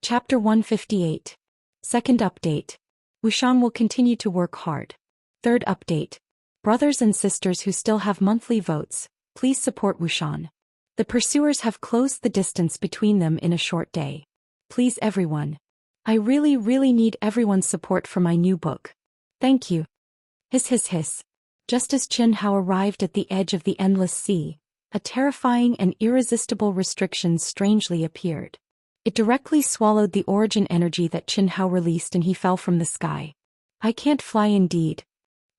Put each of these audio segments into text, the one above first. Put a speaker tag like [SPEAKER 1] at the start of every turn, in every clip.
[SPEAKER 1] Chapter 158. Second update. Wuxian will continue to work hard. Third update. Brothers and sisters who still have monthly votes, please support Wuxian. The pursuers have closed the distance between them in a short day. Please everyone. I really need everyone's support for my new book. Thank you. Hiss hiss hiss. Just as Qin Hao arrived at the edge of the endless sea, a terrifying and irresistible restriction strangely appeared. It directly swallowed the origin energy that Qin Hao released and he fell from the sky. I can't fly indeed.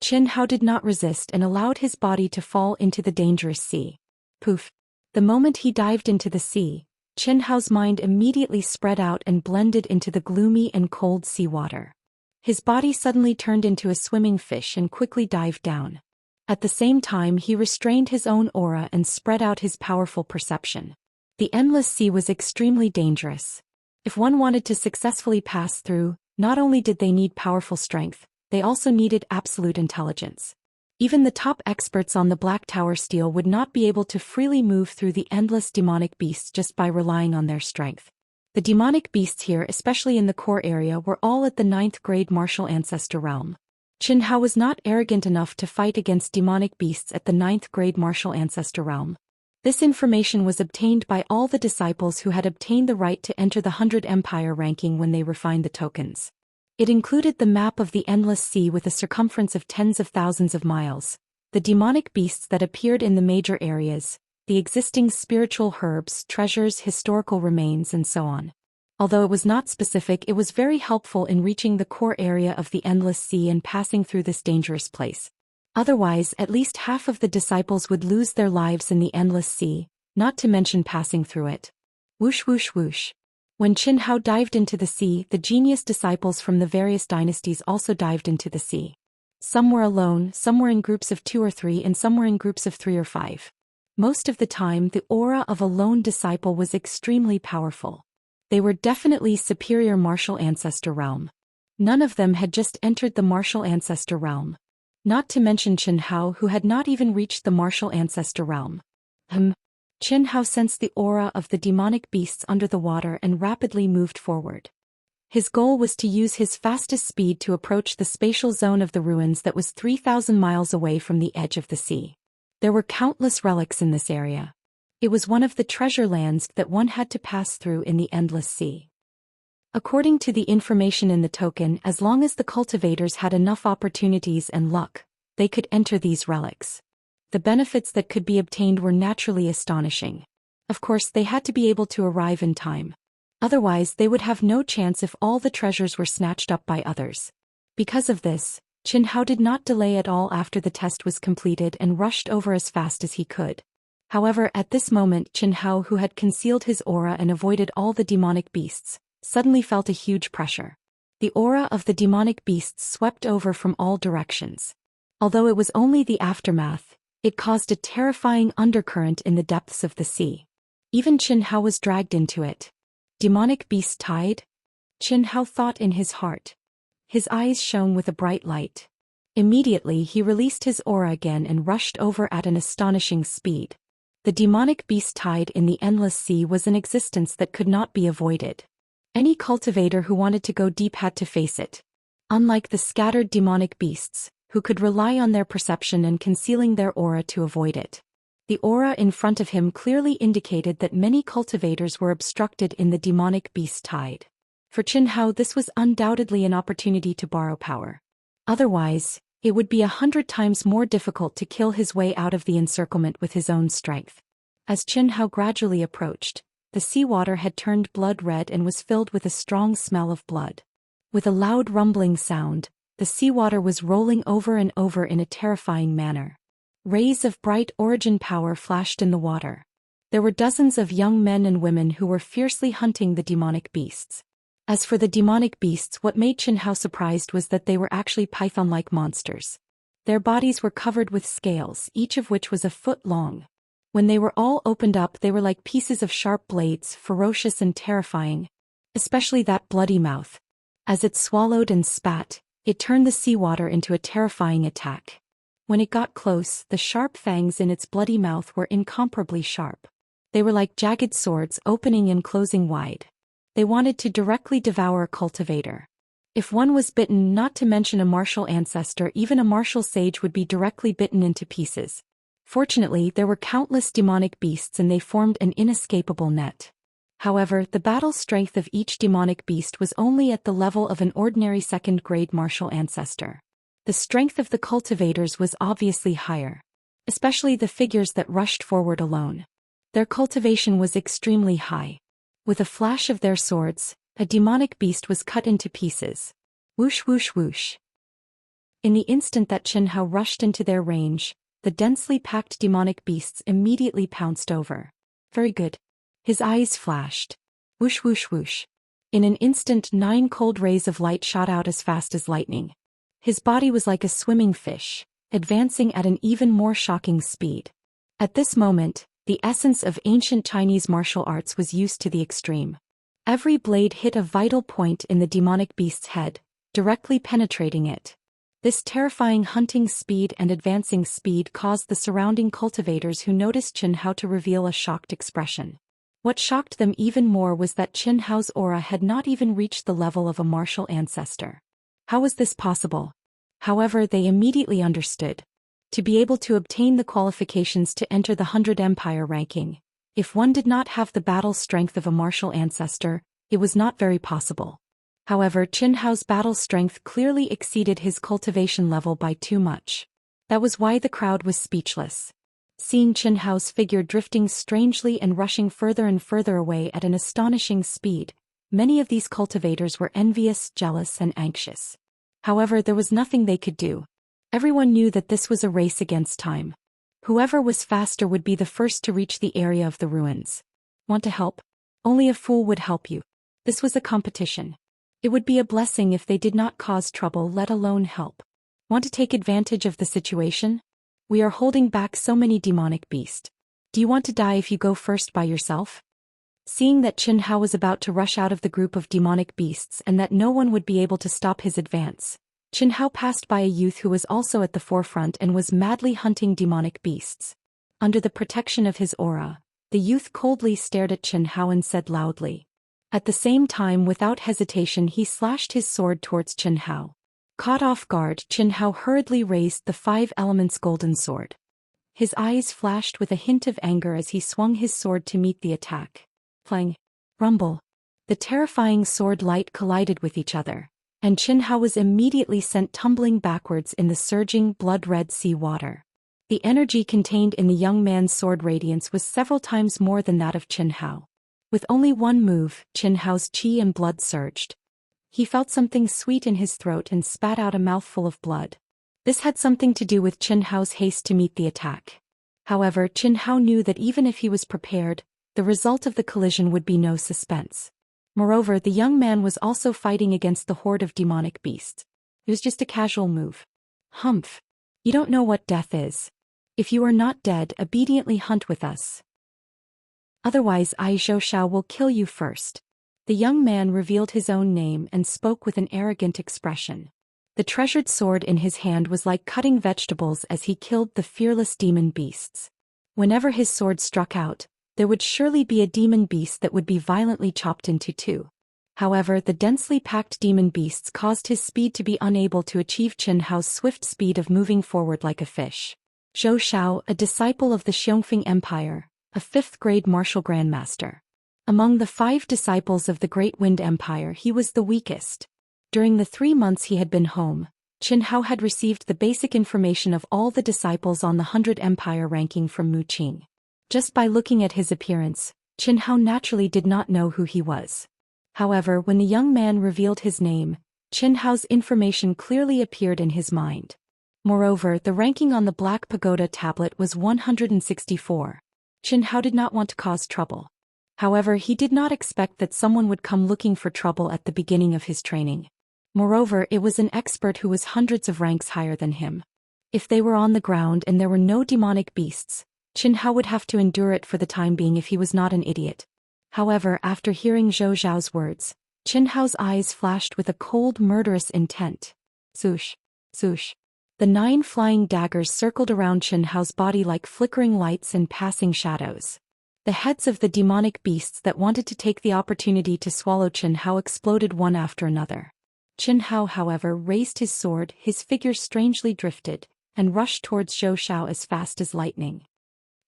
[SPEAKER 1] Qin Hao did not resist and allowed his body to fall into the dangerous sea. Poof. The moment he dived into the sea, Qin Hao's mind immediately spread out and blended into the gloomy and cold seawater. His body suddenly turned into a swimming fish and quickly dived down. At the same time he restrained his own aura and spread out his powerful perception. The endless sea was extremely dangerous. If one wanted to successfully pass through, not only did they need powerful strength, they also needed absolute intelligence. Even the top experts on the Black Tower Steel would not be able to freely move through the endless demonic beasts just by relying on their strength. The demonic beasts here, especially in the core area, were all at the 9th grade martial ancestor realm. Qin Hao was not arrogant enough to fight against demonic beasts at the 9th grade martial ancestor realm. This information was obtained by all the disciples who had obtained the right to enter the 100 Empire ranking when they refined the tokens. It included the map of the endless sea with a circumference of tens of thousands of miles, the demonic beasts that appeared in the major areas, the existing spiritual herbs, treasures, historical remains, and so on. Although it was not specific, it was very helpful in reaching the core area of the endless sea and passing through this dangerous place. Otherwise, at least half of the disciples would lose their lives in the endless sea, not to mention passing through it. Whoosh whoosh whoosh. When Qin Hao dived into the sea, the genius disciples from the various dynasties also dived into the sea. Some were alone, some were in groups of 2 or 3, and some were in groups of 3 or 5. Most of the time, the aura of a lone disciple was extremely powerful. They were definitely superior martial ancestor realm. None of them had just entered the martial ancestor realm. Not to mention Qin Hao, who had not even reached the martial ancestor realm. Qin Hao sensed the aura of the demonic beasts under the water and rapidly moved forward. His goal was to use his fastest speed to approach the spatial zone of the ruins that was 3,000 miles away from the edge of the sea. There were countless relics in this area. It was one of the treasure lands that one had to pass through in the endless sea. According to the information in the token, as long as the cultivators had enough opportunities and luck, they could enter these relics. The benefits that could be obtained were naturally astonishing. Of course, they had to be able to arrive in time. Otherwise, they would have no chance if all the treasures were snatched up by others. Because of this, Qin Hao did not delay at all after the test was completed and rushed over as fast as he could. However, at this moment, Qin Hao, who had concealed his aura and avoided all the demonic beasts, suddenly felt a huge pressure. The aura of the demonic beasts swept over from all directions. Although it was only the aftermath, it caused a terrifying undercurrent in the depths of the sea. Even Qin Hao was dragged into it. Demonic beast tide? Qin Hao thought in his heart. His eyes shone with a bright light. Immediately he released his aura again and rushed over at an astonishing speed. The demonic beast tide in the endless sea was an existence that could not be avoided. Any cultivator who wanted to go deep had to face it. Unlike the scattered demonic beasts, who could rely on their perception and concealing their aura to avoid it. The aura in front of him clearly indicated that many cultivators were obstructed in the demonic beast tide. For Qin Hao, this was undoubtedly an opportunity to borrow power. Otherwise, it would be 100 times more difficult to kill his way out of the encirclement with his own strength. As Qin Hao gradually approached, the seawater had turned blood red and was filled with a strong smell of blood. With a loud rumbling sound, the seawater was rolling over and over in a terrifying manner. Rays of bright origin power flashed in the water. There were dozens of young men and women who were fiercely hunting the demonic beasts. As for the demonic beasts, what made Qin Hao surprised was that they were actually python-like monsters. Their bodies were covered with scales, each of which was a foot long. When they were all opened up, they were like pieces of sharp blades, ferocious and terrifying. Especially that bloody mouth. As it swallowed and spat, it turned the seawater into a terrifying attack. When it got close, the sharp fangs in its bloody mouth were incomparably sharp. They were like jagged swords opening and closing wide. They wanted to directly devour a cultivator. If one was bitten, not to mention a martial ancestor, even a martial sage would be directly bitten into pieces. Fortunately, there were countless demonic beasts and they formed an inescapable net. However, the battle strength of each demonic beast was only at the level of an ordinary second-grade martial ancestor. The strength of the cultivators was obviously higher, especially the figures that rushed forward alone. Their cultivation was extremely high. With a flash of their swords, a demonic beast was cut into pieces. Whoosh whoosh whoosh. In the instant that Chen Hao rushed into their range, the densely packed demonic beasts immediately pounced over. Very good. His eyes flashed. Whoosh whoosh whoosh. In an instant 9 cold rays of light shot out as fast as lightning. His body was like a swimming fish, advancing at an even more shocking speed. At this moment, the essence of ancient Chinese martial arts was used to the extreme. Every blade hit a vital point in the demonic beast's head, directly penetrating it. This terrifying hunting speed and advancing speed caused the surrounding cultivators who noticed Chen Hao to reveal a shocked expression. What shocked them even more was that Chen Hao's aura had not even reached the level of a martial ancestor. How was this possible? However, they immediately understood. To be able to obtain the qualifications to enter the 100 Empire ranking, if one did not have the battle strength of a martial ancestor, it was not very possible. However, Chen Hao's battle strength clearly exceeded his cultivation level by too much. That was why the crowd was speechless. Seeing Chen Hao's figure drifting strangely and rushing further and further away at an astonishing speed, many of these cultivators were envious, jealous, and anxious. However, there was nothing they could do. Everyone knew that this was a race against time. Whoever was faster would be the first to reach the area of the ruins. Want to help? Only a fool would help you. This was a competition. It would be a blessing if they did not cause trouble, let alone help. Want to take advantage of the situation? We are holding back so many demonic beasts. Do you want to die if you go first by yourself? Seeing that Chen Hao was about to rush out of the group of demonic beasts and that no one would be able to stop his advance, Chen Hao passed by a youth who was also at the forefront and was madly hunting demonic beasts. Under the protection of his aura, the youth coldly stared at Chen Hao and said loudly. At the same time, without hesitation, he slashed his sword towards Chen Hao. Caught off guard, Chen Hao hurriedly raised the 5 elements golden sword. His eyes flashed with a hint of anger as he swung his sword to meet the attack. Clang. Rumble. The terrifying sword light collided with each other, and Chen Hao was immediately sent tumbling backwards in the surging, blood-red sea water. The energy contained in the young man's sword radiance was several times more than that of Chen Hao. With only one move, Chen Hao's qi and blood surged. He felt something sweet in his throat and spat out a mouthful of blood. This had something to do with Chen Hao's haste to meet the attack. However, Chen Hao knew that even if he was prepared, the result of the collision would be no suspense. Moreover, the young man was also fighting against the horde of demonic beasts. It was just a casual move. Humph. You don't know what death is. If you are not dead, obediently hunt with us. Otherwise, Zhou Xian will kill you first. The young man revealed his own name and spoke with an arrogant expression. The treasured sword in his hand was like cutting vegetables as he killed the fearless demon beasts. Whenever his sword struck out, there would surely be a demon beast that would be violently chopped into 2. However, the densely packed demon beasts caused his speed to be unable to achieve Chen Hao's swift speed of moving forward like a fish. Zhou Xian, a disciple of the Xianxia Empire, a 5th-grade martial grandmaster. Among the 5 disciples of the Great Wind Empire, he was the weakest. During the 3 months he had been home, Chen Hao had received the basic information of all the disciples on the 100 Empire ranking from Mu Qing. Just by looking at his appearance, Chen Hao naturally did not know who he was. However, when the young man revealed his name, Chen Hao's information clearly appeared in his mind. Moreover, the ranking on the Black Pagoda tablet was 164. Chen Hao did not want to cause trouble. However, he did not expect that someone would come looking for trouble at the beginning of his training. Moreover, it was an expert who was hundreds of ranks higher than him. If they were on the ground and there were no demonic beasts, Chen Hao would have to endure it for the time being if he was not an idiot. However, after hearing Zhou Xiao's words, Chen Hao's eyes flashed with a cold, murderous intent. Swoosh, swoosh. The 9 flying daggers circled around Chen Hao's body like flickering lights and passing shadows. The heads of the demonic beasts that wanted to take the opportunity to swallow Chen Hao exploded one after another. Chen Hao, however, raised his sword, his figure strangely drifted, and rushed towards Zhou Xian as fast as lightning.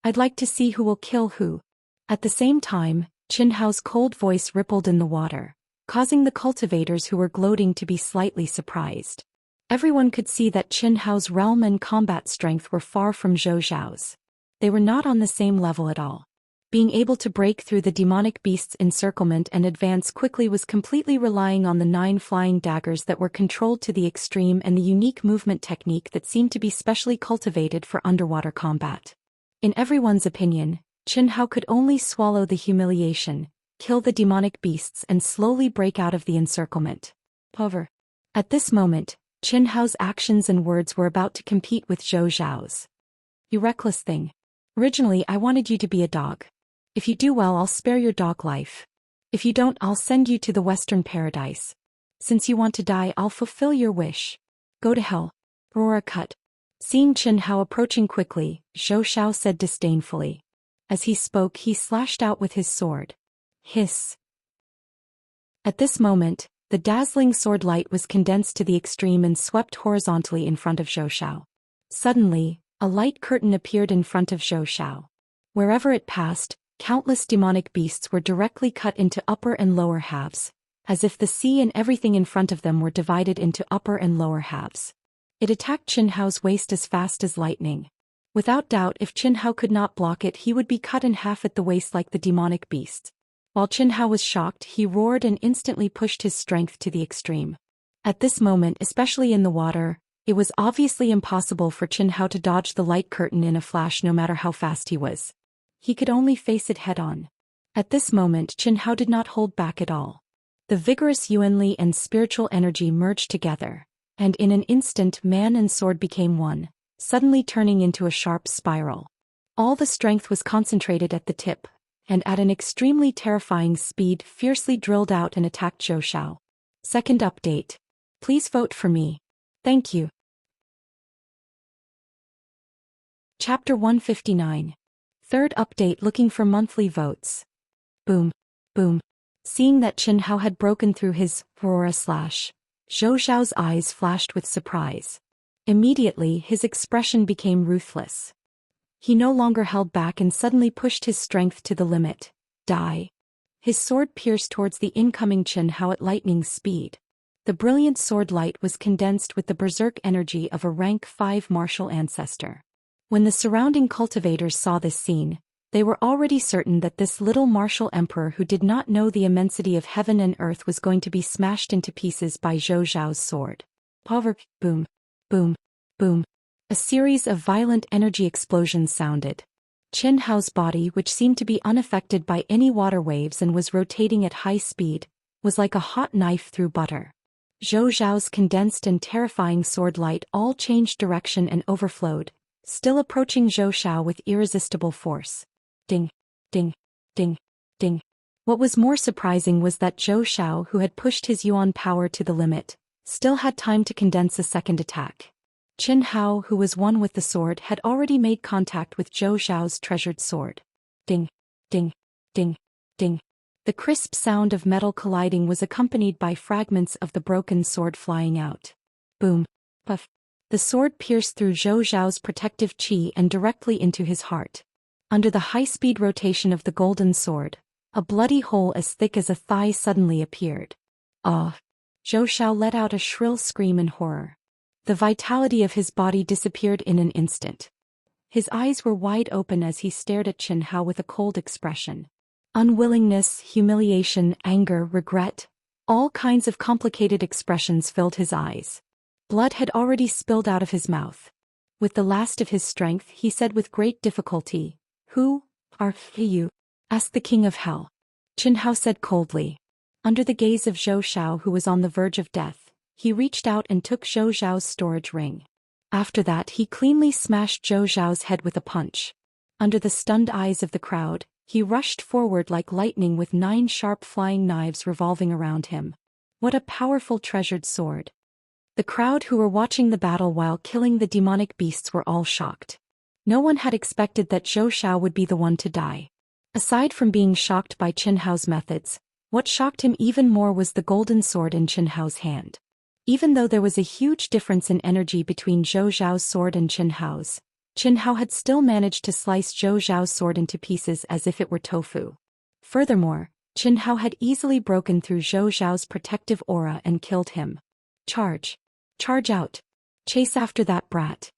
[SPEAKER 1] I'd like to see who will kill who. At the same time, Chen Hao's cold voice rippled in the water, causing the cultivators who were gloating to be slightly surprised. Everyone could see that Chen Hao's realm and combat strength were far from Zhou Xiao's. They were not on the same level at all. Being able to break through the demonic beast's encirclement and advance quickly was completely relying on the 9 flying daggers that were controlled to the extreme and the unique movement technique that seemed to be specially cultivated for underwater combat. In everyone's opinion, Chen Hao could only swallow the humiliation, kill the demonic beasts and slowly break out of the encirclement. However, at this moment, Chen Hao's actions and words were about to compete with Zhou Xiao's. You reckless thing. Originally I wanted you to be a dog. If you do well, I'll spare your dog life. If you don't, I'll send you to the Western Paradise. Since you want to die, I'll fulfill your wish. Go to hell. Aurora cut. Seeing Chen Hao approaching quickly, Zhou Xian said disdainfully. As he spoke, he slashed out with his sword. Hiss. At this moment, the dazzling sword light was condensed to the extreme and swept horizontally in front of Zhou Xian. Suddenly, a light curtain appeared in front of Zhou Xian. Wherever it passed, countless demonic beasts were directly cut into upper and lower halves, as if the sea and everything in front of them were divided into upper and lower halves. It attacked Chen Hao's waist as fast as lightning. Without doubt, if Chen Hao could not block it, he would be cut in half at the waist like the demonic beasts. While Chen Hao was shocked, he roared and instantly pushed his strength to the extreme. At this moment, especially in the water, it was obviously impossible for Chen Hao to dodge the light curtain in a flash no matter how fast he was. He could only face it head-on. At this moment, Chen Hao did not hold back at all. The vigorous yuanli and spiritual energy merged together, and in an instant man and sword became one, suddenly turning into a sharp spiral. All the strength was concentrated at the tip, and at an extremely terrifying speed fiercely drilled out and attacked Zhou Xian. Second update. Please vote for me. Thank you. Chapter 159. Third update, looking for monthly votes. Boom. Boom. Seeing that Chen Hao had broken through his aurora slash, Zhou Xiao's eyes flashed with surprise. Immediately his expression became ruthless. He no longer held back and suddenly pushed his strength to the limit. Die. His sword pierced towards the incoming Chen Hao at lightning speed. The brilliant sword light was condensed with the berserk energy of a rank 5 martial ancestor. When the surrounding cultivators saw this scene, they were already certain that this little martial emperor who did not know the immensity of heaven and earth was going to be smashed into pieces by Zhou Xiao's sword. Power. Boom. Boom. Boom. A series of violent energy explosions sounded. Chen Hao's body, which seemed to be unaffected by any water waves and was rotating at high speed, was like a hot knife through butter. Zhou Xiao's condensed and terrifying sword light all changed direction and overflowed, still approaching Zhou Xian with irresistible force. Ding. Ding. Ding. Ding. What was more surprising was that Zhou Xian, who had pushed his yuan power to the limit, still had time to condense a second attack. Chen Hao, who was one with the sword, had already made contact with Zhou Xiao's treasured sword. Ding. Ding. Ding. Ding. The crisp sound of metal colliding was accompanied by fragments of the broken sword flying out. Boom. Puff. The sword pierced through Zhou Xiao's protective qi and directly into his heart. Under the high-speed rotation of the golden sword, a bloody hole as thick as a thigh suddenly appeared. Ah! Zhou Xian let out a shrill scream in horror. The vitality of his body disappeared in an instant. His eyes were wide open as he stared at Chen Hao with a cold expression. Unwillingness, humiliation, anger, regret, all kinds of complicated expressions filled his eyes. Blood had already spilled out of his mouth. With the last of his strength, he said with great difficulty, "Who are you?" asked the king of hell. Chen Hao said coldly. Under the gaze of Zhou Xian, who was on the verge of death, he reached out and took Zhou Xiao's storage ring. After that, he cleanly smashed Zhou Xiao's head with a punch. Under the stunned eyes of the crowd, he rushed forward like lightning with 9 sharp flying knives revolving around him. What a powerful treasured sword. The crowd who were watching the battle while killing the demonic beasts were all shocked. No one had expected that Zhou Xian would be the one to die. Aside from being shocked by Qin Hao's methods, what shocked him even more was the golden sword in Qin Hao's hand. Even though there was a huge difference in energy between Zhou Xiao's sword and Qin Hao's, Qin Hao had still managed to slice Zhou Xiao's sword into pieces as if it were tofu. Furthermore, Qin Hao had easily broken through Zhou Xiao's protective aura and killed him. Charge! Charge out! Chase after that brat!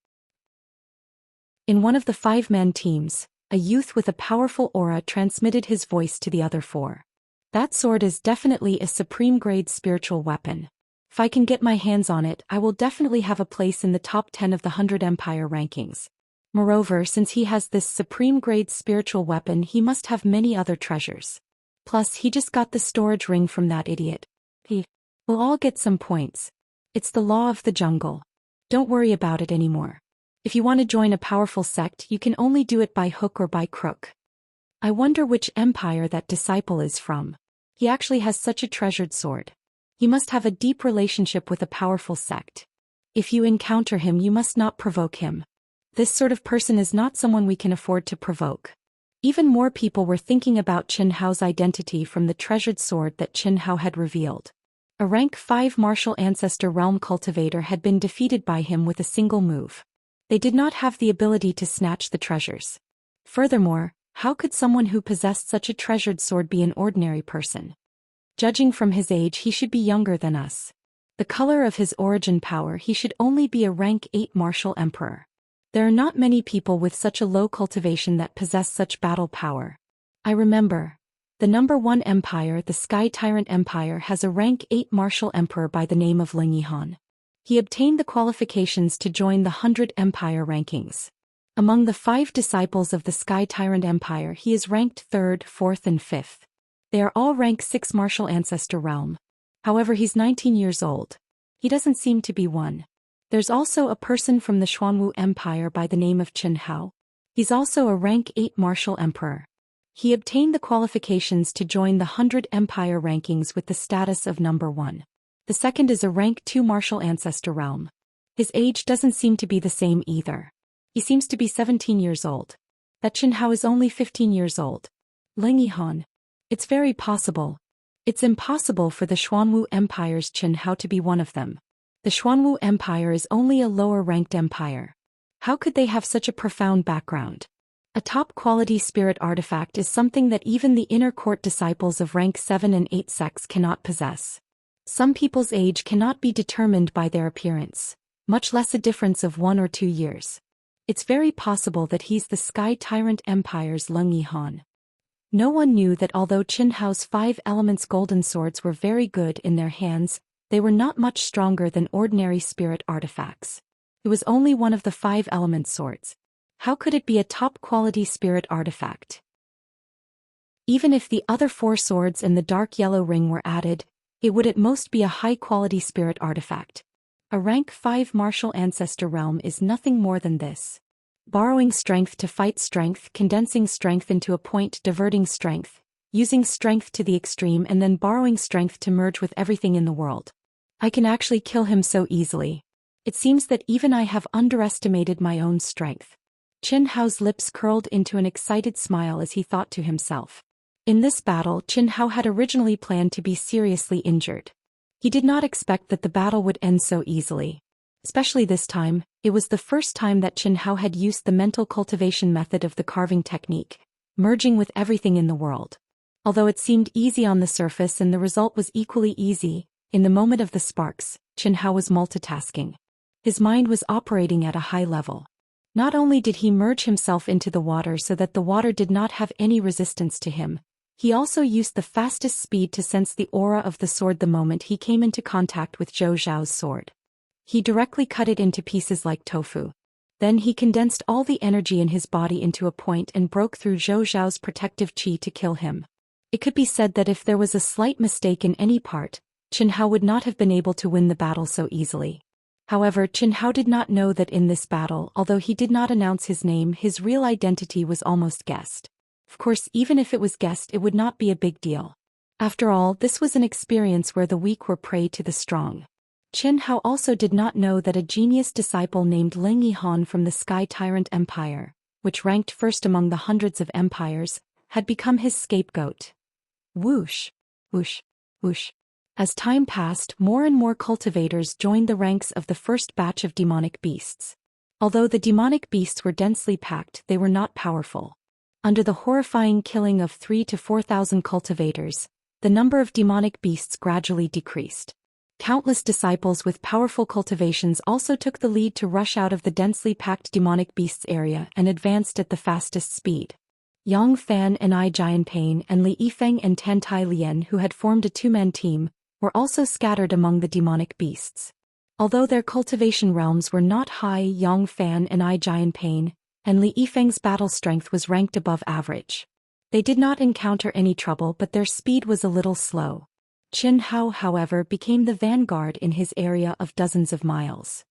[SPEAKER 1] In one of the 5-man teams, a youth with a powerful aura transmitted his voice to the other 4. That sword is definitely a supreme-grade spiritual weapon. If I can get my hands on it, I will definitely have a place in the top 10 of the 100 Empire rankings. Moreover, since he has this supreme-grade spiritual weapon, he must have many other treasures. Plus, he just got the storage ring from that idiot. We'll all get some points. It's the law of the jungle. Don't worry about it anymore. If you want to join a powerful sect, you can only do it by hook or by crook. I wonder which empire that disciple is from. He actually has such a treasured sword. He must have a deep relationship with a powerful sect. If you encounter him, you must not provoke him. This sort of person is not someone we can afford to provoke. Even more people were thinking about Qin Hao's identity from the treasured sword that Qin Hao had revealed. A rank 5 martial ancestor realm cultivator had been defeated by him with a single move. They did not have the ability to snatch the treasures. Furthermore, how could someone who possessed such a treasured sword be an ordinary person? Judging from his age, he should be younger than us. The color of his origin power, he should only be a rank 8 martial emperor. There are not many people with such a low cultivation that possess such battle power. I remember. The number 1 empire, the Sky Tyrant Empire, has a rank 8 martial emperor by the name of Ling Yihan. He obtained the qualifications to join the 100 empire rankings. Among the 5 disciples of the Sky Tyrant Empire, he is ranked 3rd, 4th and 5th. They are all rank 6 martial ancestor realm. However, he's 19 years old. He doesn't seem to be one. There's also a person from the Xuanwu Empire by the name of Qin Hao. He's also a rank 8 martial emperor. He obtained the qualifications to join the 100 empire rankings with the status of number 1. The second is a rank 2 martial ancestor realm. His age doesn't seem to be the same either. He seems to be 17 years old. That Qin Hao is only 15 years old. Ling Yihan. It's very possible. It's impossible for the Xuanwu Empire's Qin Hao to be one of them. The Xuanwu Empire is only a lower-ranked empire. How could they have such a profound background? A top-quality spirit artifact is something that even the inner court disciples of rank 7 and 8 sects cannot possess. Some people's age cannot be determined by their appearance, much less a difference of 1 or 2 years. It's very possible that he's the Sky Tyrant Empire's Ling Yihan. No one knew that although Qin Hao's 5 elements golden swords were very good in their hands, they were not much stronger than ordinary spirit artifacts. It was only one of the 5 element swords. How could it be a top-quality spirit artifact? Even if the other 4 swords and the dark yellow ring were added, it would at most be a high-quality spirit artifact. A rank 5 martial ancestor realm is nothing more than this. Borrowing strength to fight strength, condensing strength into a point, diverting strength, using strength to the extreme, and then borrowing strength to merge with everything in the world. I can actually kill him so easily. It seems that even I have underestimated my own strength. Qin Hao's lips curled into an excited smile as he thought to himself. In this battle, Qin Hao had originally planned to be seriously injured. He did not expect that the battle would end so easily. Especially this time, it was the first time that Qin Hao had used the mental cultivation method of the carving technique, merging with everything in the world. Although it seemed easy on the surface and the result was equally easy, in the moment of the sparks, Qin Hao was multitasking. His mind was operating at a high level. Not only did he merge himself into the water so that the water did not have any resistance to him, he also used the fastest speed to sense the aura of the sword the moment he came into contact with Zhou Xiao's sword. He directly cut it into pieces like tofu. Then he condensed all the energy in his body into a point and broke through Zhou Xiao's protective qi to kill him. It could be said that if there was a slight mistake in any part, Qin Hao would not have been able to win the battle so easily. However, Qin Hao did not know that in this battle, although he did not announce his name, his real identity was almost guessed. Of course, even if it was guessed, it would not be a big deal. After all, this was an experience where the weak were prey to the strong. Qin Hao also did not know that a genius disciple named Ling Yihan from the Sky Tyrant Empire, which ranked first among the hundreds of empires, had become his scapegoat. Whoosh, whoosh, whoosh. As time passed, more and more cultivators joined the ranks of the first batch of demonic beasts. Although the demonic beasts were densely packed, they were not powerful. Under the horrifying killing of 3,000 to 4,000 cultivators, the number of demonic beasts gradually decreased. Countless disciples with powerful cultivations also took the lead to rush out of the densely packed demonic beasts area and advanced at the fastest speed. Yang Fan and I Jianpain and Li Yifeng and Tan Tai Lian, who had formed a two-man team, were also scattered among the demonic beasts. Although their cultivation realms were not high, Yang Fan and I Jianpain and Li Yifeng's battle strength was ranked above average. They did not encounter any trouble, but their speed was a little slow. Qin Hao, however, became the vanguard in his area of dozens of miles.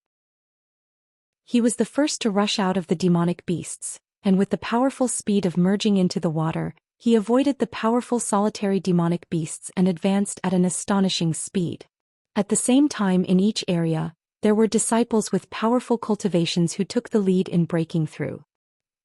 [SPEAKER 1] He was the first to rush out of the demonic beasts, and with the powerful speed of merging into the water, he avoided the powerful solitary demonic beasts and advanced at an astonishing speed. At the same time, in each area, there were disciples with powerful cultivations who took the lead in breaking through.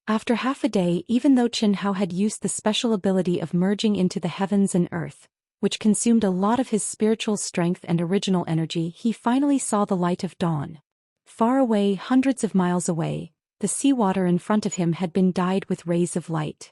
[SPEAKER 1] After half a day, even though Qin Hao had used the special ability of merging into the heavens and earth, which consumed a lot of his spiritual strength and original energy, he finally saw the light of dawn. Far away, hundreds of miles away, the seawater in front of him had been dyed with rays of light.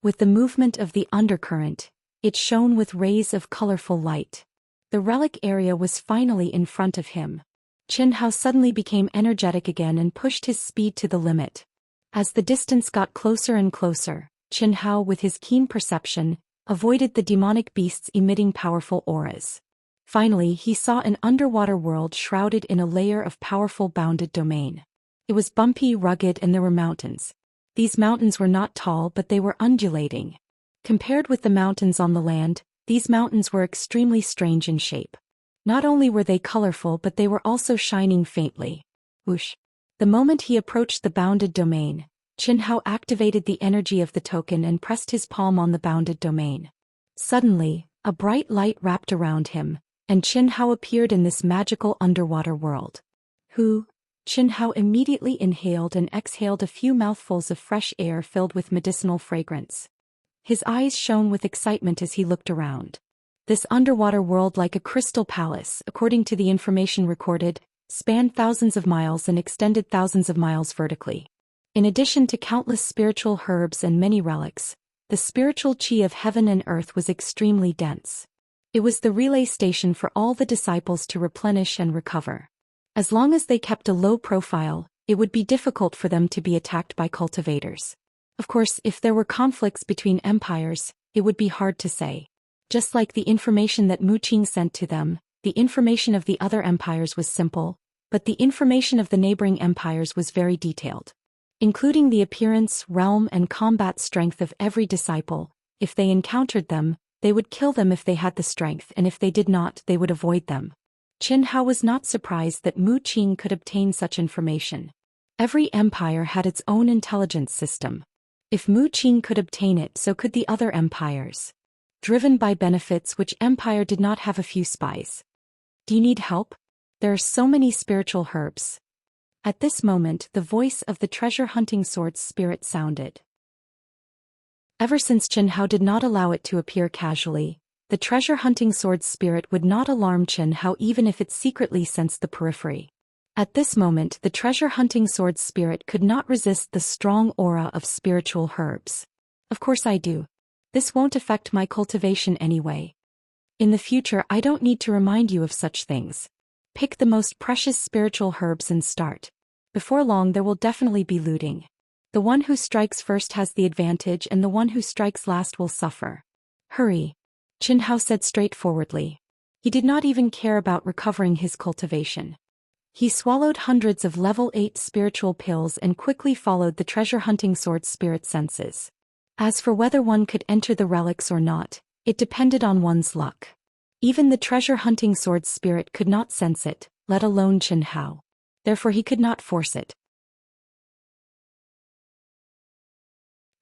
[SPEAKER 1] With the movement of the undercurrent, it shone with rays of colorful light. The relic area was finally in front of him. Qin Hao suddenly became energetic again and pushed his speed to the limit. As the distance got closer and closer, Qin Hao, with his keen perception, avoided the demonic beasts emitting powerful auras. Finally, he saw an underwater world shrouded in a layer of powerful bounded domain. It was bumpy, rugged, and there were mountains. These mountains were not tall, but they were undulating. Compared with the mountains on the land, these mountains were extremely strange in shape. Not only were they colorful, but they were also shining faintly. Whoosh. The moment he approached the bounded domain, Qin Hao activated the energy of the token and pressed his palm on the bounded domain. Suddenly, a bright light wrapped around him, and Qin Hao appeared in this magical underwater world. Qin Hao immediately inhaled and exhaled a few mouthfuls of fresh air filled with medicinal fragrance. His eyes shone with excitement as he looked around. This underwater world, like a crystal palace, according to the information recorded, spanned thousands of miles and extended thousands of miles vertically. In addition to countless spiritual herbs and many relics, the spiritual qi of heaven and earth was extremely dense. It was the relay station for all the disciples to replenish and recover. As long as they kept a low profile, it would be difficult for them to be attacked by cultivators. Of course, if there were conflicts between empires, it would be hard to say. Just like the information that Mu Qing sent to them, the information of the other empires was simple, but the information of the neighboring empires was very detailed. Including the appearance, realm, and combat strength of every disciple. If they encountered them, they would kill them if they had the strength, and if they did not, they would avoid them. Qin Hao was not surprised that Mu Qing could obtain such information. Every empire had its own intelligence system. If Mu Qing could obtain it, so could the other empires. Driven by benefits, which empire did not have a few spies? Do you need help? There are so many spiritual herbs. At this moment, the voice of the treasure-hunting sword's spirit sounded. Ever since Qin Hao did not allow it to appear casually, the treasure-hunting sword's spirit would not alarm Qin Hao even if it secretly sensed the periphery. At this moment, the treasure-hunting sword's spirit could not resist the strong aura of spiritual herbs. Of course I do. This won't affect my cultivation anyway. In the future, I don't need to remind you of such things. Pick the most precious spiritual herbs and start. Before long, there will definitely be looting. The one who strikes first has the advantage, and the one who strikes last will suffer. Hurry, Qin Hao said straightforwardly. He did not even care about recovering his cultivation. He swallowed hundreds of level 8 spiritual pills and quickly followed the treasure-hunting sword's spirit senses. As for whether one could enter the relics or not, it depended on one's luck. Even the treasure-hunting sword's spirit could not sense it, let alone Qin Hao. Therefore he could not force it.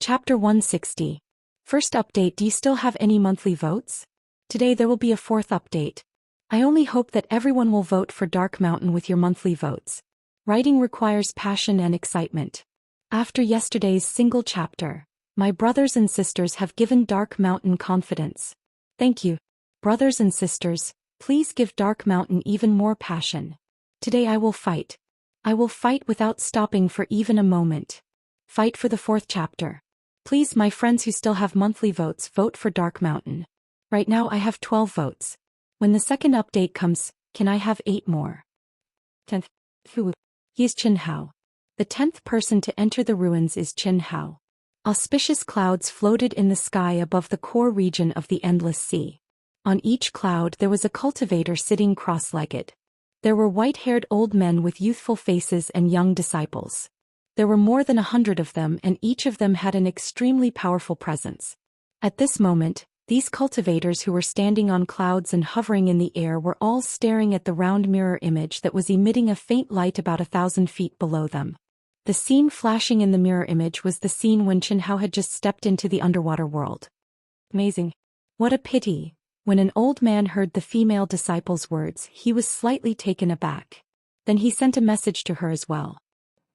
[SPEAKER 1] Chapter 160. First update. Do you still have any monthly votes? Today there will be a fourth update. I only hope that everyone will vote for Dark Mountain with your monthly votes. Writing requires passion and excitement. After yesterday's single chapter, My brothers and sisters have given Dark Mountain confidence. Thank you. Brothers and sisters, please give Dark Mountain even more passion. Today I will fight. I will fight without stopping for even a moment. Fight for the 4th chapter. Please, my friends who still have monthly votes, vote for Dark Mountain. Right now I have 12 votes. When the 2nd update comes, can I have 8 more? 10th. He is Qin Hao. The 10th person to enter the ruins is Qin Hao. Auspicious clouds floated in the sky above the core region of the Endless Sea. On each cloud there was a cultivator sitting cross-legged. There were white-haired old men with youthful faces and young disciples. There were more than 100 of them, and each of them had an extremely powerful presence. At this moment, these cultivators who were standing on clouds and hovering in the air were all staring at the round mirror image that was emitting a faint light about 1,000 feet below them. The scene flashing in the mirror image was the scene when Qin Hao had just stepped into the underwater world. Amazing. What a pity. When an old man heard the female disciple's words, he was slightly taken aback. Then he sent a message to her as well.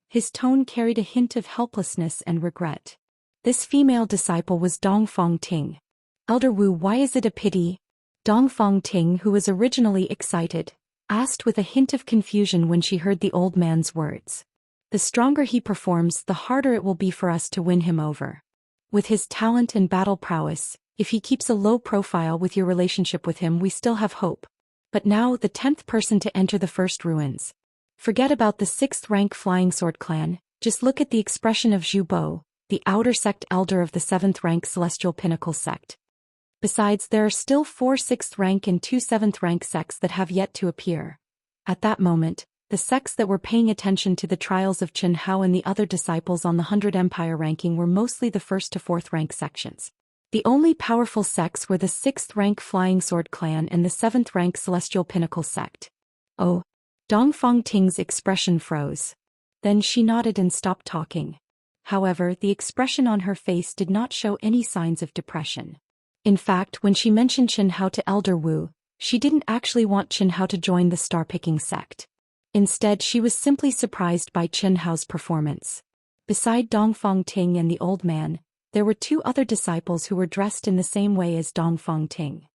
[SPEAKER 1] His tone carried a hint of helplessness and regret. This female disciple was Dongfang Ting. Elder Wu, why is it a pity? Dongfang Ting, who was originally excited, asked with a hint of confusion when she heard the old man's words. The stronger he performs, the harder it will be for us to win him over. With his talent and battle prowess, if he keeps a low profile with your relationship with him, we still have hope. But now, the 10th person to enter the first ruins. Forget about the 6th rank Flying Sword clan, just look at the expression of Zhu Bo, the outer sect elder of the 7th rank Celestial Pinnacle sect. Besides, there are still 4 6th rank and 2 7th rank sects that have yet to appear. At that moment, the sects that were paying attention to the trials of Qin Hao and the other disciples on the 100 Empire ranking were mostly the 1st to 4th rank sections. The only powerful sects were the 6th rank Flying Sword clan and the 7th rank Celestial Pinnacle sect. Oh. Dongfang Ting's expression froze. Then she nodded and stopped talking. However, the expression on her face did not show any signs of depression. In fact, when she mentioned Qin Hao to Elder Wu, she didn't actually want Qin Hao to join the star-picking sect. Instead, she was simply surprised by Qin Hao's performance. Beside Dongfang Ting and the old man, there were 2 other disciples who were dressed in the same way as Dongfang Ting.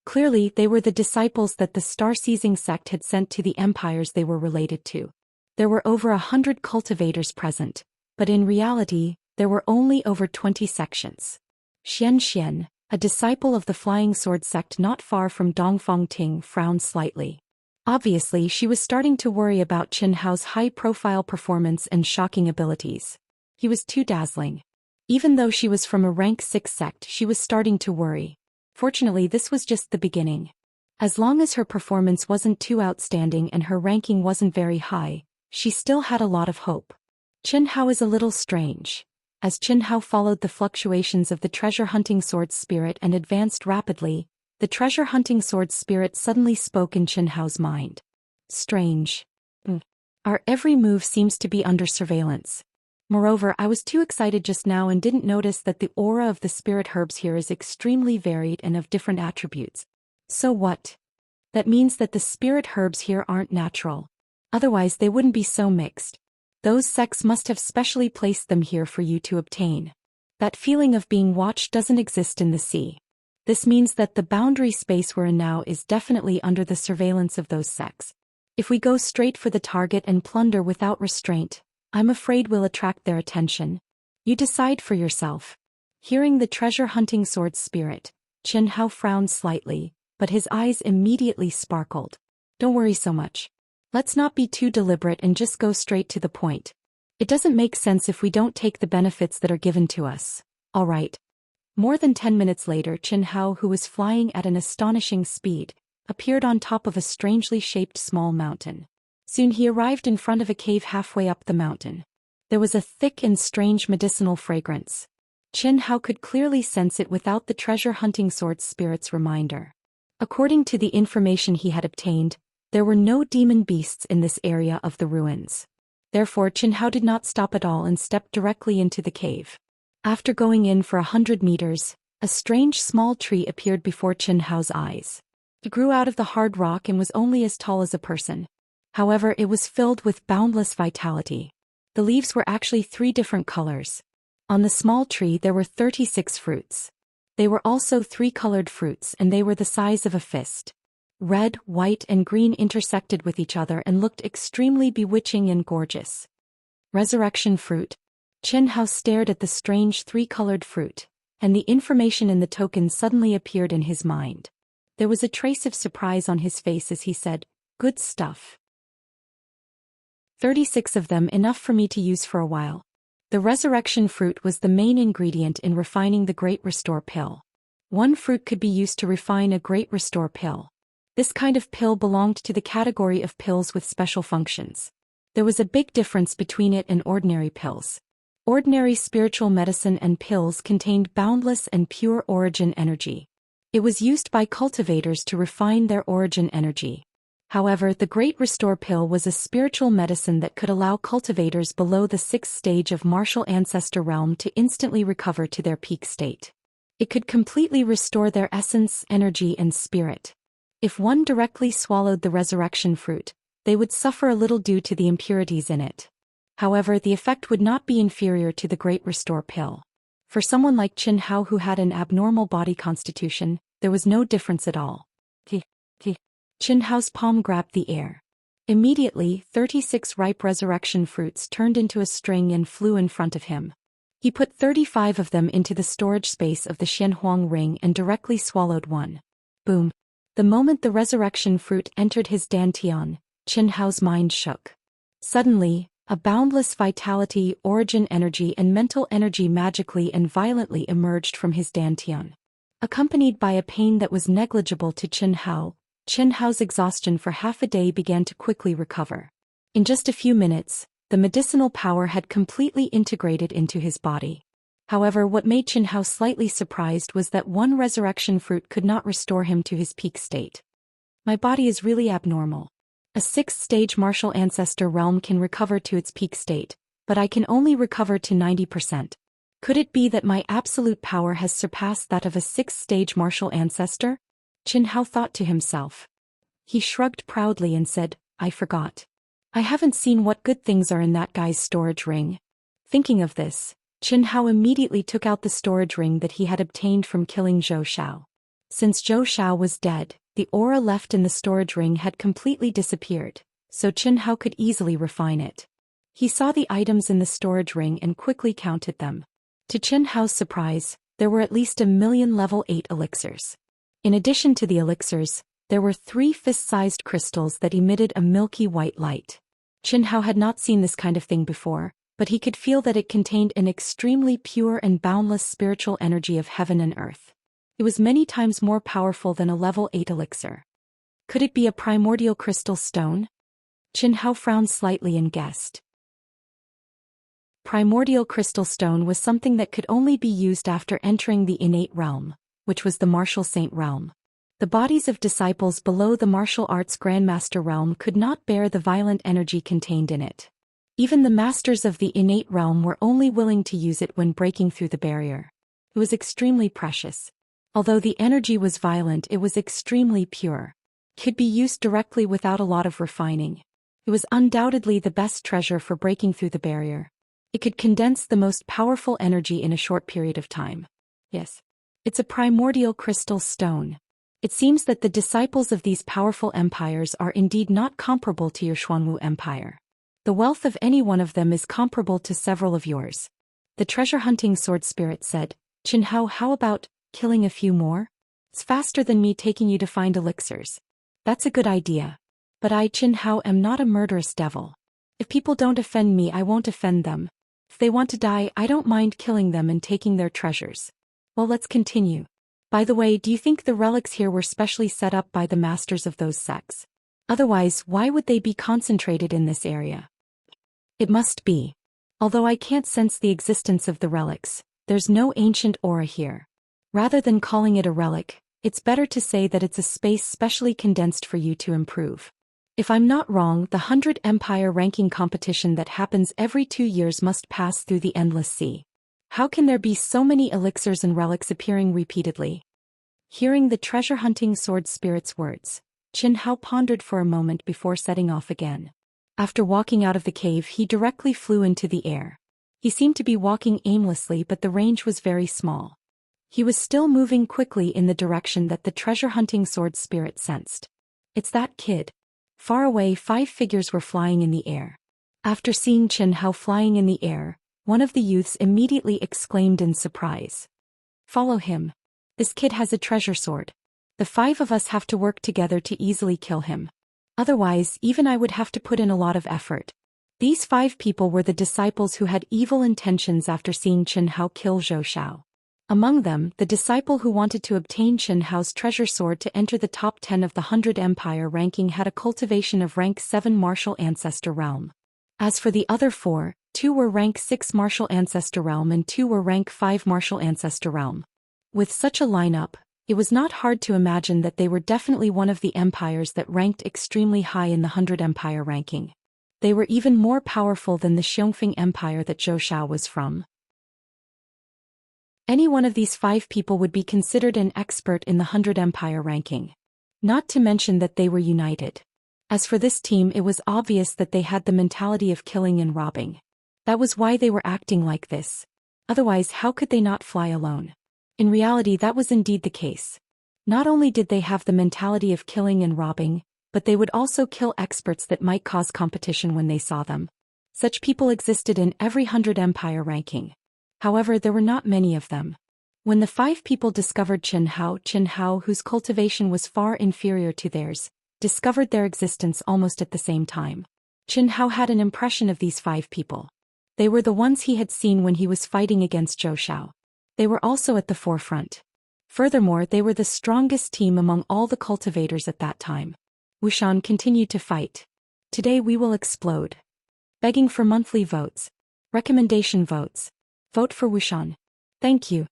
[SPEAKER 1] Clearly, they were the disciples that the star-seizing sect had sent to the empires they were related to. There were over 100 cultivators present, but in reality, there were only over 20 sections. Xianxia, a disciple of the Flying Sword sect not far from Dongfang Ting, frowned slightly. Obviously, she was starting to worry about Qin Hao's high-profile performance and shocking abilities. He was too dazzling. Even though she was from a rank 6 sect, she was starting to worry. Fortunately, this was just the beginning. As long as her performance wasn't too outstanding and her ranking wasn't very high, she still had a lot of hope. Qin Hao is a little strange. As Qin Hao followed the fluctuations of the treasure-hunting sword spirit and advanced rapidly, the treasure-hunting sword spirit suddenly spoke in Qin Hao's mind. Strange. Our every move seems to be under surveillance. Moreover, I was too excited just now and didn't notice that the aura of the spirit herbs here is extremely varied and of different attributes. So what? That means that the spirit herbs here aren't natural. Otherwise they wouldn't be so mixed. Those sects must have specially placed them here for you to obtain. That feeling of being watched doesn't exist in the sea. This means that the boundary space we're in now is definitely under the surveillance of those sects. If we go straight for the target and plunder without restraint, I'm afraid we'll attract their attention. You decide for yourself. Hearing the treasure-hunting sword spirit, Qin Hao frowned slightly, but his eyes immediately sparkled. Don't worry so much. Let's not be too deliberate and just go straight to the point. It doesn't make sense if we don't take the benefits that are given to us. All right. More than 10 minutes later, Qin Hao, who was flying at an astonishing speed, appeared on top of a strangely shaped small mountain. Soon he arrived in front of a cave halfway up the mountain. There was a thick and strange medicinal fragrance. Qin Hao could clearly sense it without the treasure-hunting sword spirit's reminder. According to the information he had obtained, there were no demon beasts in this area of the ruins. Therefore, Qin Hao did not stop at all and stepped directly into the cave. After going in for 100 meters, a strange small tree appeared before Qin Hao's eyes. It grew out of the hard rock and was only as tall as a person. However, it was filled with boundless vitality. The leaves were actually 3 different colors. On the small tree there were 36 fruits. They were also 3-colored fruits and they were the size of a fist. Red, white and green intersected with each other and looked extremely bewitching and gorgeous. Resurrection fruit. Chen Hao stared at the strange 3-colored fruit, and the information in the token suddenly appeared in his mind. There was a trace of surprise on his face as he said, "Good stuff. 36 of them, enough for me to use for a while." The resurrection fruit was the main ingredient in refining the Great Restore pill. One fruit could be used to refine a Great Restore pill. This kind of pill belonged to the category of pills with special functions. There was a big difference between it and ordinary pills. Ordinary spiritual medicine and pills contained boundless and pure origin energy. It was used by cultivators to refine their origin energy. However, the Great Restore pill was a spiritual medicine that could allow cultivators below the 6th stage of martial ancestor realm to instantly recover to their peak state. It could completely restore their essence, energy and spirit. If one directly swallowed the resurrection fruit, they would suffer a little due to the impurities in it. However, the effect would not be inferior to the Great Restore pill. For someone like Chen Hao who had an abnormal body constitution, there was no difference at all. Chen Hao's palm grabbed the air. Immediately, 36 ripe resurrection fruits turned into a string and flew in front of him. He put 35 of them into the storage space of the Xianhuang ring and directly swallowed one. Boom. The moment the resurrection fruit entered his dantian, Chen Hao's mind shook. Suddenly, a boundless vitality, origin energy and mental energy magically and violently emerged from his dantian. Accompanied by a pain that was negligible to Chen Hao's exhaustion for half a day began to quickly recover. In just a few minutes, the medicinal power had completely integrated into his body. However, what made Chen Hao slightly surprised was that one resurrection fruit could not restore him to his peak state. My body is really abnormal. A 6th-stage martial ancestor realm can recover to its peak state, but I can only recover to 90%. Could it be that my absolute power has surpassed that of a 6th-stage martial ancestor? Chen Hao thought to himself. He shrugged proudly and said, "I forgot. I haven't seen what good things are in that guy's storage ring." Thinking of this, Chen Hao immediately took out the storage ring that he had obtained from killing Zhou Xian. Since Zhou Xian was dead, the aura left in the storage ring had completely disappeared, so Chen Hao could easily refine it. He saw the items in the storage ring and quickly counted them. To Chen Hao's surprise, there were at least 1,000,000 level 8 elixirs. In addition to the elixirs, there were 3 fist-sized crystals that emitted a milky white light. Chen Hao had not seen this kind of thing before, but he could feel that it contained an extremely pure and boundless spiritual energy of heaven and earth. It was many times more powerful than a level 8 elixir. Could it be a primordial crystal stone? Chen Hao frowned slightly and guessed. Primordial crystal stone was something that could only be used after entering the innate realm, which was the martial saint realm. The bodies of disciples below the martial arts grandmaster realm could not bear the violent energy contained in it. Even the masters of the innate realm were only willing to use it when breaking through the barrier. It was extremely precious. Although the energy was violent, it was extremely pure. It could be used directly without a lot of refining. It was undoubtedly the best treasure for breaking through the barrier. It could condense the most powerful energy in a short period of time. Yes. It's a primordial crystal stone. It seems that the disciples of these powerful empires are indeed not comparable to your Xuanwu Empire. The wealth of any one of them is comparable to several of yours. The treasure-hunting sword spirit said, "Chen Hao, how about killing a few more? It's faster than me taking you to find elixirs." "That's a good idea. But I, Chen Hao, am not a murderous devil. If people don't offend me, I won't offend them. If they want to die, I don't mind killing them and taking their treasures. Well, let's continue. By the way, do you think the relics here were specially set up by the masters of those sects? Otherwise, why would they be concentrated in this area?" "It must be. Although I can't sense the existence of the relics, there's no ancient aura here. Rather than calling it a relic, it's better to say that it's a space specially condensed for you to improve. If I'm not wrong, the 100 Empire ranking competition that happens every 2 years must pass through the Endless Sea. How can there be so many elixirs and relics appearing repeatedly?" Hearing the treasure-hunting sword spirit's words, Chen Hao pondered for a moment before setting off again. After walking out of the cave, he directly flew into the air. He seemed to be walking aimlessly, but the range was very small. He was still moving quickly in the direction that the treasure-hunting sword spirit sensed. It's that kid. Far away, 5 figures were flying in the air. After seeing Chen Hao flying in the air, one of the youths immediately exclaimed in surprise. Follow him. This kid has a treasure sword. The 5 of us have to work together to easily kill him. Otherwise, even I would have to put in a lot of effort. These 5 people were the disciples who had evil intentions after seeing Chen Hao kill Zhou Xian. Among them, the disciple who wanted to obtain Chen Hao's treasure sword to enter the top 10 of the 100 Empire ranking had a cultivation of rank 7 Martial Ancestor Realm. As for the other 4, 2 were rank 6 Martial Ancestor Realm and 2 were rank 5 Martial Ancestor Realm. With such a lineup, it was not hard to imagine that they were definitely one of the empires that ranked extremely high in the 100 Empire ranking. They were even more powerful than the Xiongfeng Empire that Zhou Xian was from. Any one of these 5 people would be considered an expert in the 100 Empire ranking. Not to mention that they were united. As for this team, it was obvious that they had the mentality of killing and robbing. That was why they were acting like this. Otherwise, how could they not fly alone? In reality, that was indeed the case. Not only did they have the mentality of killing and robbing, but they would also kill experts that might cause competition when they saw them. Such people existed in every 100 Empire ranking. However, there were not many of them. When the 5 people discovered Chen Hao, whose cultivation was far inferior to theirs, discovered their existence almost at the same time. Chen Hao had an impression of these 5 people. They were the ones he had seen when he was fighting against Zhou Xian. They were also at the forefront. Furthermore, they were the strongest team among all the cultivators at that time. Wuxian continued to fight. Today we will explode. Begging for monthly votes. Recommendation votes. Vote for Wuxian. Thank you.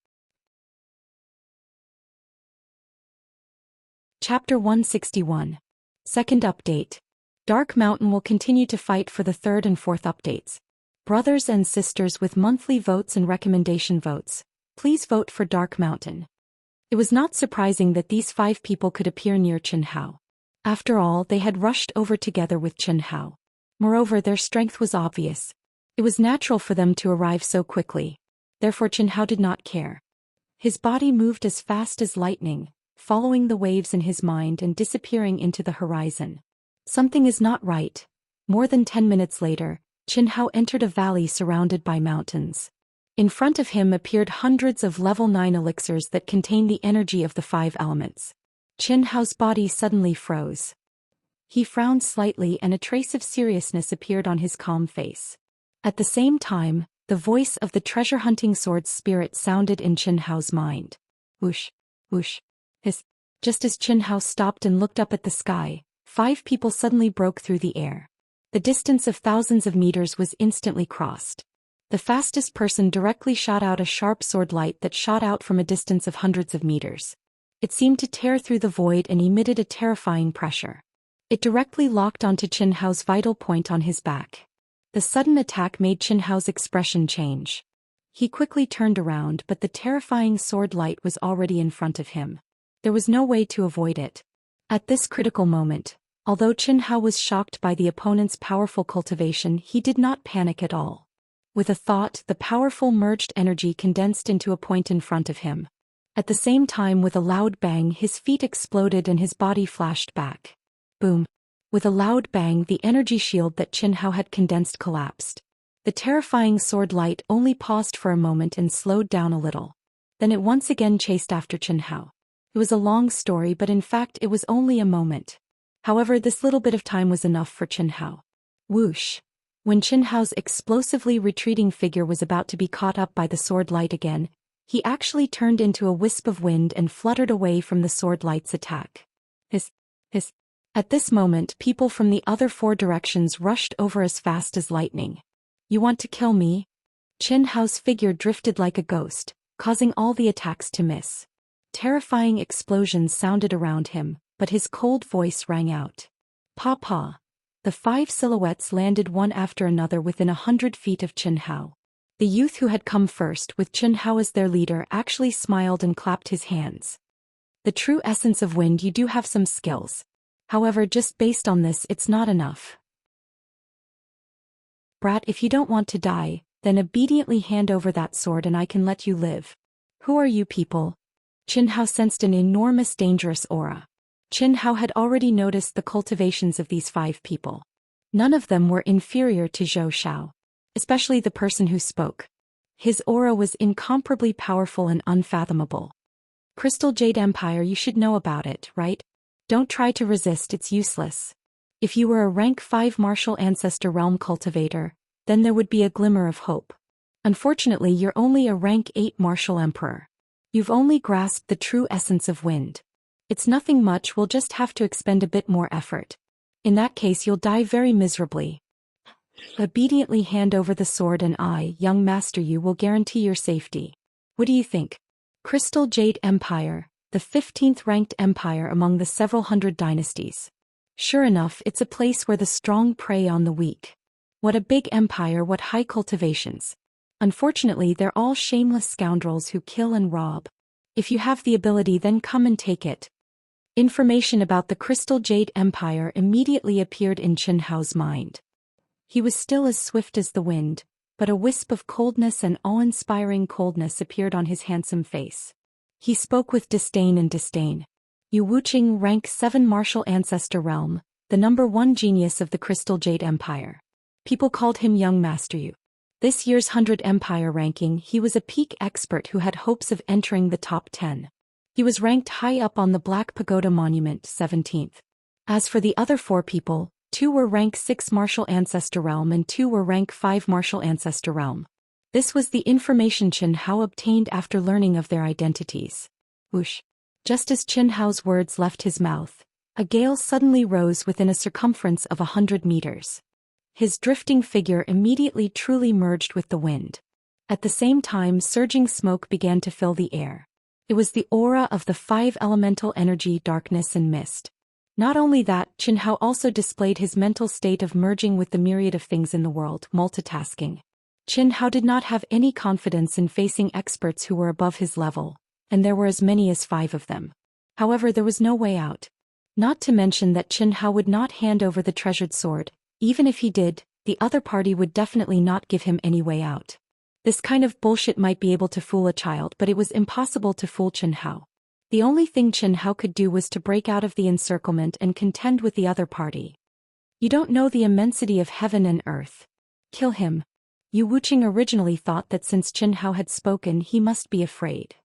[SPEAKER 1] Chapter 161. Second update. Dark Mountain will continue to fight for the 3rd and 4th updates. Brothers and sisters with monthly votes and recommendation votes, please vote for Dark Mountain. It was not surprising that these 5 people could appear near Chen Hao. After all, they had rushed over together with Chen Hao. Moreover, their strength was obvious. It was natural for them to arrive so quickly. Therefore Chen Hao did not care. His body moved as fast as lightning, following the waves in his mind and disappearing into the horizon. Something is not right. More than 10 minutes later, Chen Hao entered a valley surrounded by mountains. In front of him appeared hundreds of level 9 elixirs that contain the energy of the 5 elements. Chen Hao's body suddenly froze. He frowned slightly and a trace of seriousness appeared on his calm face. At the same time, the voice of the treasure-hunting sword spirit sounded in Chen Hao's mind. Whoosh, whoosh, hiss. Just as Chen Hao stopped and looked up at the sky, 5 people suddenly broke through the air. The distance of thousands of meters was instantly crossed. The fastest person directly shot out a sharp sword light that shot out from a distance of hundreds of meters. It seemed to tear through the void and emitted a terrifying pressure. It directly locked onto Chen Hao's vital point on his back. The sudden attack made Chen Hao's expression change. He quickly turned around, but the terrifying sword light was already in front of him. There was no way to avoid it. At this critical moment, although Chen Hao was shocked by the opponent's powerful cultivation, he did not panic at all. With a thought, the powerful merged energy condensed into a point in front of him. At the same time, with a loud bang, his feet exploded and his body flashed back. Boom. With a loud bang, the energy shield that Chen Hao had condensed collapsed. The terrifying sword light only paused for a moment and slowed down a little. Then it once again chased after Chen Hao. It was a long story, but in fact it was only a moment. However, this little bit of time was enough for Chen Hao. Whoosh! When Chen Hao's explosively retreating figure was about to be caught up by the sword light again, he actually turned into a wisp of wind and fluttered away from the sword light's attack. Hiss, hiss. At this moment, people from the other 4 directions rushed over as fast as lightning. You want to kill me? Chen Hao's figure drifted like a ghost, causing all the attacks to miss. Terrifying explosions sounded around him, but his cold voice rang out. Pa. The 5 silhouettes landed one after another within 100 feet of Chen Hao. The youth who had come first, with Chen Hao as their leader, actually smiled and clapped his hands. The true essence of wind, you do have some skills. However, just based on this, it's not enough. Brat, if you don't want to die, Then obediently hand over that sword and I can let you live. Who are you people? Qin Hao sensed an enormous dangerous aura. Qin Hao had already noticed the cultivations of these 5 people. None of them were inferior to Zhou Xian, especially the person who spoke. His aura was incomparably powerful and unfathomable. Crystal Jade Empire, you should know about it, right? Don't try to resist, it's useless. If you were a rank 5 martial ancestor realm cultivator, then there would be a glimmer of hope. Unfortunately, you're only a rank 8 martial emperor. You've only grasped the true essence of wind. It's nothing much, we'll just have to expend a bit more effort. In that case you'll die very miserably. Obediently hand over the sword and I, young master, you will guarantee your safety. What do you think? Crystal Jade Empire, the 15th ranked empire among the several hundred dynasties. Sure enough, it's a place where the strong prey on the weak. What a big empire, what high cultivations. Unfortunately, they're all shameless scoundrels who kill and rob. If you have the ability, then come and take it. Information about the Crystal Jade Empire immediately appeared in Qin Hao's mind. He was still as swift as the wind, but a wisp of coldness and awe-inspiring coldness appeared on his handsome face. He spoke with disdain and disdain. Yu Wuqing, rank 7 martial ancestor realm, the number 1 genius of the Crystal Jade Empire. People called him Young Master Yu. This year's 100 Empire ranking, he was a peak expert who had hopes of entering the top 10. He was ranked high up on the Black Pagoda Monument, 17th. As for the other 4 people, 2 were rank 6 martial ancestor realm and 2 were rank 5 martial ancestor realm. This was the information Qin Hao obtained after learning of their identities. Whoosh! Just as Qin Hao's words left his mouth, a gale suddenly rose within a circumference of 100 meters. His drifting figure immediately truly merged with the wind. At the same time, surging smoke began to fill the air. It was the aura of the 5 elemental energy, darkness and mist. Not only that, Qin Hao also displayed his mental state of merging with the myriad of things in the world, multitasking. Qin Hao did not have any confidence in facing experts who were above his level, and there were as many as 5 of them. However, there was no way out. Not to mention that Qin Hao would not hand over the treasured sword. Even if he did, the other party would definitely not give him any way out. This kind of bullshit might be able to fool a child, but it was impossible to fool Qin Hao. The only thing Qin Hao could do was to break out of the encirclement and contend with the other party. You don't know the immensity of heaven and earth. Kill him. Yu Wuqing originally thought that since Qin Hao had spoken, he must be afraid.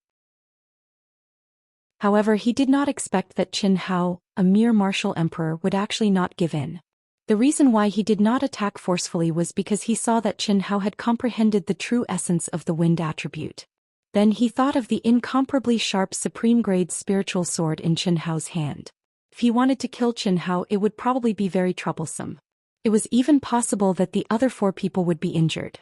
[SPEAKER 1] However, he did not expect that Qin Hao, a mere martial emperor, would actually not give in. The reason why he did not attack forcefully was because he saw that Qin Hao had comprehended the true essence of the wind attribute. Then he thought of the incomparably sharp supreme-grade spiritual sword in Qin Hao's hand. If he wanted to kill Qin Hao, it would probably be very troublesome. It was even possible that the other 4 people would be injured.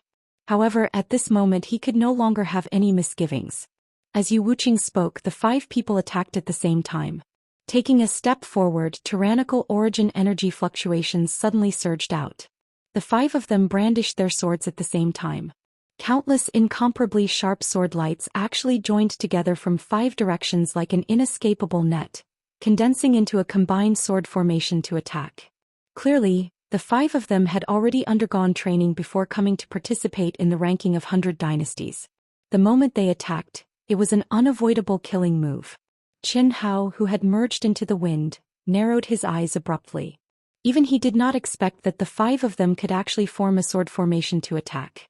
[SPEAKER 1] However, at this moment he could no longer have any misgivings. As Yu Wuqing spoke, the 5 people attacked at the same time. Taking a step forward, tyrannical origin energy fluctuations suddenly surged out. The 5 of them brandished their swords at the same time. Countless incomparably sharp sword lights actually joined together from 5 directions like an inescapable net, condensing into a combined sword formation to attack. Clearly, the 5 of them had already undergone training before coming to participate in the ranking of 100 dynasties. The moment they attacked, it was an unavoidable killing move. Qin Hao, who had merged into the wind, narrowed his eyes abruptly. Even he did not expect that the 5 of them could actually form a sword formation to attack.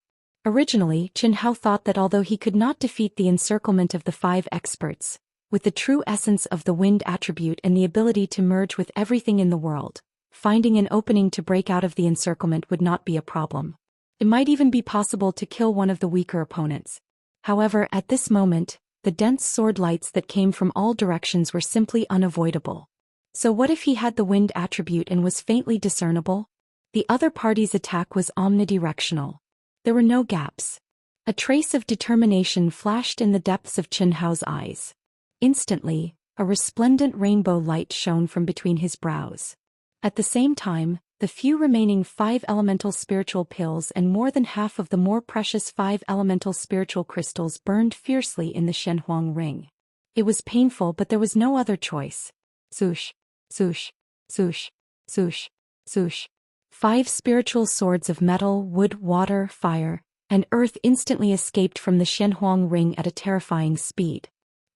[SPEAKER 1] Originally, Qin Hao thought that although he could not defeat the encirclement of the 5 experts, with the true essence of the wind attribute and the ability to merge with everything in the world, finding an opening to break out of the encirclement would not be a problem. It might even be possible to kill one of the weaker opponents. However, at this moment, the dense sword lights that came from all directions were simply unavoidable. So what if he had the wind attribute and was faintly discernible? The other party's attack was omnidirectional. There were no gaps. A trace of determination flashed in the depths of Qin Hao's eyes. Instantly, a resplendent rainbow light shone from between his brows. At the same time, the few remaining 5 elemental spiritual pills and more than half of the more precious 5 elemental spiritual crystals burned fiercely in the Shenhuang ring. It was painful, but there was no other choice. Swoosh, swoosh, swoosh, swoosh, swoosh. 5 spiritual swords of metal, wood, water, fire, and earth instantly escaped from the Xianhuang ring at a terrifying speed.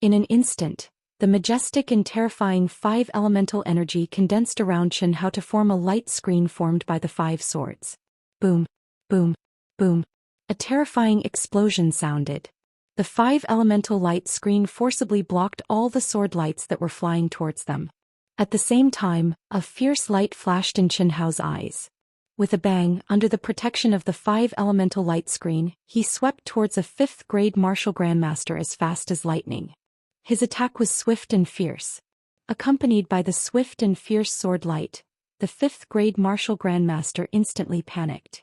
[SPEAKER 1] In an instant, the majestic and terrifying 5 elemental energy condensed around Qianhao to form a light screen formed by the 5 swords. Boom, boom, boom. A terrifying explosion sounded. The 5 elemental light screen forcibly blocked all the sword lights that were flying towards them. At the same time, a fierce light flashed in Qianhao's eyes. With a bang, under the protection of the 5 elemental light screen, he swept towards a 5th grade martial grandmaster as fast as lightning. His attack was swift and fierce. Accompanied by the swift and fierce sword light, the 5th grade martial grandmaster instantly panicked.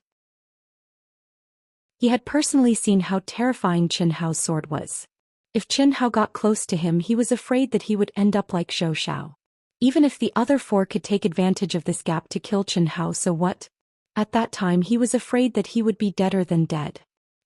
[SPEAKER 1] He had personally seen how terrifying Qianhao's sword was. If Qianhao got close to him, he was afraid that he would end up like Zhou Xian. Even if the other 4 could take advantage of this gap to kill Qianhao, so what? At that time he was afraid that he would be deader than dead.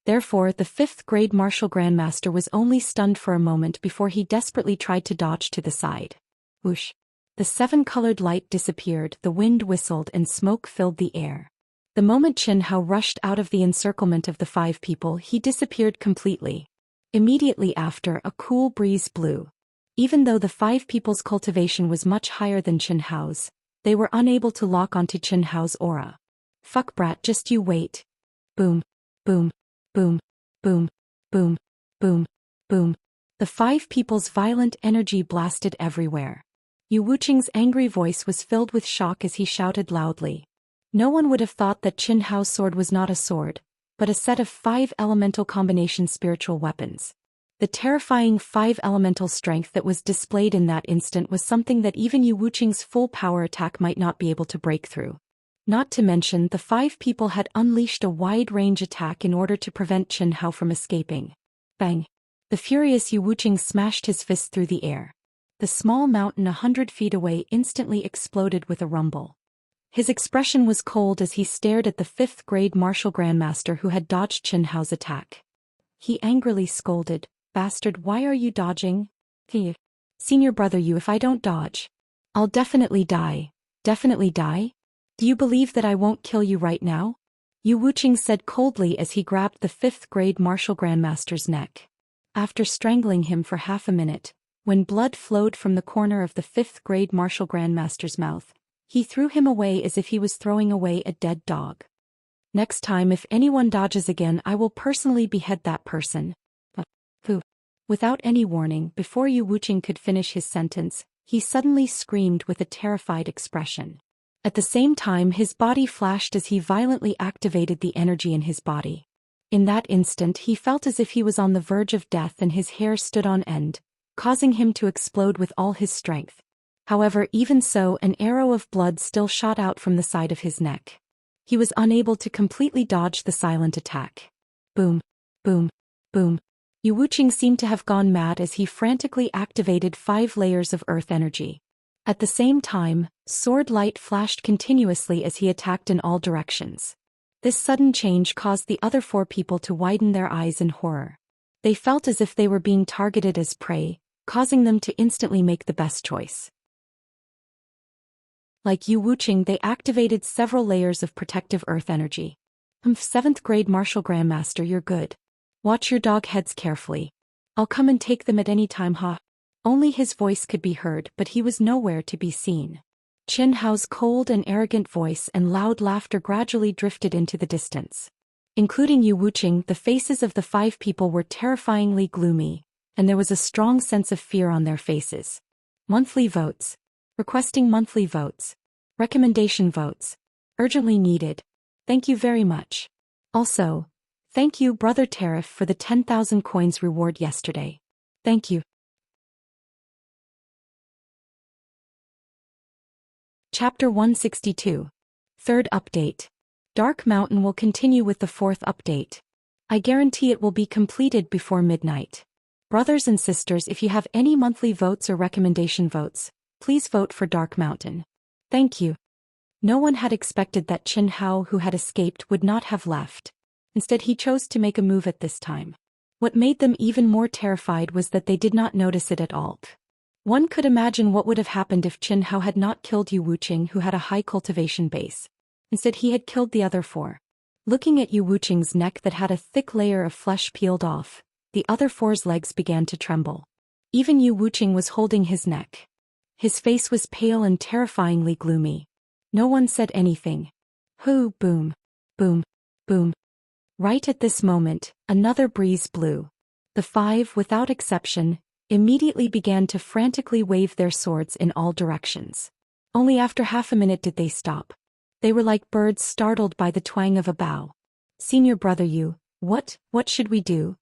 [SPEAKER 1] Therefore, the 5th grade martial grandmaster was only stunned for a moment before he desperately tried to dodge to the side. Whoosh! The 7-colored light disappeared, the wind whistled and smoke filled the air. The moment Qianhao rushed out of the encirclement of the 5 people, he disappeared completely. Immediately after, a cool breeze blew. Even though the 5 people's cultivation was much higher than Qianhao's, they were unable to lock onto Qianhao's aura. Fuck brat, just you wait. Boom, boom, boom, boom, boom, boom, boom. The 5 people's violent energy blasted everywhere. Yu Wuqing's angry voice was filled with shock as he shouted loudly. No one would have thought that Qianhao's sword was not a sword, but a set of 5 elemental combination spiritual weapons. The terrifying 5 elemental strength that was displayed in that instant was something that even Yu Wuqing's full power attack might not be able to break through. Not to mention, the 5 people had unleashed a wide-range attack in order to prevent Qianhao from escaping. Bang! The furious Yu Wuqing smashed his fist through the air. The small mountain 100 feet away instantly exploded with a rumble. His expression was cold as he stared at the 5th grade martial grandmaster who had dodged Qianhao's attack. He angrily scolded, "Bastard, why are you dodging? Senior brother, if I don't dodge, I'll definitely die. Definitely die? Do you believe that I won't kill you right now?" Yu Wuqing said coldly as he grabbed the 5th grade martial grandmaster's neck. After strangling him for half a minute, when blood flowed from the corner of the 5th grade martial grandmaster's mouth, he threw him away as if he was throwing away a dead dog. "Next time if anyone dodges again, I will personally behead that person." Without any warning, before Yu Wuqing could finish his sentence, he suddenly screamed with a terrified expression. At the same time, his body flashed as he violently activated the energy in his body. In that instant, he felt as if he was on the verge of death and his hair stood on end, causing him to explode with all his strength. However, even so, an arrow of blood still shot out from the side of his neck. He was unable to completely dodge the silent attack. Boom, boom, boom. Yu Wuqing seemed to have gone mad as he frantically activated 5 layers of earth energy. At the same time, sword light flashed continuously as he attacked in all directions. This sudden change caused the other 4 people to widen their eyes in horror. They felt as if they were being targeted as prey, causing them to instantly make the best choice. Like Yu Wuqing, they activated several layers of protective earth energy. 7th grade martial grandmaster, you're good. Watch your dog heads carefully. I'll come and take them at any time, ha. Only his voice could be heard, but he was nowhere to be seen. Qianhao's cold and arrogant voice and loud laughter gradually drifted into the distance. Including Yu Wuqing, the faces of the 5 people were terrifyingly gloomy, and there was a strong sense of fear on their faces. Monthly votes. Requesting monthly votes. Recommendation votes. Urgently needed. Thank you very much. Also, thank you, Brother Tariff, for the 10,000 coins reward yesterday. Thank you. Chapter 162. Third update. Dark Mountain will continue with the 4th update. I guarantee it will be completed before midnight. Brothers and sisters, if you have any monthly votes or recommendation votes, please vote for Dark Mountain. Thank you. No one had expected that Qianhao, who had escaped, would not have left. Instead, he chose to make a move at this time. What made them even more terrified was that they did not notice it at all. One could imagine what would have happened if Qianhao had not killed Yu Wuqing, who had a high cultivation base. Instead, he had killed the other 4. Looking at Yu Wuqing's neck that had a thick layer of flesh peeled off, the other four's legs began to tremble. Even Yu Wuqing was holding his neck. His face was pale and terrifyingly gloomy. No one said anything. Hoo, boom, boom, boom. Right at this moment, another breeze blew. The five, without exception, immediately began to frantically wave their swords in all directions. Only after half a minute did they stop. They were like birds startled by the twang of a bow. Senior brother Yu, what should we do?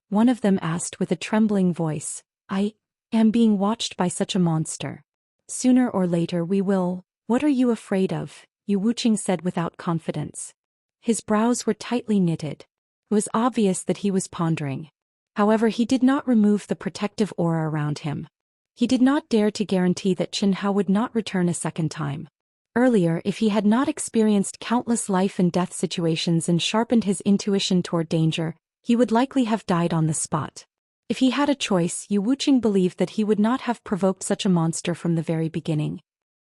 [SPEAKER 1] One of them asked with a trembling voice. I am being watched by such a monster. Sooner or later we will. What are you afraid of? Yu Wuqing said without confidence. His brows were tightly knitted. It was obvious that he was pondering. However, he did not remove the protective aura around him. He did not dare to guarantee that Qin Hao would not return a second time. Earlier, if he had not experienced countless life and death situations and sharpened his intuition toward danger, he would likely have died on the spot. If he had a choice, Yu Wuqing believed that he would not have provoked such a monster from the very beginning.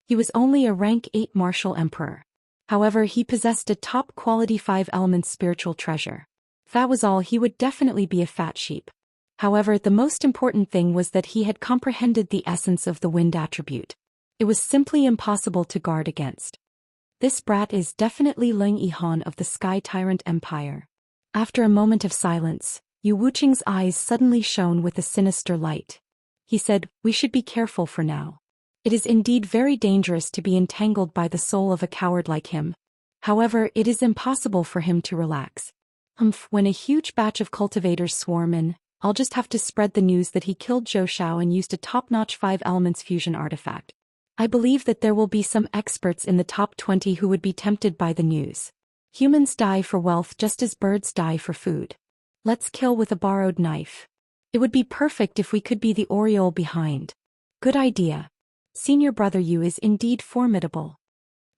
[SPEAKER 1] He was only a rank 8 martial emperor. However, he possessed a top-quality 5 elements spiritual treasure. If that was all, he would definitely be a fat sheep. However, the most important thing was that he had comprehended the essence of the wind attribute. It was simply impossible to guard against. This brat is definitely Ling Yihan of the Sky Tyrant Empire. After a moment of silence, Yu Wuqing's eyes suddenly shone with a sinister light. He said, "We should be careful for now. It is indeed very dangerous to be entangled by the soul of a coward like him. However, it is impossible for him to relax. When a huge batch of cultivators swarm in, I'll just have to spread the news that he killed Zhou Xian and used a top-notch 5 elements fusion artifact. I believe that there will be some experts in the top 20 who would be tempted by the news. Humans die for wealth just as birds die for food. Let's kill with a borrowed knife. It would be perfect if we could be the aureole behind." Good idea. Senior brother Yu is indeed formidable.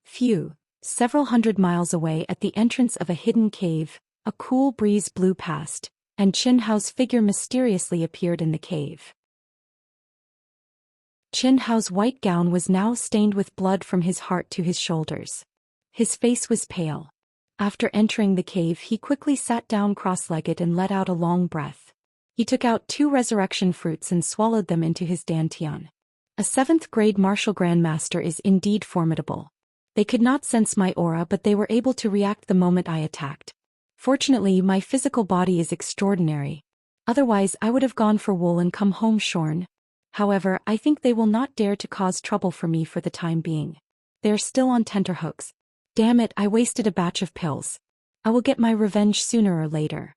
[SPEAKER 1] Phew. Several hundred miles away at the entrance of a hidden cave, a cool breeze blew past, and Qin Hao's figure mysteriously appeared in the cave. Qin Hao's white gown was now stained with blood from his heart to his shoulders. His face was pale. After entering the cave, he quickly sat down cross-legged and let out a long breath. He took out 2 resurrection fruits and swallowed them into his dantian. A 7th-grade martial grandmaster is indeed formidable. They could not sense my aura, but they were able to react the moment I attacked. Fortunately, my physical body is extraordinary. Otherwise, I would have gone for wool and come home shorn. However, I think they will not dare to cause trouble for me for the time being. They are still on tenterhooks. Damn it, I wasted a batch of pills. I will get my revenge sooner or later.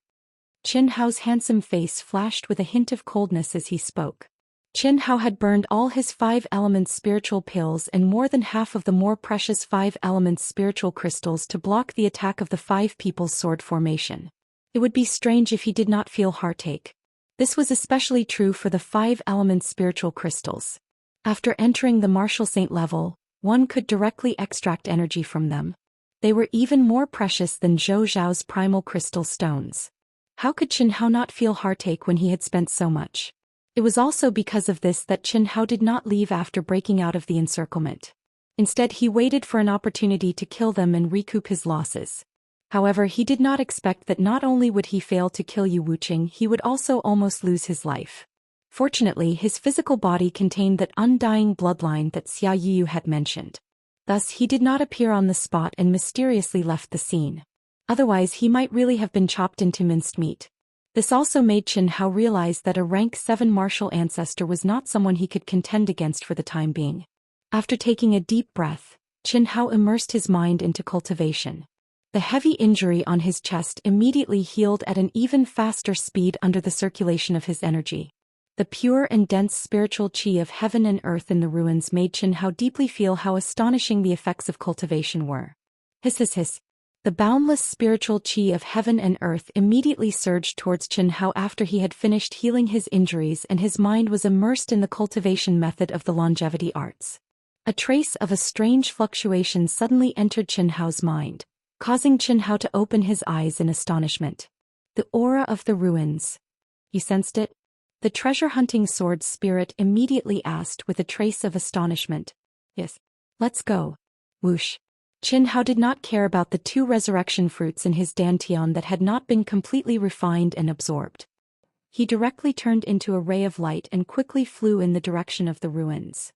[SPEAKER 1] Qin Hao's handsome face flashed with a hint of coldness as he spoke. Qin Hao had burned all his 5 elements spiritual pills and more than half of the more precious 5 elements spiritual crystals to block the attack of the 5 people's sword formation. It would be strange if he did not feel heartache. This was especially true for the 5 elements spiritual crystals. After entering the martial saint level, one could directly extract energy from them. They were even more precious than Zhou Xiao's primal crystal stones. How could Qin Hao not feel heartache when he had spent so much? It was also because of this that Qin Hao did not leave after breaking out of the encirclement. Instead, he waited for an opportunity to kill them and recoup his losses. However, he did not expect that not only would he fail to kill Yu Wuqing, he would also almost lose his life. Fortunately, his physical body contained that undying bloodline that Xia Yu had mentioned. Thus, he did not appear on the spot and mysteriously left the scene. Otherwise, he might really have been chopped into minced meat. This also made Qin Hao realize that a rank 7 martial ancestor was not someone he could contend against for the time being. After taking a deep breath, Qin Hao immersed his mind into cultivation. The heavy injury on his chest immediately healed at an even faster speed under the circulation of his energy. The pure and dense spiritual qi of heaven and earth in the ruins made Qin Hao deeply feel how astonishing the effects of cultivation were. Hiss hiss hiss. The boundless spiritual qi of heaven and earth immediately surged towards Qin Hao after he had finished healing his injuries and his mind was immersed in the cultivation method of the longevity arts. A trace of a strange fluctuation suddenly entered Qin Hao's mind, causing Qin Hao to open his eyes in astonishment. The aura of the ruins. You sensed it? The treasure-hunting sword spirit immediately asked with a trace of astonishment. Yes. Let's go. Whoosh. Qin Hao did not care about the 2 resurrection fruits in his dantian that had not been completely refined and absorbed. He directly turned into a ray of light and quickly flew in the direction of the ruins.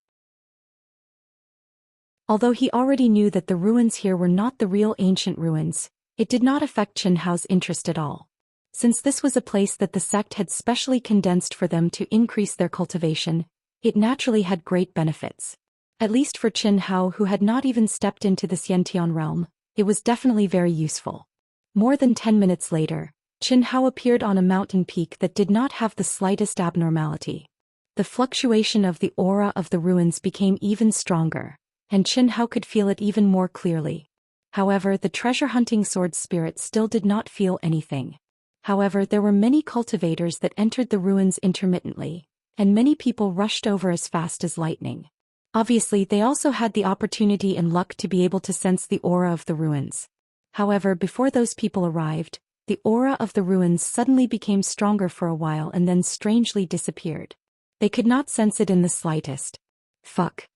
[SPEAKER 1] Although he already knew that the ruins here were not the real ancient ruins, it did not affect Qin Hao's interest at all. Since this was a place that the sect had specially condensed for them to increase their cultivation, it naturally had great benefits. At least for Qin Hao, who had not even stepped into the Xiantian realm, it was definitely very useful. More than 10 minutes later, Qin Hao appeared on a mountain peak that did not have the slightest abnormality. The fluctuation of the aura of the ruins became even stronger, and Qin Hao could feel it even more clearly. However, the treasure-hunting sword spirit still did not feel anything. However, there were many cultivators that entered the ruins intermittently, and many people rushed over as fast as lightning. Obviously, they also had the opportunity and luck to be able to sense the aura of the ruins. However, before those people arrived, the aura of the ruins suddenly became stronger for a while and then strangely disappeared. They could not sense it in the slightest. Fuck.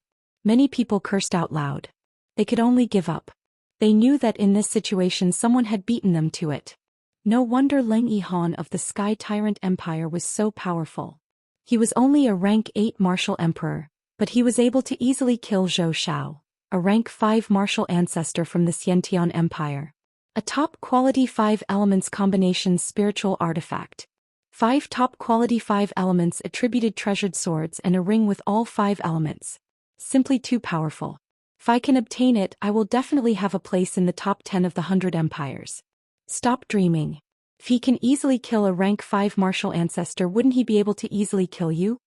[SPEAKER 1] Many people cursed out loud. They could only give up. They knew that in this situation someone had beaten them to it. No wonder Leng Yihan of the Sky Tyrant Empire was so powerful. He was only a rank 8 martial emperor, but he was able to easily kill Zhou Xian, a rank 5 martial ancestor from the Xiantian Empire. A top-quality 5 elements combination spiritual artifact. 5 top-quality 5 elements attributed treasured swords and a ring with all 5 elements. Simply too powerful. If I can obtain it, I will definitely have a place in the top 10 of the 100 empires. Stop dreaming. If he can easily kill a rank 5 martial ancestor, wouldn't he be able to easily kill you?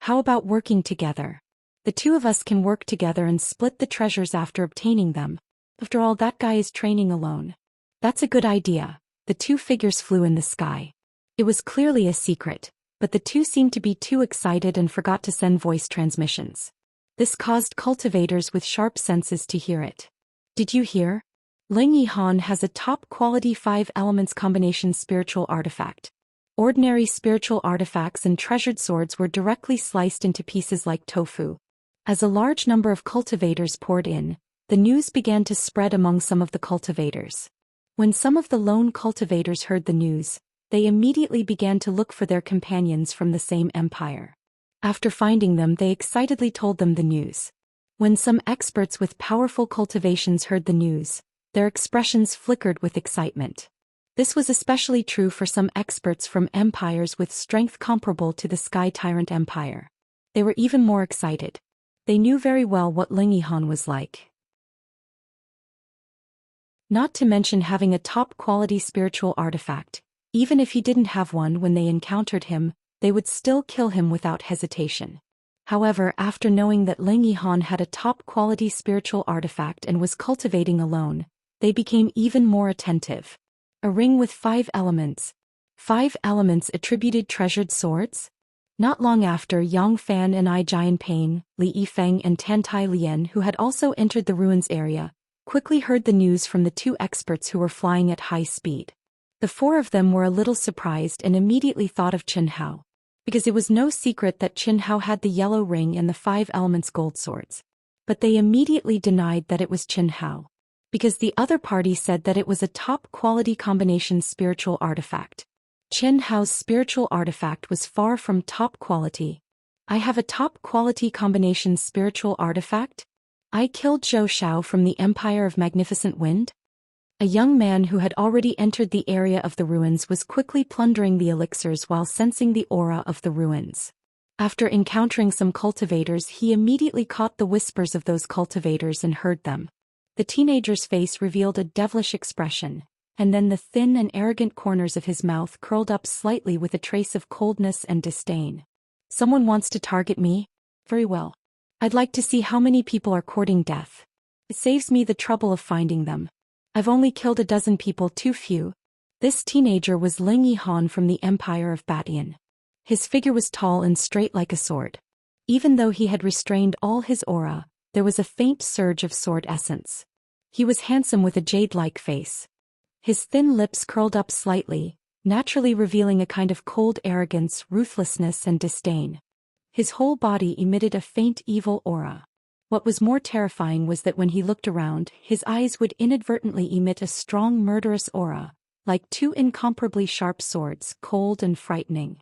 [SPEAKER 1] How about working together? The 2 of us can work together and split the treasures after obtaining them. After all, that guy is training alone. That's a good idea. The 2 figures flew in the sky. It was clearly a secret, but the 2 seemed to be too excited and forgot to send voice transmissions. This caused cultivators with sharp senses to hear it. Did you hear? Leng Yihan has a top-quality 5 elements combination spiritual artifact. Ordinary spiritual artifacts and treasured swords were directly sliced into pieces like tofu. As a large number of cultivators poured in, the news began to spread among some of the cultivators. When some of the lone cultivators heard the news, they immediately began to look for their companions from the same empire. After finding them, they excitedly told them the news. When some experts with powerful cultivations heard the news, their expressions flickered with excitement. This was especially true for some experts from empires with strength comparable to the Sky Tyrant Empire. They were even more excited. They knew very well what Leng Yihan was like. Not to mention having a top-quality spiritual artifact. Even if he didn't have one when they encountered him, they would still kill him without hesitation. However, after knowing that Leng Yihan had a top-quality spiritual artifact and was cultivating alone, they became even more attentive. A ring with 5 elements. 5 elements attributed treasured swords? Not long after, Yang Fan and I Jianping, Li Yifeng and Tantai Lian, who had also entered the ruins area, quickly heard the news from the 2 experts who were flying at high speed. The 4 of them were a little surprised and immediately thought of Qin Hao. Because it was no secret that Qin Hao had the yellow ring and the 5 elements gold swords. But they immediately denied that it was Qin Hao. Because the other party said that it was a top-quality combination spiritual artifact. Qin Hao's spiritual artifact was far from top quality. I have a top-quality combination spiritual artifact? I killed Zhou Xian from the Empire of Magnificent Wind? A young man who had already entered the area of the ruins was quickly plundering the elixirs while sensing the aura of the ruins. After encountering some cultivators, he immediately caught the whispers of those cultivators and heard them. The teenager's face revealed a devilish expression, and then the thin and arrogant corners of his mouth curled up slightly with a trace of coldness and disdain. Someone wants to target me? Very well. I'd like to see how many people are courting death. It saves me the trouble of finding them. I've only killed a dozen people, too few. This teenager was Leng Yihan from the Empire of Batian. His figure was tall and straight like a sword. Even though he had restrained all his aura, there was a faint surge of sword essence. He was handsome with a jade-like face. His thin lips curled up slightly, naturally revealing a kind of cold arrogance, ruthlessness and disdain. His whole body emitted a faint evil aura. What was more terrifying was that when he looked around, his eyes would inadvertently emit a strong murderous aura, like two incomparably sharp swords, cold and frightening.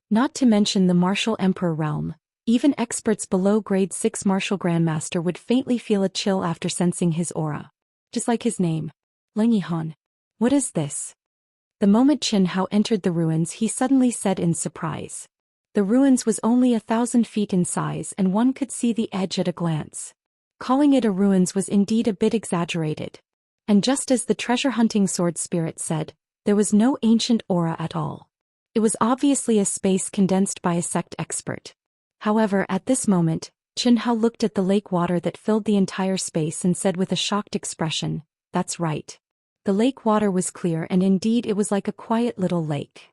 [SPEAKER 1] Not to mention the martial emperor realm, even experts below grade 6 martial grandmaster would faintly feel a chill after sensing his aura. Just like his name. Leng Yihan. What is this? The moment Qin Hao entered the ruins, he suddenly said in surprise. The ruins was only 1,000 feet in size and one could see the edge at a glance. Calling it a ruins was indeed a bit exaggerated. And just as the treasure-hunting sword spirit said, there was no ancient aura at all. It was obviously a space condensed by a sect expert. However, at this moment, Qin Hao looked at the lake water that filled the entire space and said with a shocked expression, "That's right." The lake water was clear and indeed it was like a quiet little lake.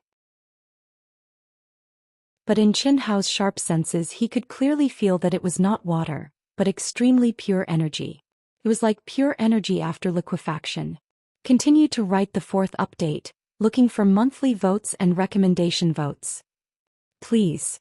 [SPEAKER 1] But in Qin Hao's sharp senses he could clearly feel that it was not water, but extremely pure energy. It was like pure energy after liquefaction. Continue to write the 4th update, looking for monthly votes and recommendation votes. Please.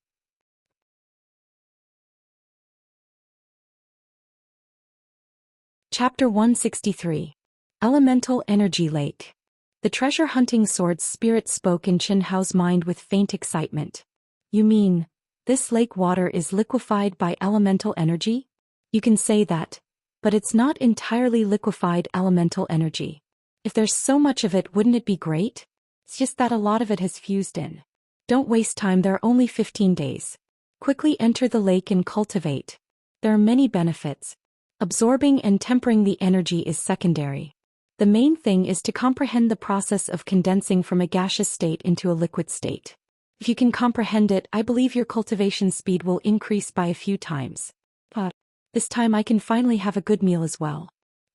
[SPEAKER 1] Chapter 163. Elemental Energy Lake. The treasure-hunting sword spirit spoke in Qin Hao's mind with faint excitement. You mean, this lake water is liquefied by elemental energy? You can say that, but it's not entirely liquefied elemental energy. If there's so much of it, wouldn't it be great? It's just that a lot of it has fused in. Don't waste time, there are only 15 days. Quickly enter the lake and cultivate. There are many benefits. Absorbing and tempering the energy is secondary. The main thing is to comprehend the process of condensing from a gaseous state into a liquid state. If you can comprehend it, I believe your cultivation speed will increase by a few times. But this time I can finally have a good meal as well.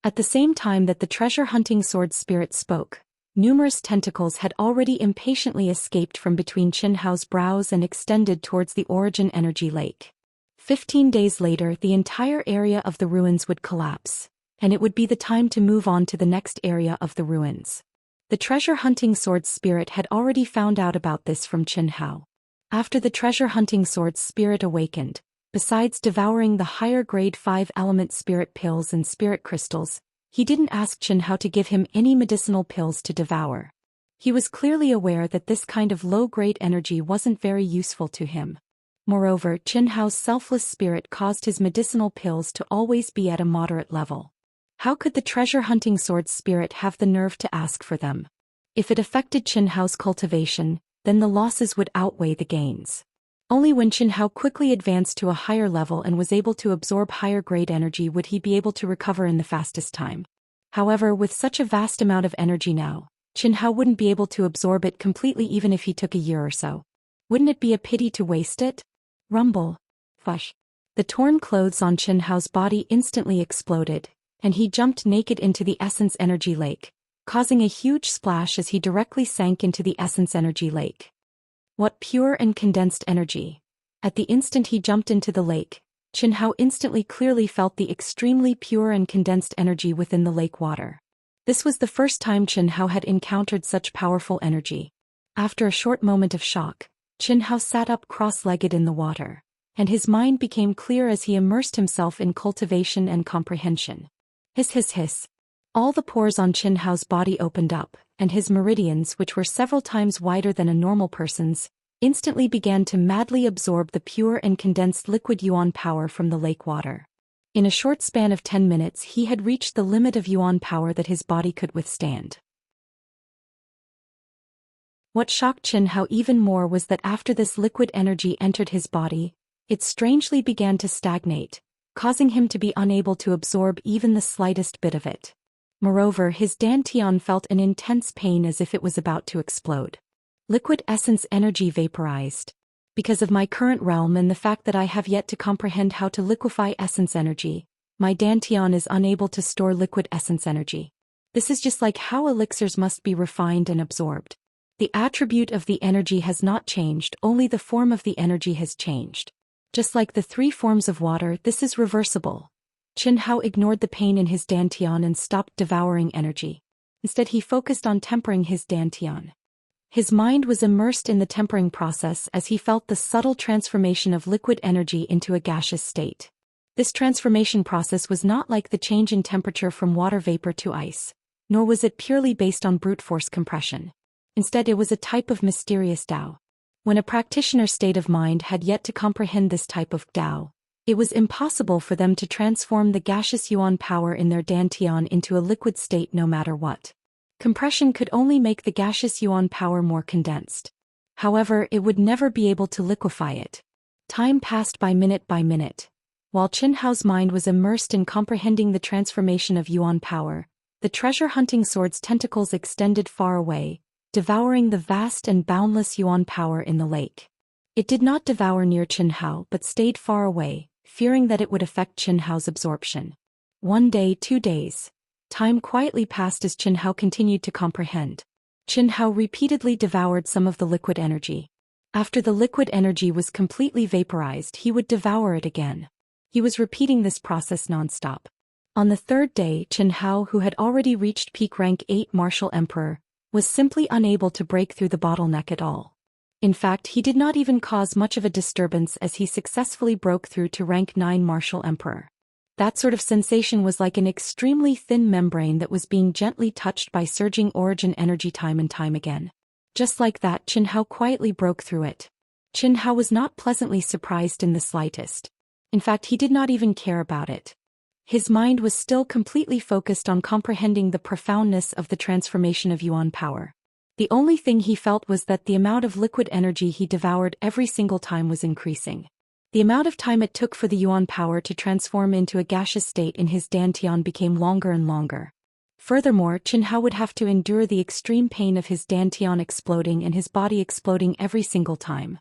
[SPEAKER 1] At the same time that the treasure-hunting sword spirit spoke, numerous tentacles had already impatiently escaped from between Qin Hao's brows and extended towards the origin energy lake. 15 days later, the entire area of the ruins would collapse, and it would be the time to move on to the next area of the ruins. The treasure-hunting sword spirit had already found out about this from Qin Hao. After the treasure-hunting sword spirit awakened, besides devouring the higher grade 5 element spirit pills and spirit crystals, he didn't ask Qin Hao to give him any medicinal pills to devour. He was clearly aware that this kind of low-grade energy wasn't very useful to him. Moreover, Qin Hao's selfless spirit caused his medicinal pills to always be at a moderate level. How could the treasure-hunting sword spirit have the nerve to ask for them? If it affected Qin Hao's cultivation, then the losses would outweigh the gains. Only when Qin Hao quickly advanced to a higher level and was able to absorb higher-grade energy would he be able to recover in the fastest time. However, with such a vast amount of energy now, Qin Hao wouldn't be able to absorb it completely even if he took a year or so. Wouldn't it be a pity to waste it? Rumble. Fush. The torn clothes on Qin Hao's body instantly exploded, and he jumped naked into the essence energy lake, causing a huge splash as he directly sank into the essence energy lake. What pure and condensed energy! At the instant he jumped into the lake, Qin Hao instantly clearly felt the extremely pure and condensed energy within the lake water. This was the first time Qin Hao had encountered such powerful energy. After a short moment of shock, Qin Hao sat up cross-legged in the water, and his mind became clear as he immersed himself in cultivation and comprehension. Hiss hiss hiss. All the pores on Qin Hao's body opened up, and his meridians, which were several times wider than a normal person's, instantly began to madly absorb the pure and condensed liquid yuan power from the lake water. In a short span of 10 minutes he had reached the limit of yuan power that his body could withstand. What shocked Qin Hao even more was that after this liquid energy entered his body, it strangely began to stagnate, causing him to be unable to absorb even the slightest bit of it. Moreover, his dantian felt an intense pain as if it was about to explode. Liquid essence energy vaporized. Because of my current realm and the fact that I have yet to comprehend how to liquefy essence energy, my dantian is unable to store liquid essence energy. This is just like how elixirs must be refined and absorbed. The attribute of the energy has not changed, only the form of the energy has changed. Just like the 3 forms of water, this is reversible. Qin Hao ignored the pain in his dantian and stopped devouring energy. Instead he focused on tempering his dantian. His mind was immersed in the tempering process as he felt the subtle transformation of liquid energy into a gaseous state. This transformation process was not like the change in temperature from water vapor to ice, nor was it purely based on brute force compression. Instead, it was a type of mysterious Tao. When a practitioner's state of mind had yet to comprehend this type of Tao, it was impossible for them to transform the gaseous yuan power in their dantian into a liquid state no matter what. Compression could only make the gaseous yuan power more condensed. However, it would never be able to liquefy it. Time passed by minute, while Qin Hao's mind was immersed in comprehending the transformation of yuan power. The treasure-hunting sword's tentacles extended far away, devouring the vast and boundless yuan power in the lake. It did not devour near Qin Hao but stayed far away, fearing that it would affect Qin Hao's absorption. 1 day, 2 days. Time quietly passed as Qin Hao continued to comprehend. Qin Hao repeatedly devoured some of the liquid energy. After the liquid energy was completely vaporized, he would devour it again. He was repeating this process non-stop. On the 3rd day, Qin Hao, who had already reached peak rank 8 martial emperor, was simply unable to break through the bottleneck at all. In fact, he did not even cause much of a disturbance as he successfully broke through to rank 9 martial emperor. That sort of sensation was like an extremely thin membrane that was being gently touched by surging origin energy time and time again. Just like that, Qin Hao quietly broke through it. Qin Hao was not pleasantly surprised in the slightest. In fact, he did not even care about it. His mind was still completely focused on comprehending the profoundness of the transformation of yuan power. The only thing he felt was that the amount of liquid energy he devoured every single time was increasing. The amount of time it took for the yuan power to transform into a gaseous state in his dantian became longer and longer. Furthermore, Qin Hao would have to endure the extreme pain of his dantian exploding and his body exploding every single time.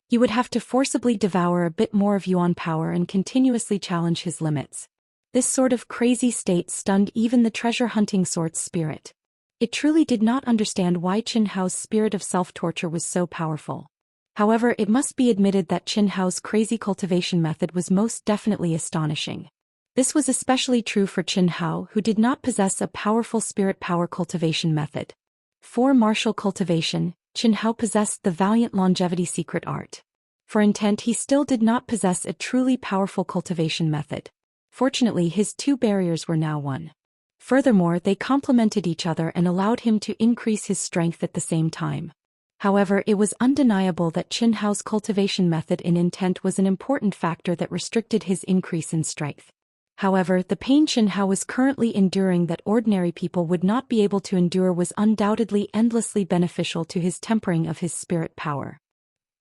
[SPEAKER 1] He would have to forcibly devour a bit more of yuan power and continuously challenge his limits. This sort of crazy state stunned even the treasure-hunting sort's spirit. It truly did not understand why Qin Hao's spirit of self-torture was so powerful. However, it must be admitted that Qin Hao's crazy cultivation method was most definitely astonishing. This was especially true for Qin Hao, who did not possess a powerful spirit power cultivation method. For martial cultivation, Qin Hao possessed the valiant longevity secret art. For intent, he still did not possess a truly powerful cultivation method. Fortunately, his 2 barriers were now one. Furthermore, they complemented each other and allowed him to increase his strength at the same time. However, it was undeniable that Qin Hao's cultivation method in intent was an important factor that restricted his increase in strength. However, the pain Qin Hao was currently enduring that ordinary people would not be able to endure was undoubtedly endlessly beneficial to his tempering of his spirit power.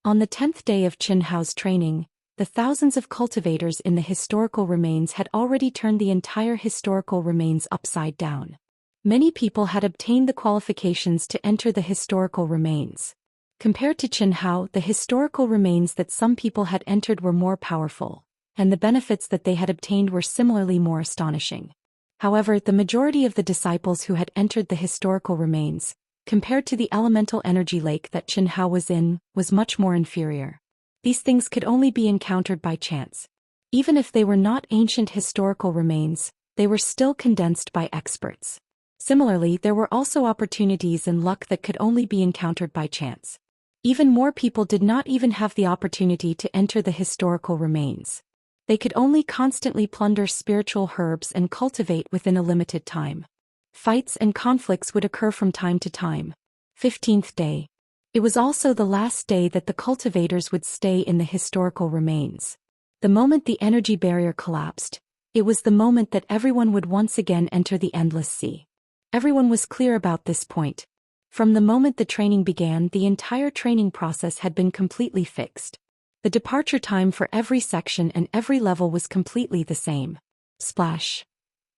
[SPEAKER 1] On the 10th day of Qin Hao's training, the thousands of cultivators in the historical remains had already turned the entire historical remains upside down. Many people had obtained the qualifications to enter the historical remains. Compared to Qin Hao, the historical remains that some people had entered were more powerful, and the benefits that they had obtained were similarly more astonishing. However, the majority of the disciples who had entered the historical remains, compared to the elemental energy lake that Qin Hao was in, was much more inferior. These things could only be encountered by chance. Even if they were not ancient historical remains, they were still condensed by experts. Similarly, there were also opportunities and luck that could only be encountered by chance. Even more people did not even have the opportunity to enter the historical remains. They could only constantly plunder spiritual herbs and cultivate within a limited time. Fights and conflicts would occur from time to time. 15th day. It was also the last day that the cultivators would stay in the historical remains. The moment the energy barrier collapsed, it was the moment that everyone would once again enter the endless sea. Everyone was clear about this point. From the moment the training began, the entire training process had been completely fixed. The departure time for every section and every level was completely the same. Splash.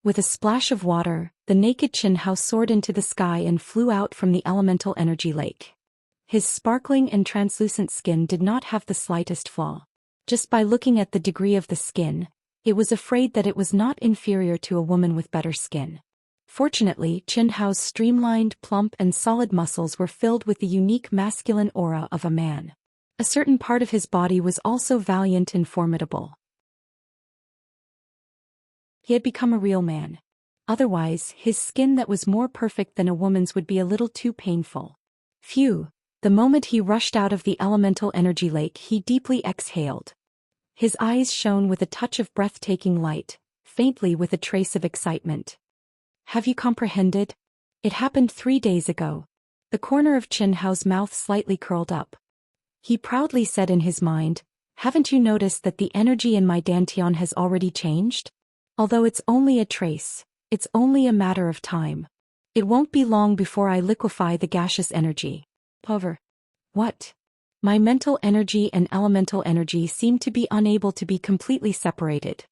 [SPEAKER 1] With a splash of water, the naked Qin Hao soared into the sky and flew out from the elemental energy lake. His sparkling and translucent skin did not have the slightest flaw. Just by looking at the degree of the skin, it was afraid that it was not inferior to a woman with better skin. Fortunately, Qin Hao's streamlined, plump and solid muscles were filled with the unique masculine aura of a man. A certain part of his body was also valiant and formidable. He had become a real man. Otherwise, his skin that was more perfect than a woman's would be a little too painful. Phew! The moment he rushed out of the elemental energy lake, he deeply exhaled. His eyes shone with a touch of breathtaking light, faintly with a trace of excitement. Have you comprehended? It happened 3 days ago. The corner of Qin Hao's mouth slightly curled up. He proudly said in his mind, haven't you noticed that the energy in my dantian has already changed? Although it's only a trace, it's only a matter of time. It won't be long before I liquefy the gaseous energy. However. What? My mental energy and elemental energy seem to be unable to be completely separated.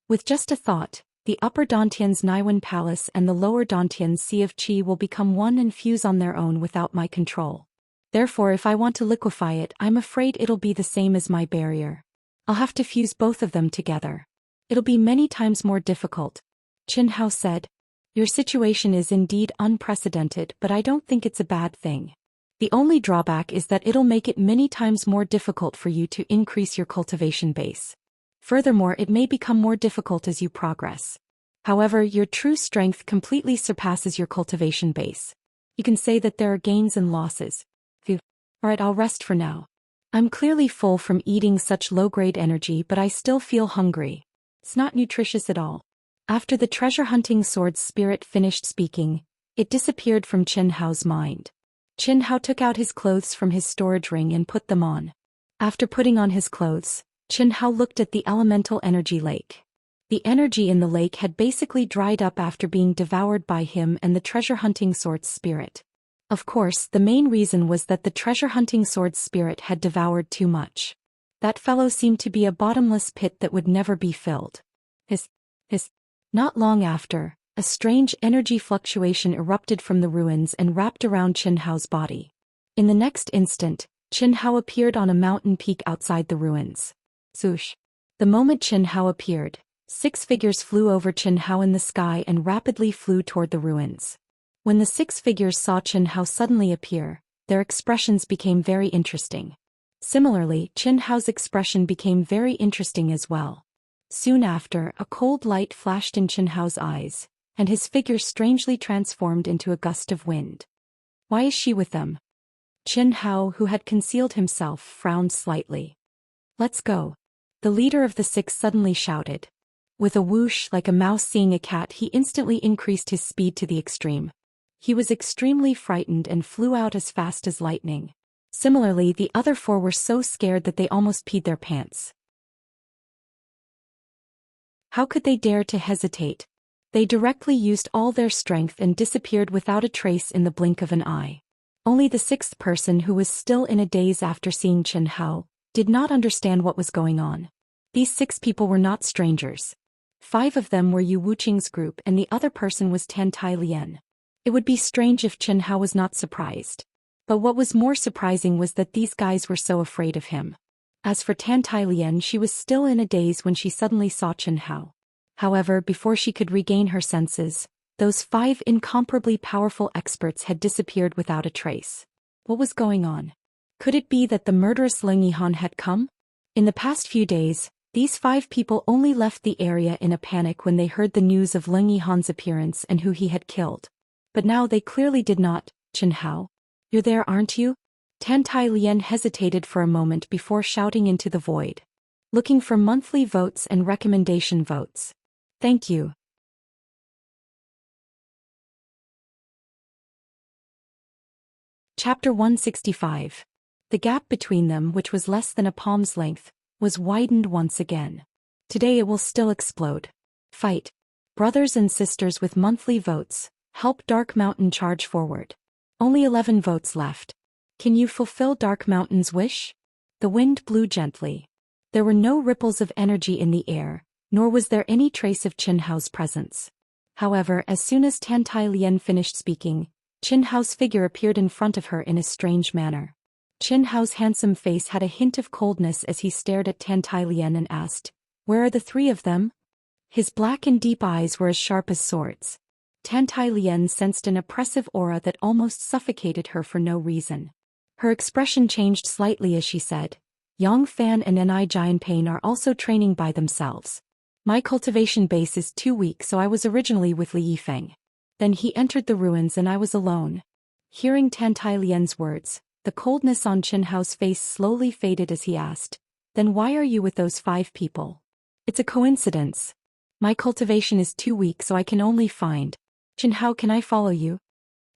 [SPEAKER 1] With just a thought, the upper dantian's Naiwen Palace and the lower dantian's Sea of Qi will become one and fuse on their own without my control. Therefore, if I want to liquefy it, I'm afraid it'll be the same as my barrier. I'll have to fuse both of them together. It'll be many times more difficult. Qin Hao said. Your situation is indeed unprecedented, but I don't think it's a bad thing. The only drawback is that it'll make it many times more difficult for you to increase your cultivation base. Furthermore, it may become more difficult as you progress. However, your true strength completely surpasses your cultivation base. You can say that there are gains and losses. Phew. Alright, I'll rest for now. I'm clearly full from eating such low-grade energy, but I still feel hungry. It's not nutritious at all. After the treasure-hunting sword's spirit finished speaking, it disappeared from Qin Hao's mind. Qin Hao took out his clothes from his storage ring and put them on. After putting on his clothes, Qin Hao looked at the elemental energy lake. The energy in the lake had basically dried up after being devoured by him and the treasure-hunting sword's spirit. Of course, the main reason was that the treasure-hunting sword's spirit had devoured too much. That fellow seemed to be a bottomless pit that would never be filled. Not long after, a strange energy fluctuation erupted from the ruins and wrapped around Qin Hao's body. In the next instant, Qin Hao appeared on a mountain peak outside the ruins. Swoosh. The moment Qin Hao appeared, 6 figures flew over Qin Hao in the sky and rapidly flew toward the ruins. When the 6 figures saw Qin Hao suddenly appear, their expressions became very interesting. Similarly, Qin Hao's expression became very interesting as well. Soon after, a cold light flashed in Qin Hao's eyes, and his figure strangely transformed into a gust of wind. Why is she with them? Qin Hao, who had concealed himself, frowned slightly. Let's go. The leader of the 6 suddenly shouted. With a whoosh like a mouse seeing a cat, he instantly increased his speed to the extreme. He was extremely frightened and flew out as fast as lightning. Similarly, the other 4 were so scared that they almost peed their pants. How could they dare to hesitate? They directly used all their strength and disappeared without a trace in the blink of an eye. Only the 6th person, who was still in a daze after seeing Qin Hao, did not understand what was going on. These 6 people were not strangers. 5 of them were Yu Wuqing's group and the other person was Tan Tai Lian. It would be strange if Qin Hao was not surprised. But what was more surprising was that these guys were so afraid of him. As for Tan Tai Lian, she was still in a daze when she suddenly saw Qin Hao. However, before she could regain her senses, those 5 incomparably powerful experts had disappeared without a trace. What was going on? Could it be that the murderous Leng Yihan had come? In the past few days, these 5 people only left the area in a panic when they heard the news of Leng Yihan's appearance and who he had killed. But now they clearly did not. Qin Hao? You're there, aren't you? Tan Tai Lian hesitated for a moment before shouting into the void. Looking for monthly votes and recommendation votes. Thank you. Chapter 165. The gap between them, which was less than a palm's length, was widened once again. Today it will still explode. Fight. Brothers and sisters with monthly votes, help Dark Mountain charge forward. Only 11 votes left. Can you fulfill Dark Mountain's wish? The wind blew gently. There were no ripples of energy in the air, nor was there any trace of Qin Hao's presence. However, as soon as Tan Tai Lian finished speaking, Qin Hao's figure appeared in front of her in a strange manner. Qin Hao's handsome face had a hint of coldness as he stared at Tan Tai Lian and asked, "Where are the 3 of them?" His black and deep eyes were as sharp as swords. Tan Tai Lian sensed an oppressive aura that almost suffocated her for no reason. Her expression changed slightly as she said, "Yang Fan and Ni Jianpain are also training by themselves. My cultivation base is too weak, so I was originally with Li Yifeng. Then he entered the ruins and I was alone." Hearing Tan Tai Lian's words, the coldness on Qin Hao's face slowly faded as he asked, Then why are you with those 5 people? It's a coincidence. My cultivation is too weak, so I can only find. Chen, how can I follow you?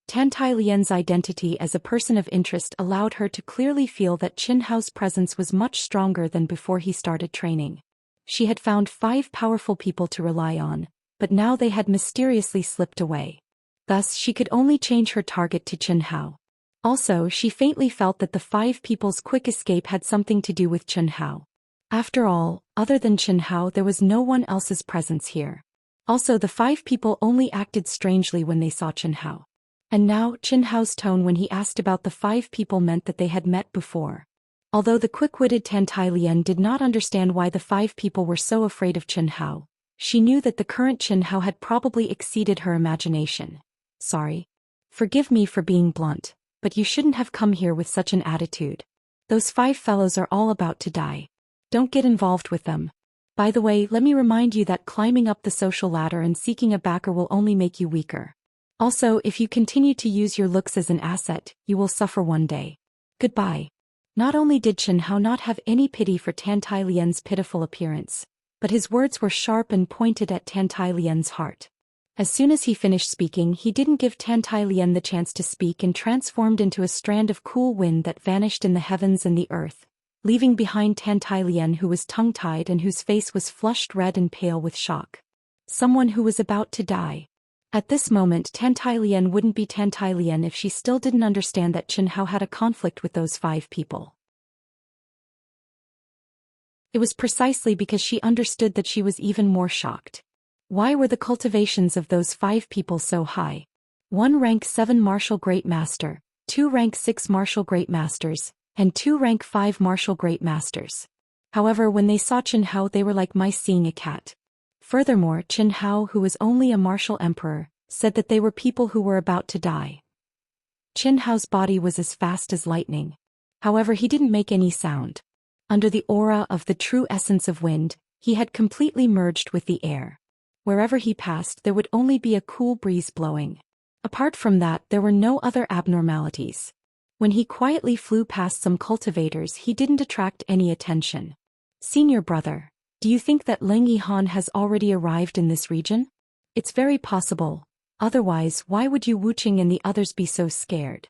[SPEAKER 1] Tantai Lian's identity as a person of interest allowed her to clearly feel that Qin Hao's presence was much stronger than before he started training. She had found 5 powerful people to rely on, but now they had mysteriously slipped away. Thus she could only change her target to Qin Hao. Also, she faintly felt that the 5 people's quick escape had something to do with Qin Hao. After all, other than Qin Hao, there was no one else's presence here. Also, the 5 people only acted strangely when they saw Qin Hao. And now, Qin Hao's tone when he asked about the 5 people meant that they had met before. Although the quick-witted Tantai Lian did not understand why the 5 people were so afraid of Qin Hao, she knew that the current Qin Hao had probably exceeded her imagination. Sorry. Forgive me for being blunt, but you shouldn't have come here with such an attitude. Those 5 fellows are all about to die. Don't get involved with them. By the way, let me remind you that climbing up the social ladder and seeking a backer will only make you weaker. Also, if you continue to use your looks as an asset, you will suffer one day. Goodbye. Not only did Qin Hao not have any pity for Tantai Lian's pitiful appearance, but his words were sharp and pointed at Tantai Lian's heart. As soon as he finished speaking, he didn't give Tantai Lian the chance to speak and transformed into a strand of cool wind that vanished in the heavens and the earth, leaving behind Tantai Lian, who was tongue-tied and whose face was flushed red and pale with shock. Someone who was about to die. At this moment, Tantai Lian wouldn't be Tantai Lian if she still didn't understand that Qin Hao had a conflict with those 5 people. It was precisely because she understood that she was even more shocked. Why were the cultivations of those 5 people so high? 1 rank 7 martial great master, 2 rank 6 martial great masters, and 2 rank 5 martial great masters. However, when they saw Qin Hao, they were like mice seeing a cat. Furthermore, Qin Hao, who was only a martial emperor, said that they were people who were about to die. Qin Hao's body was as fast as lightning. However, he didn't make any sound. Under the aura of the true essence of wind, he had completely merged with the air. Wherever he passed, there would only be a cool breeze blowing. Apart from that, there were no other abnormalities. When he quietly flew past some cultivators, he didn't attract any attention. Senior brother, do you think that Leng Yihan has already arrived in this region? It's very possible. Otherwise, why would you Wuqing and the others be so scared?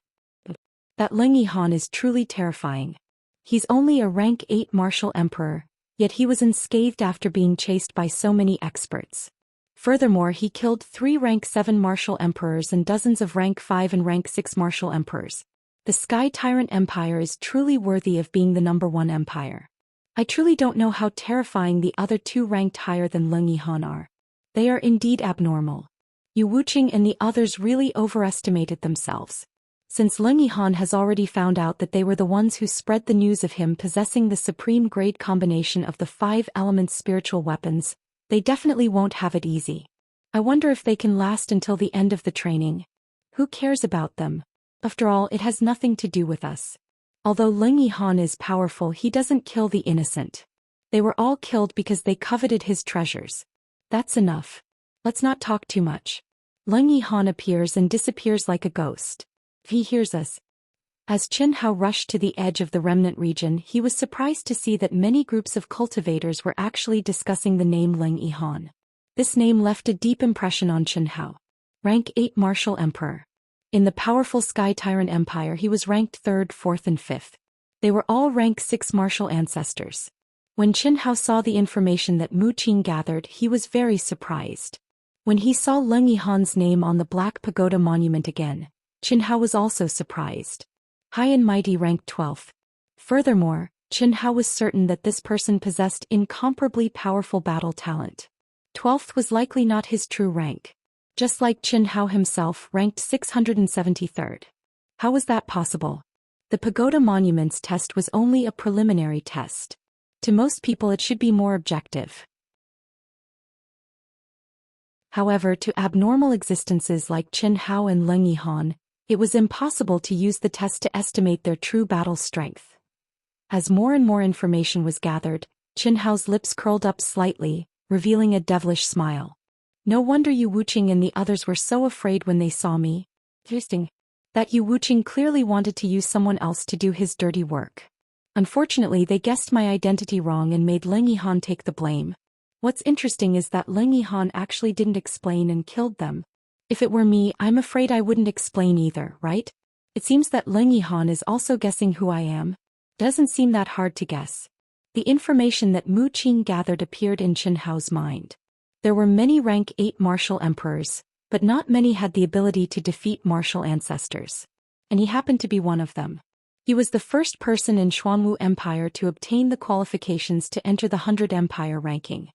[SPEAKER 1] That Leng Yihan is truly terrifying. He's only a rank 8 martial emperor, yet he was unscathed after being chased by so many experts. Furthermore, he killed 3 rank 7 martial emperors and dozens of rank 5 and rank 6 martial emperors. The Sky Tyrant Empire is truly worthy of being the #1 empire. I truly don't know how terrifying the other 2 ranked higher than Leng Yihan are. They are indeed abnormal. Yu Wuqing and the others really overestimated themselves. Since Leng Yihan has already found out that they were the ones who spread the news of him possessing the supreme grade combination of the 5 elements spiritual weapons, they definitely won't have it easy. I wonder if they can last until the end of the training. Who cares about them? After all, it has nothing to do with us. Although Leng Yihan is powerful, he doesn't kill the innocent. They were all killed because they coveted his treasures. That's enough. Let's not talk too much. Leng Yihan appears and disappears like a ghost. He hears us. As Qin Hao rushed to the edge of the remnant region, he was surprised to see that many groups of cultivators were actually discussing the name Leng Yihan. This name left a deep impression on Qin Hao. Rank 8 martial emperor. In the powerful Sky Tyrant Empire, he was ranked 3rd, 4th and 5th. They were all rank 6 martial ancestors. When Qin Hao saw the information that Mu Qing gathered, he was very surprised. When he saw Leng Yihan's name on the Black Pagoda monument again, Qin Hao was also surprised. High and mighty ranked 12th. Furthermore, Qin Hao was certain that this person possessed incomparably powerful battle talent. 12th was likely not his true rank. Just like Qin Hao himself ranked 673rd. How was that possible? The Pagoda Monuments test was only a preliminary test. To most people it should be more objective. However, to abnormal existences like Qin Hao and Leng Yihan, it was impossible to use the test to estimate their true battle strength. As more and more information was gathered, Qin Hao's lips curled up slightly, revealing a devilish smile. No wonder Yu Wuqing and the others were so afraid when they saw me. Interesting. That Yu Wuqing clearly wanted to use someone else to do his dirty work. Unfortunately, they guessed my identity wrong and made Leng Yihan take the blame. What's interesting is that Leng Yihan actually didn't explain and killed them. If it were me, I'm afraid I wouldn't explain either, right? It seems that Leng Yihan is also guessing who I am. Doesn't seem that hard to guess. The information that Mu Qing gathered appeared in Qin Hao's mind. There were many rank 8 martial emperors, but not many had the ability to defeat martial ancestors. And he happened to be one of them. He was the first person in Xuanwu Empire to obtain the qualifications to enter the 100 Empire ranking.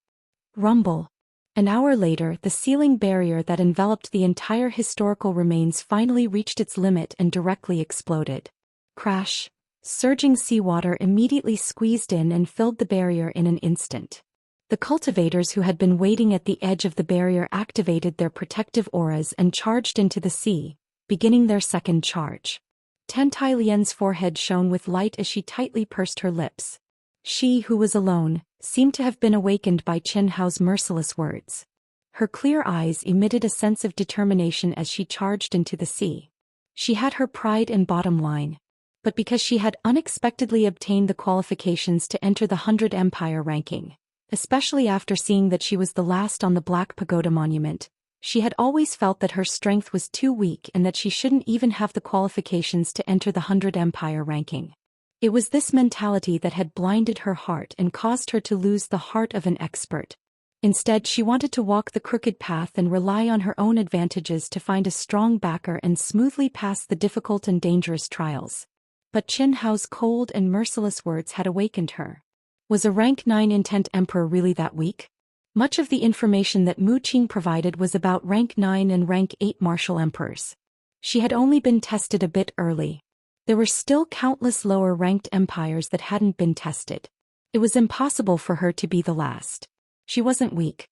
[SPEAKER 1] Rumble. An hour later, the sealing barrier that enveloped the entire historical remains finally reached its limit and directly exploded. Crash. Surging seawater immediately squeezed in and filled the barrier in an instant. The cultivators who had been waiting at the edge of the barrier activated their protective auras and charged into the sea, beginning their second charge. Tentai Lian's forehead shone with light as she tightly pursed her lips. She, who was alone, seemed to have been awakened by Qin Hao's merciless words. Her clear eyes emitted a sense of determination as she charged into the sea. She had her pride and bottom line. But because she had unexpectedly obtained the qualifications to enter the 100 Empire ranking, especially after seeing that she was the last on the Black Pagoda Monument, she had always felt that her strength was too weak and that she shouldn't even have the qualifications to enter the 100 Empire ranking. It was this mentality that had blinded her heart and caused her to lose the heart of an expert. Instead, she wanted to walk the crooked path and rely on her own advantages to find a strong backer and smoothly pass the difficult and dangerous trials. But Qin Hao's cold and merciless words had awakened her. Was a rank 9 intent emperor really that weak? Much of the information that Mu Qing provided was about rank 9 and rank 8 martial emperors. She had only been tested a bit early. There were still countless lower-ranked empires that hadn't been tested. It was impossible for her to be the last. She wasn't weak.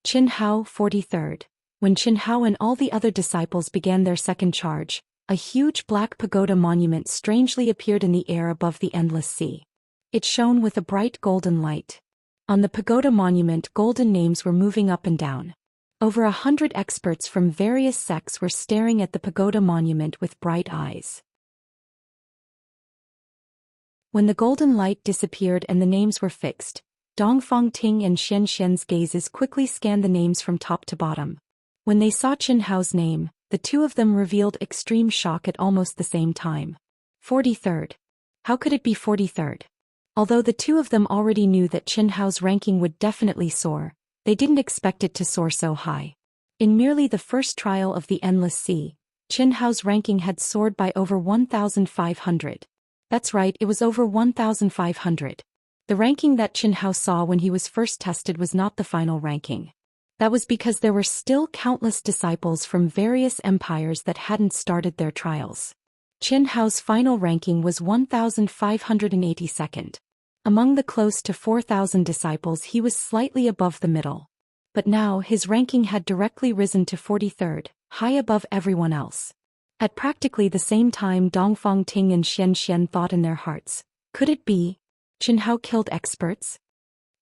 [SPEAKER 1] Qin Hao, 43rd. When Qin Hao and all the other disciples began their second charge, a huge black pagoda monument strangely appeared in the air above the endless sea. It shone with a bright golden light. On the pagoda monument, golden names were moving up and down. Over 100 experts from various sects were staring at the pagoda monument with bright eyes. When the golden light disappeared and the names were fixed, Dongfang Ting and Xianxia's gazes quickly scanned the names from top to bottom. When they saw Qin Hao's name, the two of them revealed extreme shock at almost the same time. 43rd. How could it be 43rd? Although the two of them already knew that Qin Hao's ranking would definitely soar, they didn't expect it to soar so high. In merely the first trial of the Endless Sea, Qin Hao's ranking had soared by over 1,500. That's right, it was over 1,500. The ranking that Qin Hao saw when he was first tested was not the final ranking. That was because there were still countless disciples from various empires that hadn't started their trials. Qin Hao's final ranking was 1,582nd. Among the close to 4,000 disciples, he was slightly above the middle. But now his ranking had directly risen to 43rd, high above everyone else. At practically the same time, Dongfang Ting and Xianxia thought in their hearts, could it be? Qin Hao killed experts?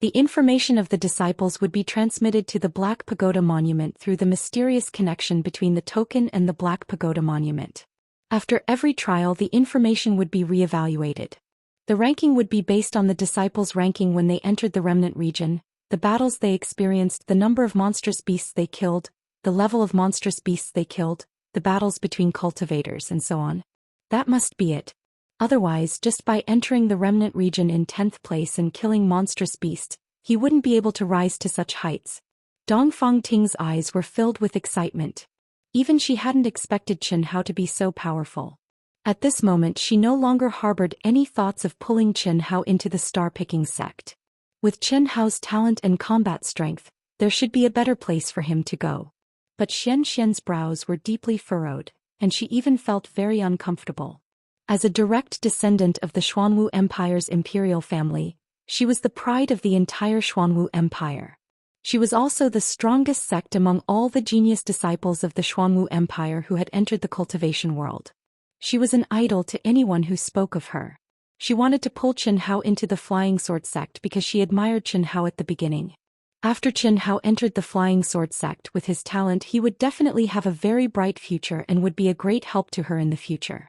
[SPEAKER 1] The information of the disciples would be transmitted to the Black Pagoda Monument through the mysterious connection between the token and the Black Pagoda Monument. After every trial, the information would be re-evaluated. The ranking would be based on the disciples' ranking when they entered the remnant region, the battles they experienced, the number of monstrous beasts they killed, the level of monstrous beasts they killed, the battles between cultivators, and so on. That must be it. Otherwise, just by entering the remnant region in 10th place and killing monstrous beasts, he wouldn't be able to rise to such heights. Dongfang Ting's eyes were filled with excitement. Even she hadn't expected Qin Hao to be so powerful. At this moment, she no longer harbored any thoughts of pulling Qin Hao into the star-picking sect. With Qin Hao's talent and combat strength, there should be a better place for him to go. But Xianxia's brows were deeply furrowed, and she even felt very uncomfortable. As a direct descendant of the Xuanwu Empire's imperial family, she was the pride of the entire Xuanwu Empire. She was also the strongest sect among all the genius disciples of the Xuanwu Empire who had entered the cultivation world. She was an idol to anyone who spoke of her. She wanted to pull Qin Hao into the Flying Sword sect because she admired Qin Hao at the beginning. After Qin Hao entered the Flying Sword sect with his talent, he would definitely have a very bright future and would be a great help to her in the future.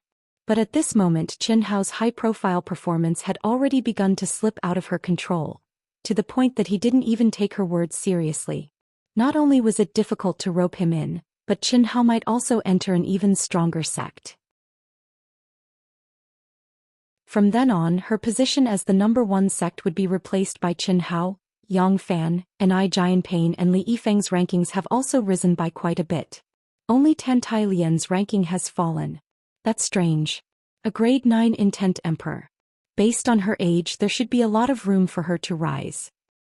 [SPEAKER 1] But at this moment Qin Hao's high-profile performance had already begun to slip out of her control, to the point that he didn't even take her words seriously. Not only was it difficult to rope him in, but Qin Hao might also enter an even stronger sect. From then on, her position as the #1 sect would be replaced by Qin Hao, Yang Fan, and I Jianping, and Li Yifeng's rankings have also risen by quite a bit. Only Tan Tai Lian's ranking has fallen. That's strange. A grade 9 intent emperor. Based on her age, there should be a lot of room for her to rise.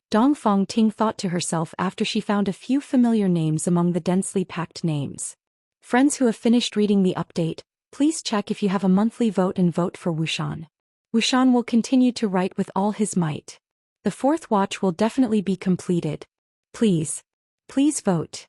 [SPEAKER 1] Dong Fangting thought to herself after she found a few familiar names among the densely packed names. Friends who have finished reading the update, please check if you have a monthly vote and vote for Wuxian. Wuxian will continue to write with all his might. The 4th watch will definitely be completed. Please vote.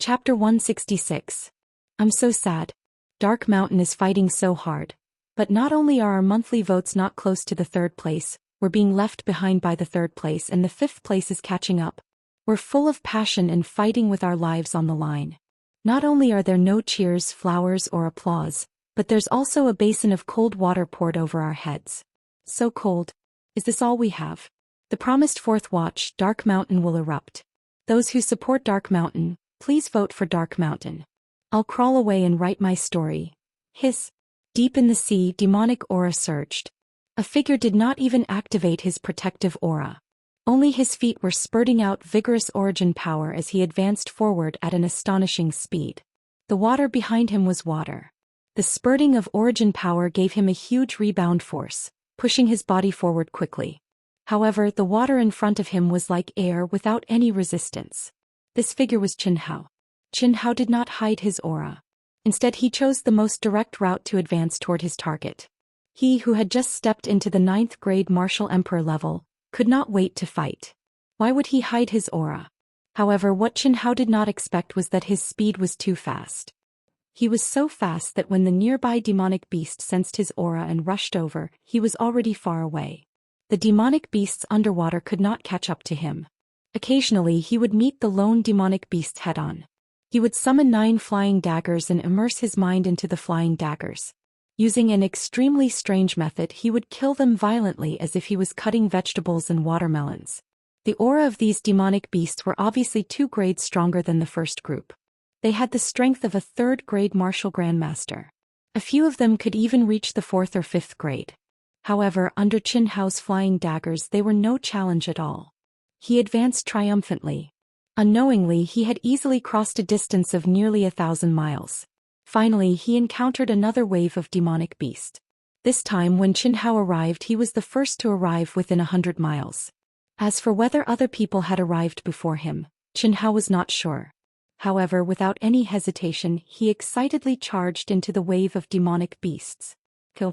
[SPEAKER 1] Chapter 166. I'm so sad. Dark Mountain is fighting so hard. But not only are our monthly votes not close to the 3rd place, we're being left behind by the 3rd place and the 5th place is catching up. We're full of passion and fighting with our lives on the line. Not only are there no cheers, flowers, or applause, but there's also a basin of cold water poured over our heads. So cold. Is this all we have? The promised 4th watch, Dark Mountain, will erupt. Those who support Dark Mountain, please vote for Dark Mountain. I'll crawl away and write my story. Hiss. Deep in the sea, demonic aura surged. A figure did not even activate his protective aura. Only his feet were spurting out vigorous origin power as he advanced forward at an astonishing speed. The water behind him was water. The spurting of origin power gave him a huge rebound force, pushing his body forward quickly. However, the water in front of him was like air without any resistance. This figure was Qin Hao. Qin Hao did not hide his aura. Instead, he chose the most direct route to advance toward his target. He who had just stepped into the 9th grade martial emperor level could not wait to fight. Why would he hide his aura? However, what Qin Hao did not expect was that his speed was too fast. He was so fast that when the nearby demonic beast sensed his aura and rushed over, he was already far away. The demonic beasts underwater could not catch up to him. Occasionally he would meet the lone demonic beasts head-on. He would summon 9 flying daggers and immerse his mind into the flying daggers. Using an extremely strange method, he would kill them violently as if he was cutting vegetables and watermelons. The aura of these demonic beasts were obviously 2 grades stronger than the first group. They had the strength of a 3rd grade martial grandmaster. A few of them could even reach the 4th or 5th grade. However, under Qin Hao's flying daggers they were no challenge at all. He advanced triumphantly. Unknowingly, he had easily crossed a distance of nearly 1,000 miles. Finally, he encountered another wave of demonic beast. This time when Qin Hao arrived, he was the first to arrive within 100 miles. As for whether other people had arrived before him, Qin Hao was not sure. However, without any hesitation, he excitedly charged into the wave of demonic beasts. Kill.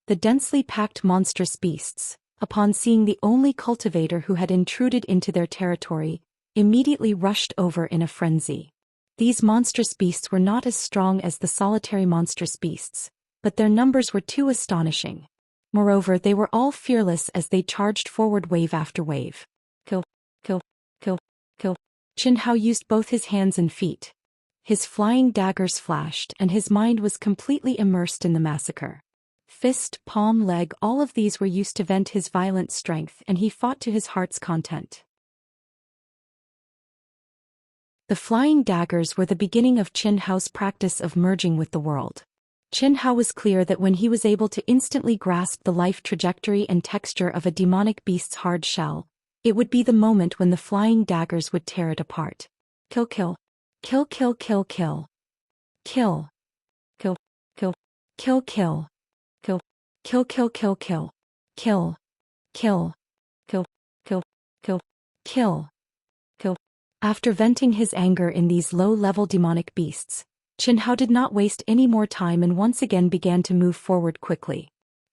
[SPEAKER 1] The densely packed monstrous beasts, upon seeing the only cultivator who had intruded into their territory, immediately rushed over in a frenzy. These monstrous beasts were not as strong as the solitary monstrous beasts, but their numbers were too astonishing. Moreover, they were all fearless as they charged forward wave after wave. Kill. Qin Hao used both his hands and feet. His flying daggers flashed and his mind was completely immersed in the massacre. Fist, palm, leg, all of these were used to vent his violent strength, and he fought to his heart's content. The flying daggers were the beginning of Qin Hao's practice of merging with the world. Qin Hao was clear that when he was able to instantly grasp the life trajectory and texture of a demonic beast's hard shell, it would be the moment when the flying daggers would tear it apart. Kill. Kill. After venting his anger in these low-level demonic beasts, Qin Hao did not waste any more time and once again began to move forward quickly.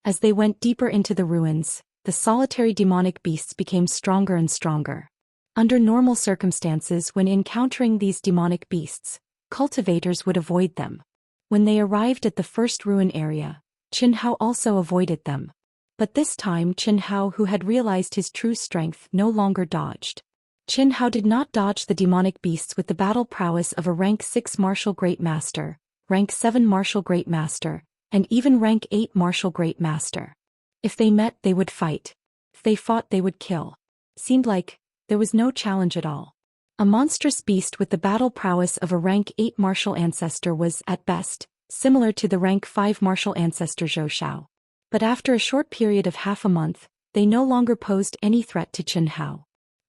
[SPEAKER 1] As they went deeper into the ruins, the solitary demonic beasts became stronger and stronger. Under normal circumstances, when encountering these demonic beasts, cultivators would avoid them. When they arrived at the first ruin area, Qin Hao also avoided them. But this time Qin Hao, who had realized his true strength, no longer dodged. Qin Hao did not dodge the demonic beasts with the battle prowess of a rank 6 martial great master, rank 7 martial great master, and even rank 8 martial great master. If they met, they would fight. If they fought, they would kill. Seemed like there was no challenge at all. A monstrous beast with the battle prowess of a rank 8 martial ancestor was, at best, similar to the rank 5 martial ancestor Zhou Xian. But after a short period of half a month, they no longer posed any threat to Qin Hao.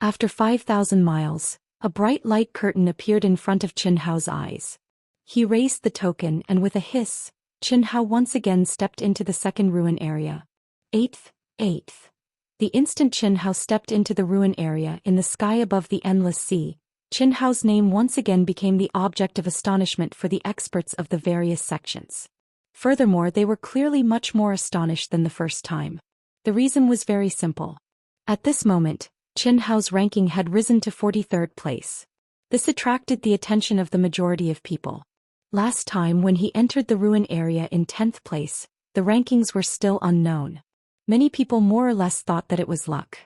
[SPEAKER 1] After 5,000 miles, a bright light curtain appeared in front of Qin Hao's eyes. He raised the token and with a hiss, Qin Hao once again stepped into the second ruin area. Eighth. The instant Qin Hao stepped into the ruin area in the sky above the endless sea, Qin Hao's name once again became the object of astonishment for the experts of the various sections. Furthermore, they were clearly much more astonished than the first time. The reason was very simple. At this moment, Qin Hao's ranking had risen to 43rd place. This attracted the attention of the majority of people. Last time when he entered the ruin area in 10th place, the rankings were still unknown. Many people more or less thought that it was luck.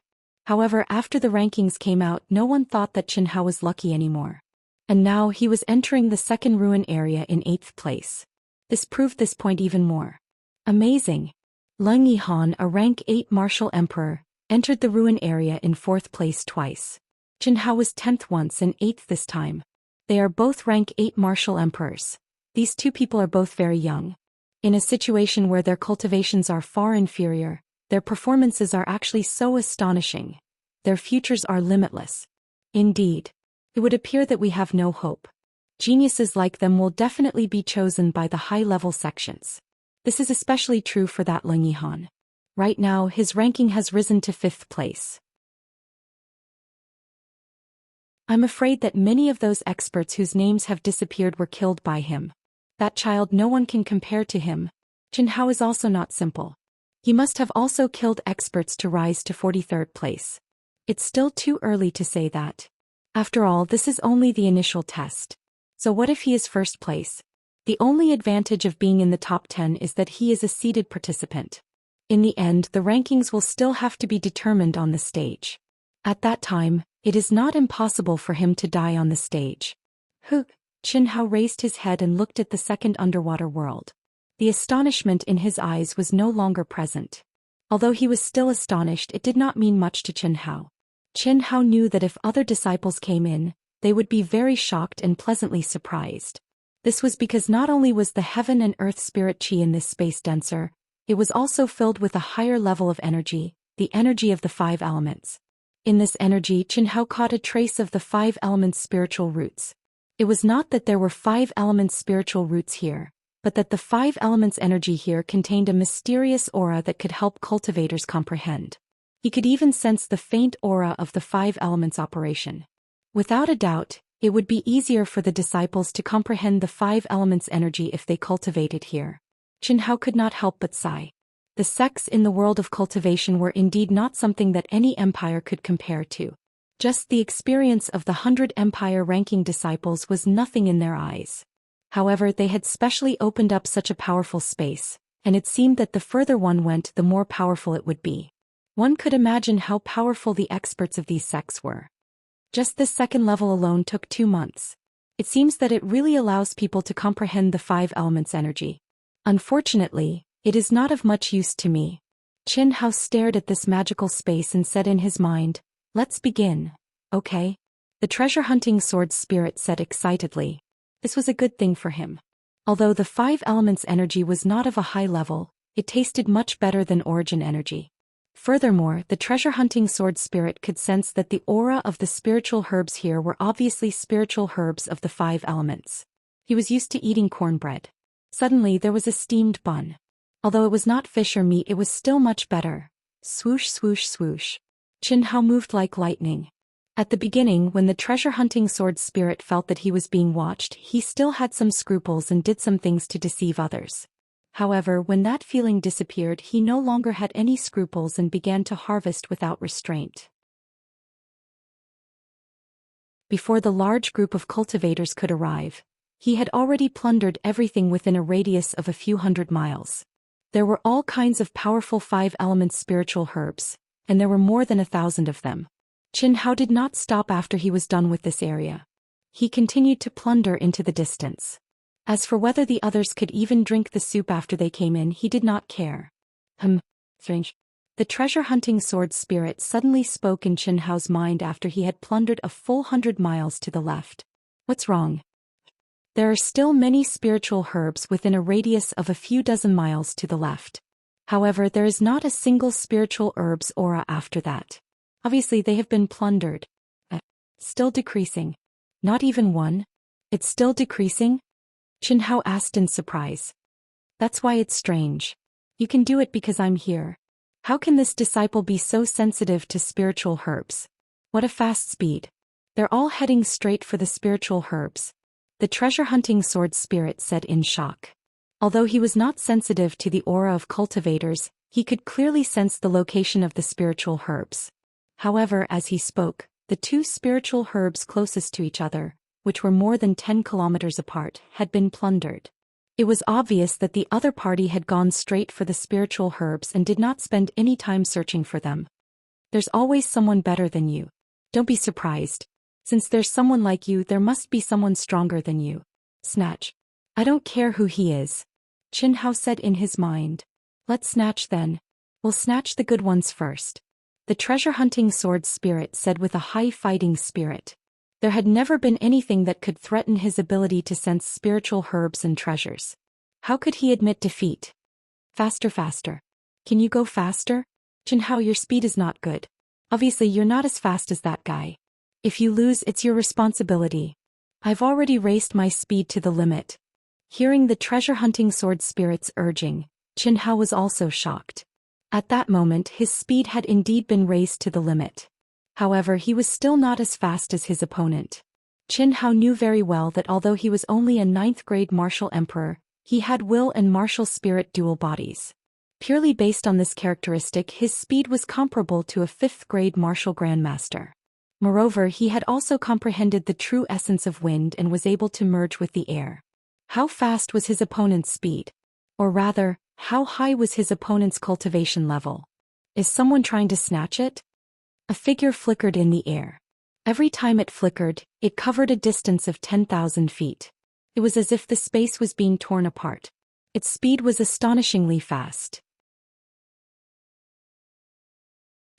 [SPEAKER 1] However, after the rankings came out, no one thought that Qin Hao was lucky anymore. And now he was entering the second ruin area in 8th place. This proved this point even more. Amazing. Leng Yihan, a rank 8 martial emperor, entered the ruin area in 4th place twice. Qin Hao was 10th once and 8th this time. They are both rank 8 martial emperors. These two people are both very young. In a situation where their cultivations are far inferior, their performances are actually so astonishing. Their futures are limitless. Indeed. It would appear that we have no hope. Geniuses like them will definitely be chosen by the high-level sections. This is especially true for that Leng Yihan. Right now, his ranking has risen to 5th place. I'm afraid that many of those experts whose names have disappeared were killed by him. That child no one can compare to him. Qin Hao is also not simple. He must have also killed experts to rise to 43rd place. It's still too early to say that. After all, this is only the initial test. So what if he is 1st place? The only advantage of being in the top 10 is that he is a seeded participant. In the end, the rankings will still have to be determined on the stage. At that time, it is not impossible for him to die on the stage. Qin Hao raised his head and looked at the second underwater world. The astonishment in his eyes was no longer present. Although he was still astonished, it did not mean much to Qin Hao. Qin Hao knew that if other disciples came in, they would be very shocked and pleasantly surprised. This was because not only was the heaven and earth spirit chi in this space denser, it was also filled with a higher level of energy, the energy of the 5 elements. In this energy, Qin Hao caught a trace of the 5 elements' spiritual roots. It was not that there were 5 elements' spiritual roots here, but that the 5 elements' energy here contained a mysterious aura that could help cultivators comprehend. He could even sense the faint aura of the 5 elements' operation. Without a doubt, it would be easier for the disciples to comprehend the 5 elements' energy if they cultivated here. Qin Hao could not help but sigh. The sects in the world of cultivation were indeed not something that any empire could compare to. Just the experience of the 100 empire-ranking disciples was nothing in their eyes. However, they had specially opened up such a powerful space, and it seemed that the further one went, the more powerful it would be. One could imagine how powerful the experts of these sects were. Just this second level alone took 2 months. It seems that it really allows people to comprehend the 5 elements' energy. Unfortunately, it is not of much use to me. Qin Hao stared at this magical space and said in his mind, "Let's begin, okay?" The treasure-hunting sword spirit said excitedly. This was a good thing for him. Although the 5 elements' energy was not of a high level, it tasted much better than origin energy. Furthermore, the treasure-hunting sword spirit could sense that the aura of the spiritual herbs here were obviously spiritual herbs of the 5 elements. He was used to eating cornbread. Suddenly there was a steamed bun. Although it was not fish or meat, it was still much better. Swoosh, swoosh, swoosh. Qin Hao moved like lightning. At the beginning, when the treasure-hunting sword spirit felt that he was being watched, he still had some scruples and did some things to deceive others. However, when that feeling disappeared, he no longer had any scruples and began to harvest without restraint. Before the large group of cultivators could arrive, he had already plundered everything within a radius of a few 100 miles. There were all kinds of powerful 5 elements spiritual herbs, and there were more than 1,000 of them. Qin Hao did not stop after he was done with this area. He continued to plunder into the distance. As for whether the others could even drink the soup after they came in, he did not care. Strange. The treasure-hunting sword spirit suddenly spoke in Qin Hao's mind after he had plundered a full 100 miles to the left. What's wrong? There are still many spiritual herbs within a radius of a few dozen miles to the left. However, there is not a single spiritual herb's aura after that. Obviously they have been plundered. Still decreasing. Not even one? It's still decreasing? Qin Hao asked in surprise. That's why it's strange. You can do it because I'm here. How can this disciple be so sensitive to spiritual herbs? What a fast speed. They're all heading straight for the spiritual herbs. The treasure-hunting sword spirit said in shock. Although he was not sensitive to the aura of cultivators, he could clearly sense the location of the spiritual herbs. However, as he spoke, the two spiritual herbs closest to each other, which were more than 10 kilometers apart, had been plundered. It was obvious that the other party had gone straight for the spiritual herbs and did not spend any time searching for them. There's always someone better than you. Don't be surprised. Since there's someone like you, there must be someone stronger than you. Snatch. I don't care who he is. Qin Hao said in his mind. Let's snatch then. We'll snatch the good ones first. The treasure-hunting sword spirit said with a high fighting spirit. There had never been anything that could threaten his ability to sense spiritual herbs and treasures. How could he admit defeat? Faster, faster. Can you go faster? Qin Hao, your speed is not good. Obviously you're not as fast as that guy. If you lose, it's your responsibility. I've already raised my speed to the limit. Hearing the treasure-hunting sword spirit's urging, Qin Hao was also shocked. At that moment his speed had indeed been raised to the limit. However, he was still not as fast as his opponent. Qin Hao knew very well that although he was only a 9th-grade martial emperor, he had will and martial spirit dual bodies. Purely based on this characteristic, his speed was comparable to a 5th-grade martial grandmaster. Moreover, he had also comprehended the true essence of wind and was able to merge with the air. How fast was his opponent's speed? Or rather, how high was his opponent's cultivation level? Is someone trying to snatch it? A figure flickered in the air. Every time it flickered, it covered a distance of 10,000 feet. It was as if the space was being torn apart. Its speed was astonishingly fast.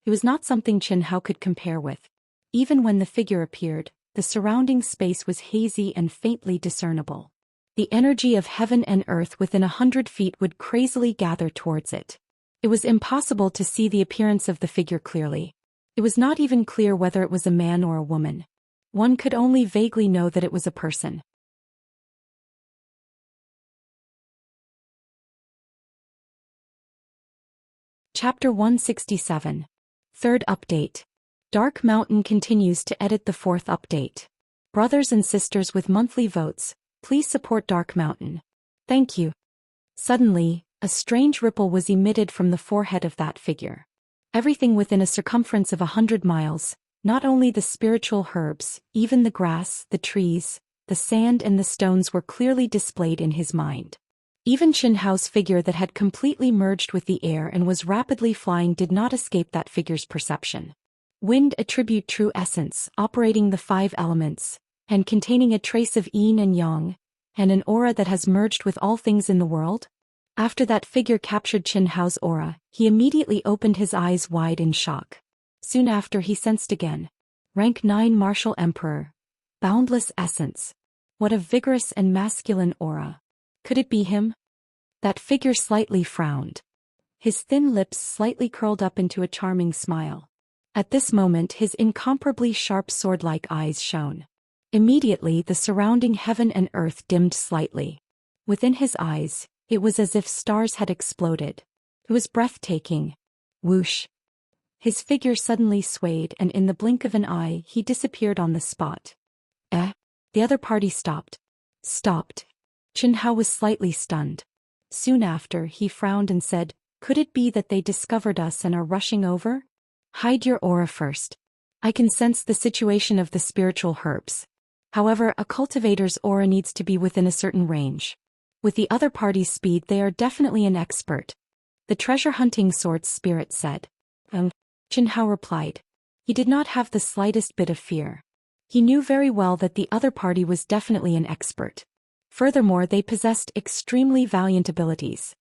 [SPEAKER 1] It was not something Qin Hao could compare with. Even when the figure appeared, the surrounding space was hazy and faintly discernible. The energy of heaven and earth within 100 feet would crazily gather towards it. It was impossible to see the appearance of the figure clearly. It was not even clear whether it was a man or a woman. One could only vaguely know that it was a person. Chapter 167. Third update. Dark Mountain continues to edit the fourth update. Brothers and sisters with monthly votes, please support Dark Mountain. Thank you. Suddenly, a strange ripple was emitted from the forehead of that figure. Everything within a circumference of 100 miles, not only the spiritual herbs, even the grass, the trees, the sand and the stones were clearly displayed in his mind. Even Qin Hao's figure that had completely merged with the air and was rapidly flying did not escape that figure's perception. Wind attribute true essence, operating the 5 elements, and containing a trace of yin and yang, and an aura that has merged with all things in the world? After that figure captured Qin Hao's aura, he immediately opened his eyes wide in shock. Soon after he sensed again. Rank 9 Martial Emperor. Boundless essence. What a vigorous and masculine aura. Could it be him? That figure slightly frowned. His thin lips slightly curled up into a charming smile. At this moment his incomparably sharp sword-like eyes shone. Immediately the surrounding heaven and earth dimmed slightly. Within his eyes, it was as if stars had exploded. It was breathtaking. Whoosh. His figure suddenly swayed and in the blink of an eye he disappeared on the spot. The other party stopped. Qin Hao was slightly stunned. Soon after he frowned and said, "Could it be that they discovered us and are rushing over? Hide your aura first. I can sense the situation of the spiritual herbs. However, a cultivator's aura needs to be within a certain range. With the other party's speed they are definitely an expert." The treasure-hunting sword spirit said. Qin Hao replied. He did not have the slightest bit of fear. He knew very well that the other party was definitely an expert. Furthermore, they possessed extremely valiant abilities.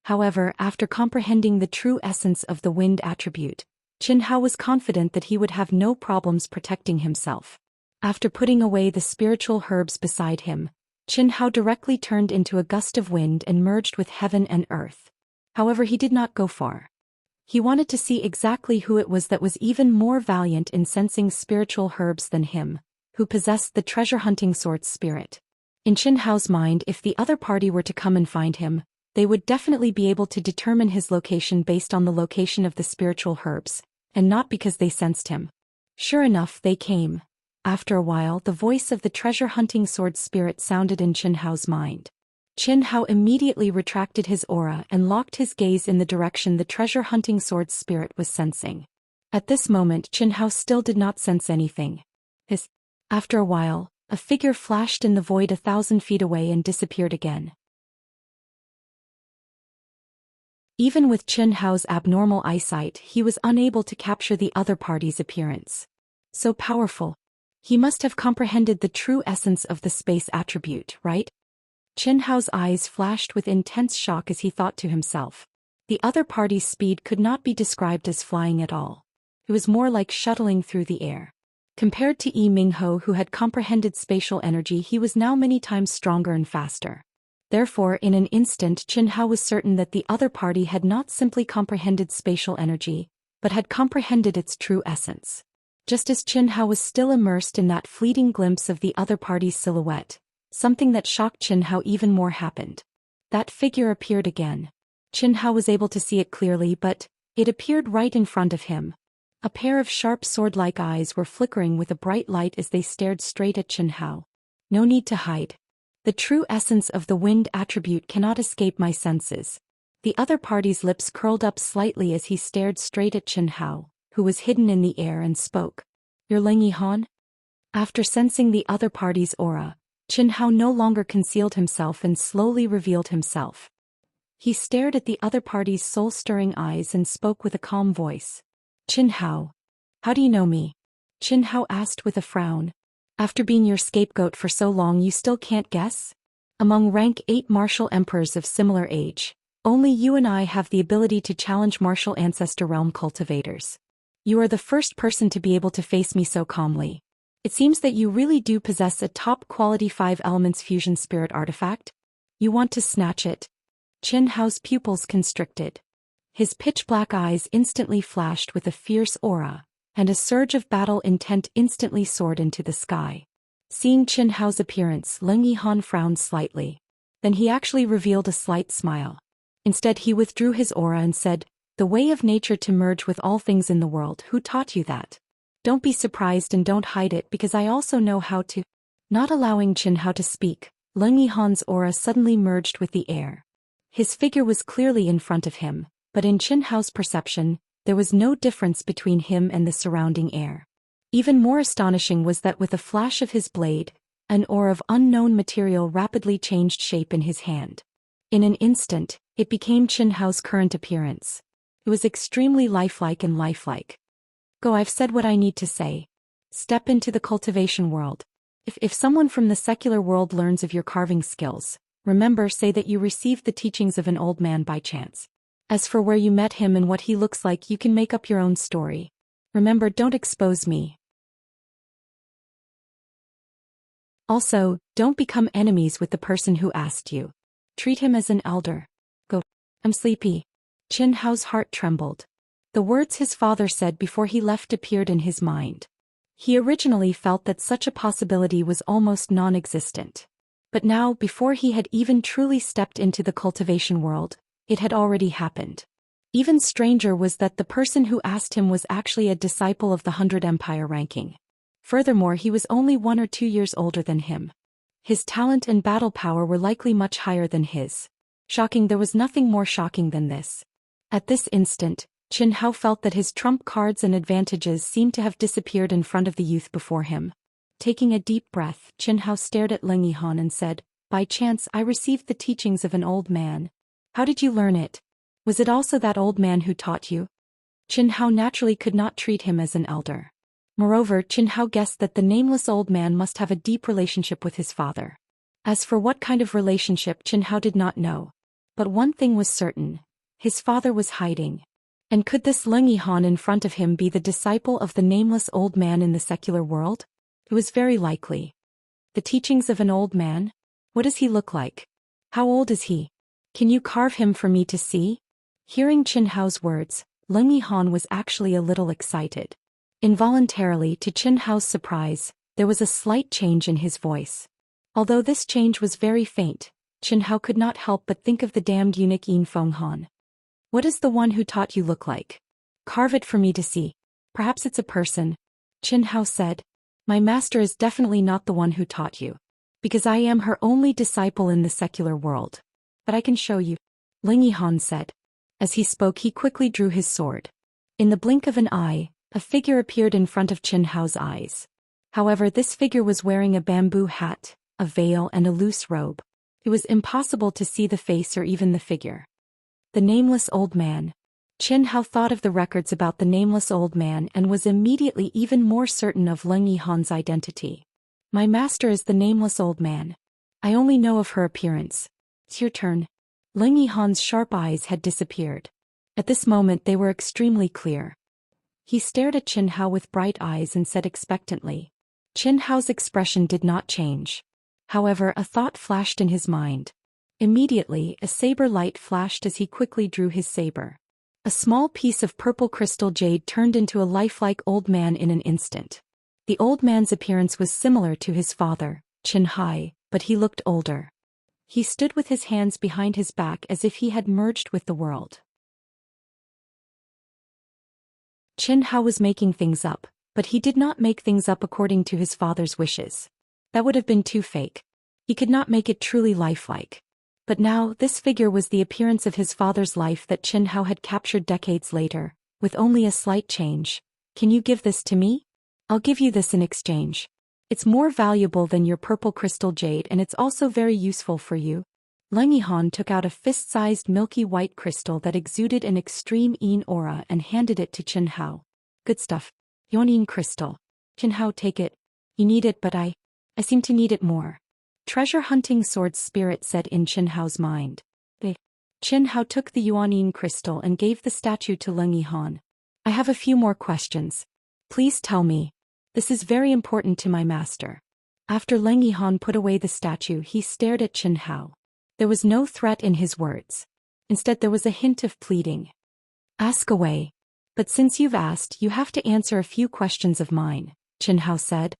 [SPEAKER 1] However, after comprehending the true essence of the wind attribute, Qin Hao was confident that he would have no problems protecting himself. After putting away the spiritual herbs beside him, Qin Hao directly turned into a gust of wind and merged with heaven and earth. However, he did not go far. He wanted to see exactly who it was that was even more valiant in sensing spiritual herbs than him, who possessed the treasure-hunting sword spirit. In Qin Hao's mind, if the other party were to come and find him, they would definitely be able to determine his location based on the location of the spiritual herbs, and not because they sensed him. Sure enough, they came. After a while, the voice of the treasure-hunting sword spirit sounded in Qin Hao's mind. Qin Hao immediately retracted his aura and locked his gaze in the direction the treasure-hunting sword spirit was sensing. At this moment, Qin Hao still did not sense anything. After a while, a figure flashed in the void 1,000 feet away and disappeared again. Even with Qin Hao's abnormal eyesight, he was unable to capture the other party's appearance. So powerful. He must have comprehended the true essence of the space attribute, right? Qin Hao's eyes flashed with intense shock as he thought to himself. The other party's speed could not be described as flying at all. It was more like shuttling through the air. Compared to Yi Mingho, who had comprehended spatial energy, he was now many times stronger and faster. Therefore, in an instant, Qin Hao was certain that the other party had not simply comprehended spatial energy, but had comprehended its true essence. Just as Qin Hao was still immersed in that fleeting glimpse of the other party's silhouette, something that shocked Qin Hao even more happened. That figure appeared again. Qin Hao was able to see it clearly, but it appeared right in front of him. A pair of sharp sword-like eyes were flickering with a bright light as they stared straight at Qin Hao. No need to hide. The true essence of the wind attribute cannot escape my senses. The other party's lips curled up slightly as he stared straight at Qin Hao, who was hidden in the air, and spoke. You're Leng Yihan? After sensing the other party's aura, Qin Hao no longer concealed himself and slowly revealed himself. He stared at the other party's soul-stirring eyes and spoke with a calm voice. Qin Hao. How do you know me? Qin Hao asked with a frown. After being your scapegoat for so long, you still can't guess? Among rank 8 martial emperors of similar age, only you and I have the ability to challenge martial ancestor realm cultivators. You are the first person to be able to face me so calmly. It seems that you really do possess a top-quality 5 elements fusion spirit artifact. You want to snatch it? Qin Hao's pupils constricted. His pitch-black eyes instantly flashed with a fierce aura, and a surge of battle intent instantly soared into the sky. Seeing Qin Hao's appearance, Leng Yihan frowned slightly. Then he actually revealed a slight smile. Instead, he withdrew his aura and said, The way of nature to merge with all things in the world, who taught you that? Don't be surprised and don't hide it, because I also know how to. Not allowing Qin Hao to speak, Leng Yihan's aura suddenly merged with the air. His figure was clearly in front of him, but in Qin Hao's perception, there was no difference between him and the surrounding air. Even more astonishing was that with a flash of his blade, an ore of unknown material rapidly changed shape in his hand. In an instant, it became Qin Hao's current appearance. It was extremely lifelike and lifelike. Go, I've said what I need to say. Step into the cultivation world. If someone from the secular world learns of your carving skills, remember, say that you received the teachings of an old man by chance. As for where you met him and what he looks like, you can make up your own story. Remember, don't expose me. Also, don't become enemies with the person who asked you. Treat him as an elder. Go. I'm sleepy. Qin Hao's heart trembled. The words his father said before he left appeared in his mind. He originally felt that such a possibility was almost non-existent. But now, before he had even truly stepped into the cultivation world, it had already happened. Even stranger was that the person who asked him was actually a disciple of the 100 Empire ranking. Furthermore, he was only 1 or 2 years older than him. His talent and battle power were likely much higher than his. Shocking, there was nothing more shocking than this. At this instant, Qin Hao felt that his trump cards and advantages seemed to have disappeared in front of the youth before him. Taking a deep breath, Qin Hao stared at Leng Yihan and said, By chance, I received the teachings of an old man. How did you learn it? Was it also that old man who taught you? Qin Hao naturally could not treat him as an elder. Moreover, Qin Hao guessed that the nameless old man must have a deep relationship with his father. As for what kind of relationship, Qin Hao did not know. But one thing was certain: his father was hiding. And could this Leng Yihan in front of him be the disciple of the nameless old man in the secular world? It was very likely. The teachings of an old man? What does he look like? How old is he? Can you carve him for me to see? Hearing Qin Hao's words, Leng Yihan was actually a little excited. Involuntarily, to Qin Hao's surprise, there was a slight change in his voice. Although this change was very faint, Qin Hao could not help but think of the damned eunuch Yin Fenghan. What does the one who taught you look like? Carve it for me to see. Perhaps it's a person. Qin Hao said. My master is definitely not the one who taught you. Because I am her only disciple in the secular world. But I can show you. Leng Yihan said. As he spoke, he quickly drew his sword. In the blink of an eye, a figure appeared in front of Qin Hao's eyes. However, this figure was wearing a bamboo hat, a veil and a loose robe. It was impossible to see the face or even the figure. The nameless old man. Qin Hao thought of the records about the nameless old man and was immediately even more certain of Leng Yihan's identity. My master is the nameless old man. I only know of her appearance. It's your turn. Leng Yihan's sharp eyes had disappeared. At this moment they were extremely clear. He stared at Qin Hao with bright eyes and said expectantly. Qin Hao's expression did not change. However, a thought flashed in his mind. Immediately, a saber light flashed as he quickly drew his saber. A small piece of purple crystal jade turned into a lifelike old man in an instant. The old man's appearance was similar to his father, Qin Hai, but he looked older. He stood with his hands behind his back as if he had merged with the world. Qin Hao was making things up, but he did not make things up according to his father's wishes. That would have been too fake. He could not make it truly lifelike. But now, this figure was the appearance of his father's life that Qin Hao had captured decades later, with only a slight change. Can you give this to me? I'll give you this in exchange. It's more valuable than your purple crystal jade and it's also very useful for you. Leng Yihan took out a fist-sized milky white crystal that exuded an extreme yin aura and handed it to Qin Hao. Good stuff. Yuan crystal. Qin Hao, take it. You need it, but I seem to need it more. Treasure hunting sword spirit said in Qin Hao's mind. Qin Hao took the Yuan crystal and gave the statue to Leng Yihan. I have a few more questions. Please tell me. This is very important to my master. After Leng Yihan put away the statue, he stared at Qin Hao. There was no threat in his words. Instead, there was a hint of pleading. Ask away. But since you've asked, you have to answer a few questions of mine, Qin Hao said.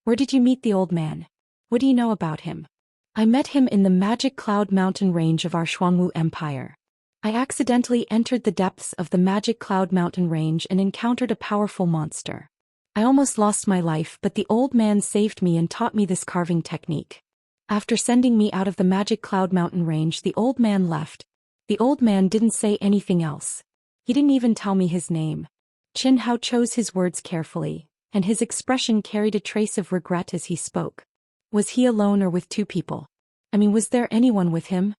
[SPEAKER 1] Where did you meet the old man? What do you know about him? I met him in the Magic Cloud Mountain range of our Shuangwu Empire. I accidentally entered the depths of the Magic Cloud Mountain range and encountered a powerful monster. I almost lost my life, but the old man saved me and taught me this carving technique. After sending me out of the Magic Cloud Mountain range, the old man left. The old man didn't say anything else. He didn't even tell me his name. Qin Hao chose his words carefully, and his expression carried a trace of regret as he spoke. Was he alone or with two people? Was there anyone with him?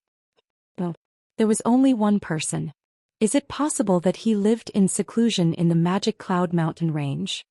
[SPEAKER 1] No. There was only one person. Is it possible that he lived in seclusion in the Magic Cloud Mountain range?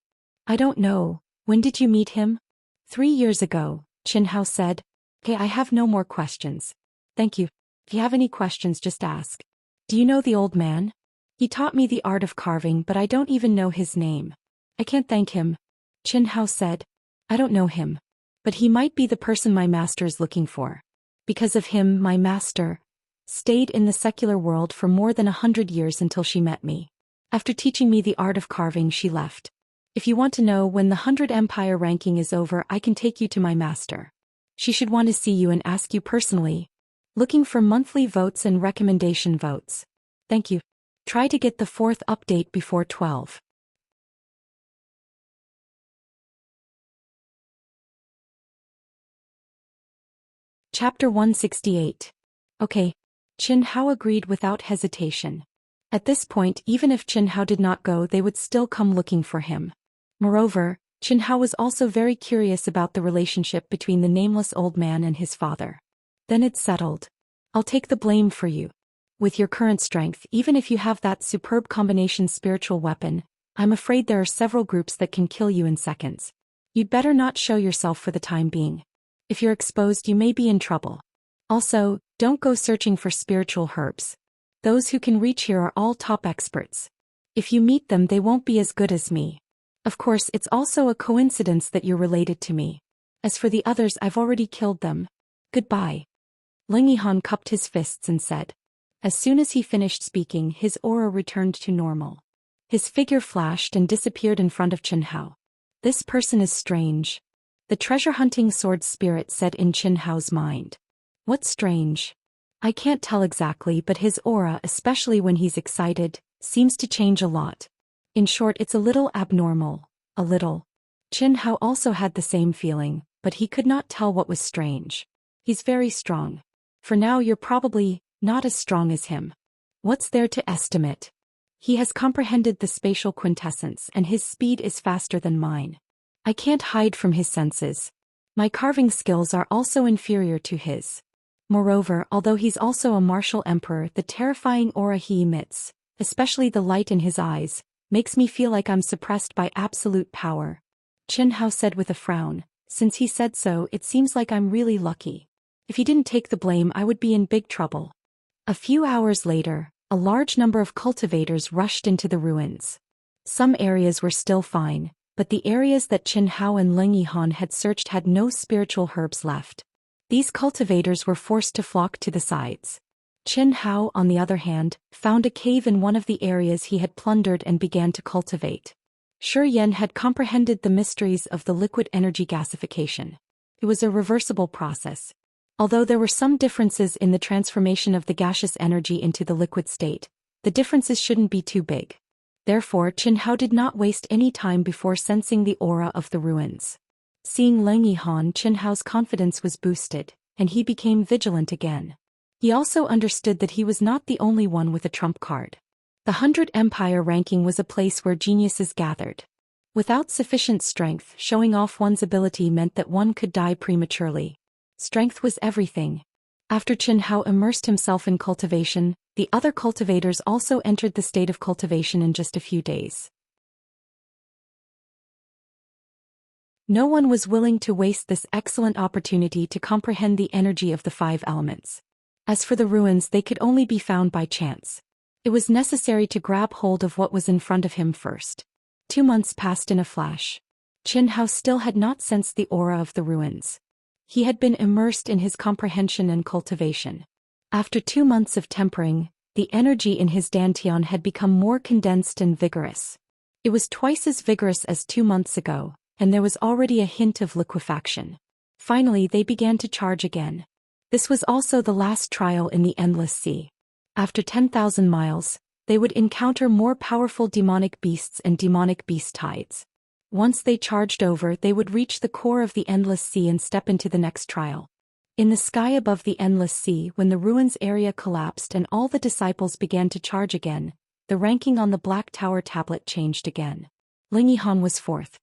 [SPEAKER 1] I don't know. When did you meet him? 3 years ago, Qin Hao said. Okay, I have no more questions. Thank you. If you have any questions, just ask. Do you know the old man? He taught me the art of carving, but I don't even know his name. I can't thank him. Qin Hao said. I don't know him. But he might be the person my master is looking for. Because of him, my master stayed in the secular world for more than 100 years until she met me. After teaching me the art of carving, she left. If you want to know when the 100 Empire ranking is over, I can take you to my master. She should want to see you and ask you personally. Looking for monthly votes and recommendation votes. Thank you. Try to get the 4th update before 12. Chapter 168. Okay. Qin Hao agreed without hesitation. At this point, even if Qin Hao did not go, they would still come looking for him. Moreover, Qin Hao was also very curious about the relationship between the nameless old man and his father. Then it's settled. I'll take the blame for you. With your current strength, even if you have that superb combination spiritual weapon, I'm afraid there are several groups that can kill you in seconds. You'd better not show yourself for the time being. If you're exposed, you may be in trouble. Also, don't go searching for spiritual herbs. Those who can reach here are all top experts. If you meet them, they won't be as good as me. Of course, it's also a coincidence that you're related to me. As for the others, I've already killed them. Goodbye. Ling Yihan cupped his fists and said. As soon as he finished speaking, his aura returned to normal. His figure flashed and disappeared in front of Chen Hao. This person is strange. The treasure-hunting sword spirit said in Chen Hao's mind. What's strange? I can't tell exactly, but his aura, especially when he's excited, seems to change a lot. In short, it's a little abnormal. A little. Chen Hao also had the same feeling, but he could not tell what was strange. He's very strong. For now, you're probably not as strong as him. What's there to estimate? He has comprehended the spatial quintessence, and his speed is faster than mine. I can't hide from his senses. My carving skills are also inferior to his. Moreover, although he's also a martial emperor, the terrifying aura he emits, especially the light in his eyes, makes me feel like I'm suppressed by absolute power. Chen Hao said with a frown. Since he said so, it seems like I'm really lucky. If he didn't take the blame, I would be in big trouble. A few hours later, a large number of cultivators rushed into the ruins. Some areas were still fine, but the areas that Chen Hao and Ling Yihan had searched had no spiritual herbs left. These cultivators were forced to flock to the sides. Chen Hao, on the other hand, found a cave in one of the areas he had plundered and began to cultivate. Zhou Xian had comprehended the mysteries of the liquid energy gasification. It was a reversible process. Although there were some differences in the transformation of the gaseous energy into the liquid state, the differences shouldn't be too big. Therefore, Chen Hao did not waste any time before sensing the aura of the ruins. Seeing Ling Yihan, Chen Hao's confidence was boosted, and he became vigilant again. He also understood that he was not the only one with a trump card. The 100 Empire ranking was a place where geniuses gathered. Without sufficient strength, showing off one's ability meant that one could die prematurely. Strength was everything. After Chen Hao immersed himself in cultivation, the other cultivators also entered the state of cultivation in just a few days. No one was willing to waste this excellent opportunity to comprehend the energy of the 5 elements. As for the ruins, they could only be found by chance. It was necessary to grab hold of what was in front of him first. 2 months passed in a flash. Chen Hao still had not sensed the aura of the ruins. He had been immersed in his comprehension and cultivation. After 2 months of tempering, the energy in his dantian had become more condensed and vigorous. It was twice as vigorous as 2 months ago, and there was already a hint of liquefaction. Finally, they began to charge again. This was also the last trial in the Endless Sea. After 10,000 miles, they would encounter more powerful demonic beasts and demonic beast tides. Once they charged over, they would reach the core of the Endless Sea and step into the next trial. In the sky above the Endless Sea, when the ruins area collapsed and all the disciples began to charge again, the ranking on the Black Tower tablet changed again. Ling Yihan was 4th.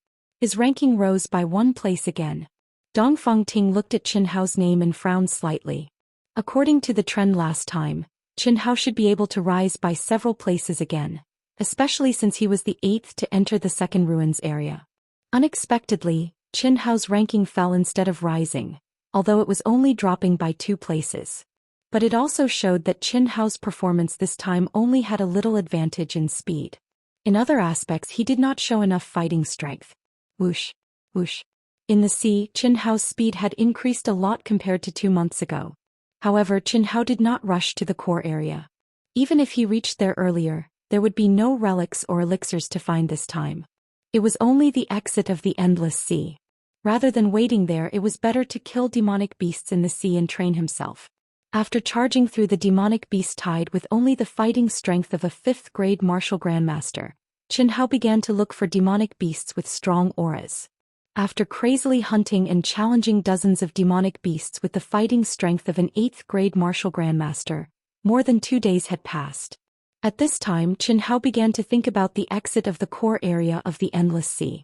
[SPEAKER 1] His ranking rose by 1 place again. Dongfeng Ting looked at Chen Hao's name and frowned slightly. According to the trend last time, Chen Hao should be able to rise by several places again, especially since he was the 8th to enter the second ruins area. Unexpectedly, Chen Hao's ranking fell instead of rising, although it was only dropping by 2 places. But it also showed that Chen Hao's performance this time only had a little advantage in speed. In other aspects, he did not show enough fighting strength. Whoosh, whoosh. In the sea, Chen Hao's speed had increased a lot compared to 2 months ago. However, Chen Hao did not rush to the core area. Even if he reached there earlier, there would be no relics or elixirs to find this time. It was only the exit of the Endless Sea. Rather than waiting there, it was better to kill demonic beasts in the sea and train himself. After charging through the demonic beast tide with only the fighting strength of a 5th-grade martial grandmaster, Chen Hao began to look for demonic beasts with strong auras. After crazily hunting and challenging dozens of demonic beasts with the fighting strength of an 8th-grade martial grandmaster, more than 2 days had passed. At this time, Chen Hao began to think about the exit of the core area of the Endless Sea.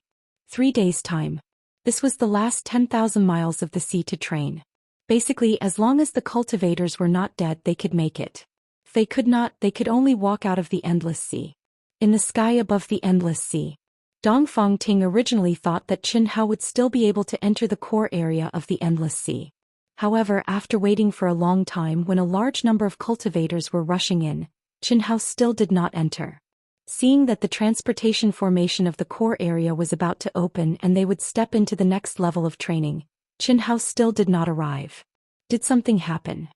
[SPEAKER 1] 3 days' time. This was the last 10,000 miles of the sea to train. Basically, as long as the cultivators were not dead, they could make it. If they could not, they could only walk out of the Endless Sea. In the sky above the endless sea. Dongfang Ting originally thought that Qin Hao would still be able to enter the core area of the endless sea. However, after waiting for a long time when a large number of cultivators were rushing in, Qin Hao still did not enter. Seeing that the transportation formation of the core area was about to open and they would step into the next level of training, Qin Hao still did not arrive. Did something happen?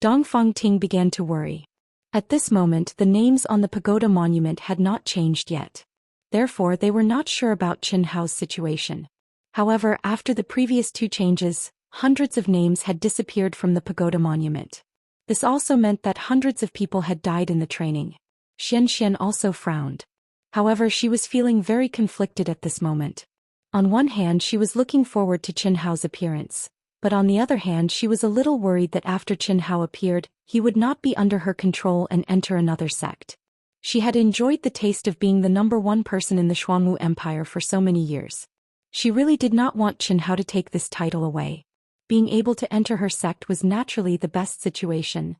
[SPEAKER 1] Dongfang Ting began to worry. At this moment the names on the pagoda monument had not changed yet. Therefore they were not sure about Qin Hao's situation. However, after the previous 2 changes, hundreds of names had disappeared from the pagoda monument. This also meant that hundreds of people had died in the training. Xianxia also frowned. However, she was feeling very conflicted at this moment. On one hand she was looking forward to Qin Hao's appearance, but on the other hand she was a little worried that after Qin Hao appeared, he would not be under her control and enter another sect. She had enjoyed the taste of being the #1 person in the Xuanwu Empire for so many years. She really did not want Qin Hao to take this title away. Being able to enter her sect was naturally the best situation.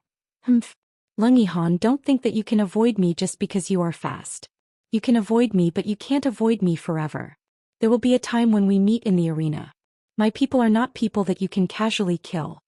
[SPEAKER 1] Leng Yihan, don't think that you can avoid me just because you are fast. You can avoid me, but you can't avoid me forever. There will be a time when we meet in the arena. My people are not people that you can casually kill.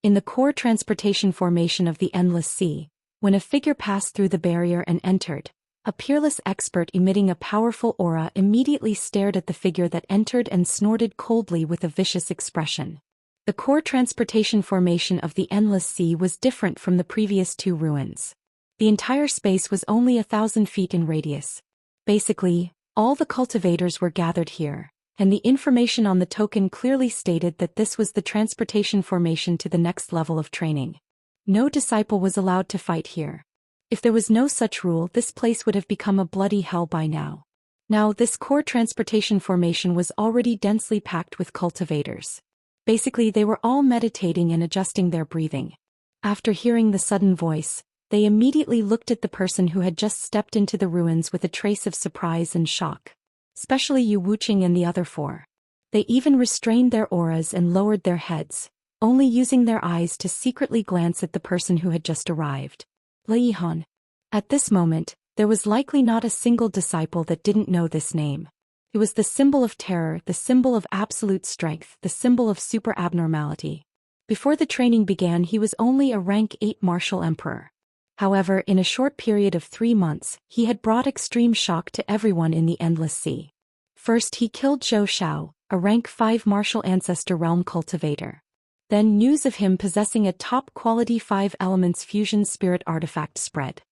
[SPEAKER 1] In the core transportation formation of the endless sea, when a figure passed through the barrier and entered, a peerless expert emitting a powerful aura immediately stared at the figure that entered and snorted coldly with a vicious expression. The core transportation formation of the endless sea was different from the previous 2 ruins. The entire space was only 1,000 feet in radius. Basically, all the cultivators were gathered here, and the information on the token clearly stated that this was the transportation formation to the next level of training. No disciple was allowed to fight here. If there was no such rule, this place would have become a bloody hell by now. Now this core transportation formation was already densely packed with cultivators. Basically they were all meditating and adjusting their breathing. After hearing the sudden voice, they immediately looked at the person who had just stepped into the ruins with a trace of surprise and shock. Especially Yu Wuqing and the other 4. They even restrained their auras and lowered their heads, only using their eyes to secretly glance at the person who had just arrived. Lei Yihan. At this moment, there was likely not a single disciple that didn't know this name. It was the symbol of terror, the symbol of absolute strength, the symbol of super abnormality. Before the training began he was only a rank 8 martial emperor. However, in a short period of 3 months, he had brought extreme shock to everyone in the endless sea. First he killed Zhou Xian, a rank 5 martial ancestor realm cultivator. Then news of him possessing a top-quality 5 elements fusion spirit artifact spread.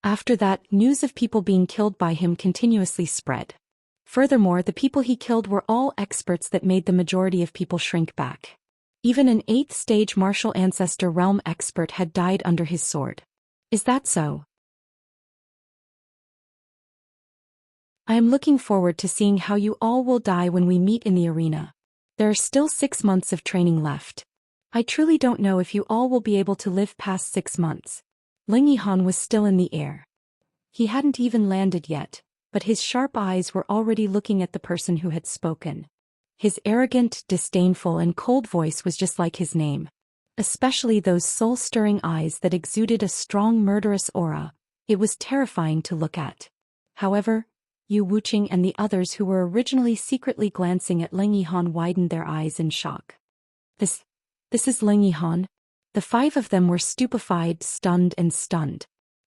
[SPEAKER 1] After that, news of people being killed by him continuously spread. Furthermore, the people he killed were all experts that made the majority of people shrink back. Even an 8th stage martial ancestor realm expert had died under his sword. Is that so? I am looking forward to seeing how you all will die when we meet in the arena. There are still 6 months of training left. I truly don't know if you all will be able to live past 6 months. Leng Yihan was still in the air. He hadn't even landed yet, but his sharp eyes were already looking at the person who had spoken. His arrogant, disdainful and cold voice was just like his name. Especially those soul-stirring eyes that exuded a strong murderous aura. It was terrifying to look at. However, Yu Wuqing and the others who were originally secretly glancing at Leng Yihan widened their eyes in shock. This is Leng Yihan? The 5 of them were stupefied, stunned.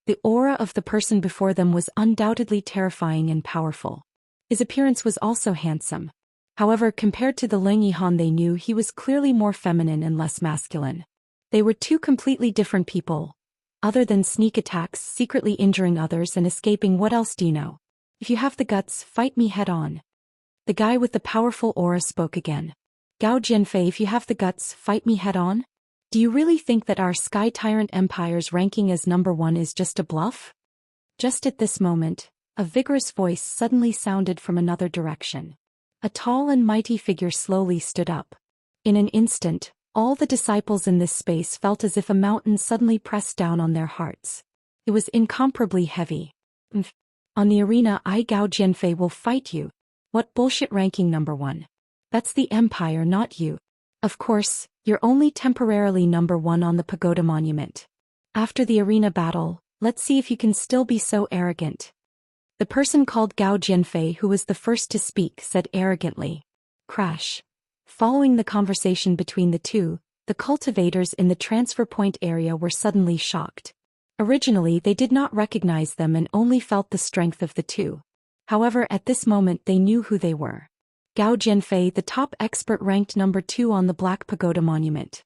[SPEAKER 1] The aura of the person before them was undoubtedly terrifying and powerful. His appearance was also handsome. However, compared to the Leng Yihan they knew, he was clearly more feminine and less masculine. They were 2 completely different people. Other than sneak attacks, secretly injuring others and escaping, what else do you know? If you have the guts, fight me head on. The guy with the powerful aura spoke again. Gao Jianfei, if you have the guts, fight me head on? Do you really think that our Sky Tyrant Empire's ranking as #1 is just a bluff? Just at this moment, a vigorous voice suddenly sounded from another direction. A tall and mighty figure slowly stood up. In an instant, all the disciples in this space felt as if a mountain suddenly pressed down on their hearts. It was incomparably heavy. On the arena, I, Gao Jianfei, will fight you. What bullshit ranking #1? That's the Empire, not you. Of course, you're only temporarily #1 on the pagoda monument. After the arena battle, let's see if you can still be so arrogant. The person called Gao Jianfei, who was the first to speak, said arrogantly. Crash. Following the conversation between the two, the cultivators in the transfer point area were suddenly shocked. Originally they did not recognize them and only felt the strength of the two. However, at this moment they knew who they were. Gao Jianfei, the top expert, ranked number 2 on the Black Pagoda Monument.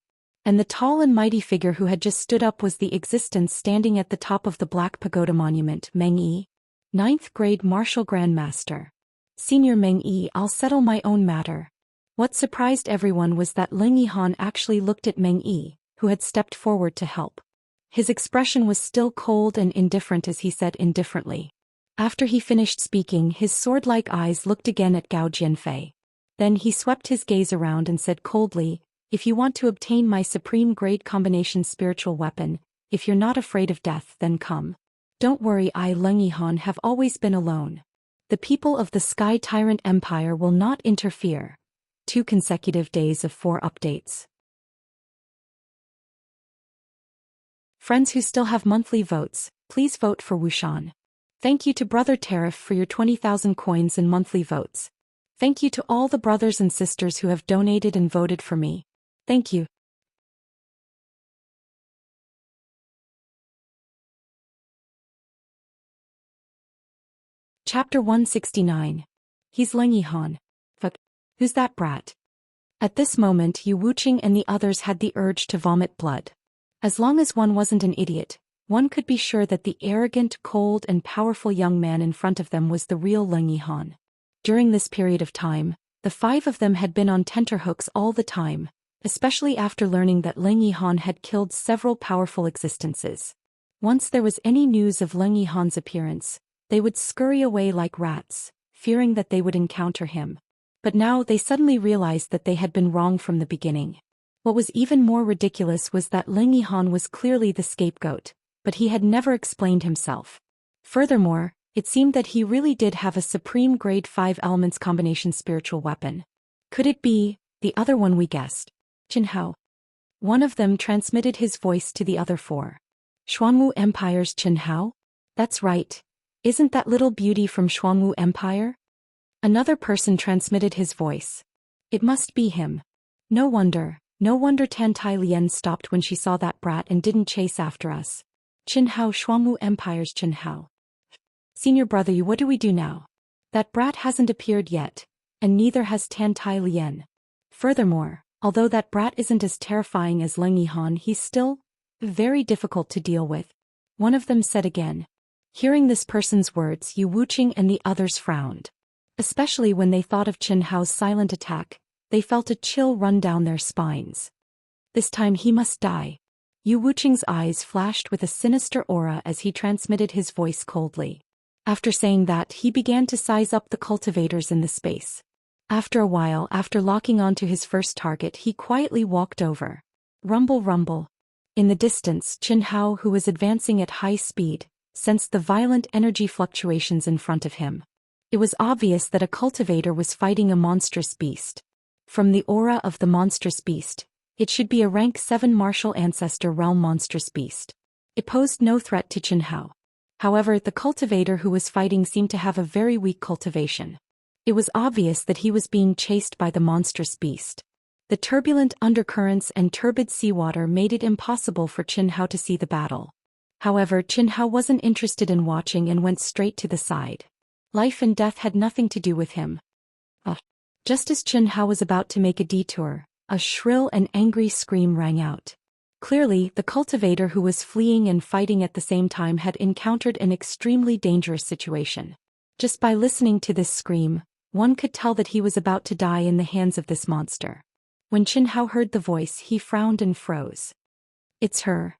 [SPEAKER 1] And the tall and mighty figure who had just stood up was the existence standing at the top of the Black Pagoda Monument, Meng Yi. 9th grade Martial Grandmaster. Senior Meng Yi, I'll settle my own matter. What surprised everyone was that Ling Yihan actually looked at Meng Yi, who had stepped forward to help. His expression was still cold and indifferent as he said indifferently. After he finished speaking, his sword-like eyes looked again at Gao Jianfei. Then he swept his gaze around and said coldly, if you want to obtain my supreme grade combination spiritual weapon, if you're not afraid of death, then come. Don't worry, I, Ling Yihan, have always been alone. The people of the Sky Tyrant Empire will not interfere. 2 consecutive days of 4 updates. Friends who still have monthly votes, please vote for Wuxian. Thank you to Brother Tariff for your 20,000 coins and monthly votes. Thank you to all the brothers and sisters who have donated and voted for me. Thank you. Chapter 169. He's Ling Yihan. Fuck. Who's that brat? At this moment Yu Wuqing and the others had the urge to vomit blood. As long as one wasn't an idiot, one could be sure that the arrogant, cold and powerful young man in front of them was the real Ling Yihan. During this period of time, the 5 of them had been on tenterhooks all the time, especially after learning that Ling Yihan had killed several powerful existences. Once there was any news of Ling Yihan's appearance, they would scurry away like rats, fearing that they would encounter him. But now they suddenly realized that they had been wrong from the beginning. What was even more ridiculous was that Ling Yihan was clearly the scapegoat, but he had never explained himself. Furthermore, it seemed that he really did have a supreme grade 5 elements combination spiritual weapon. Could it be the other one we guessed? Qin Hao. One of them transmitted his voice to the other 4. Xuanwu Empire's Qin Hao? That's right. Isn't that little beauty from Xuanwu Empire? Another person transmitted his voice. It must be him. No wonder Tan Tai Lian stopped when she saw that brat and didn't chase after us. Qin Hao, Xuanwu Empire's Qin Hao. Senior brother Yu, what do we do now? That brat hasn't appeared yet, and neither has Tan Tai Lian. Furthermore, although that brat isn't as terrifying as Ling Yihan, he's still very difficult to deal with. One of them said again. Hearing this person's words, Yu Wuqing and the others frowned. Especially when they thought of Qin Hao's silent attack, they felt a chill run down their spines. This time he must die. Yu Wuqing's eyes flashed with a sinister aura as he transmitted his voice coldly. After saying that, he began to size up the cultivators in the space. After a while, after locking onto his first target, he quietly walked over. Rumble, rumble. In the distance, Qin Hao, who was advancing at high speed, sensed the violent energy fluctuations in front of him. It was obvious that a cultivator was fighting a monstrous beast. From the aura of the monstrous beast, it should be a rank 7 martial ancestor realm monstrous beast. It posed no threat to Qin Hao. However, the cultivator who was fighting seemed to have a very weak cultivation. It was obvious that he was being chased by the monstrous beast. The turbulent undercurrents and turbid seawater made it impossible for Qin Hao to see the battle. However, Qin Hao wasn't interested in watching and went straight to the side. Life and death had nothing to do with him. Just as Qin Hao was about to make a detour, a shrill and angry scream rang out. Clearly, the cultivator who was fleeing and fighting at the same time had encountered an extremely dangerous situation. Just by listening to this scream, one could tell that he was about to die in the hands of this monster. When Qin Hao heard the voice, he frowned and froze. It's her.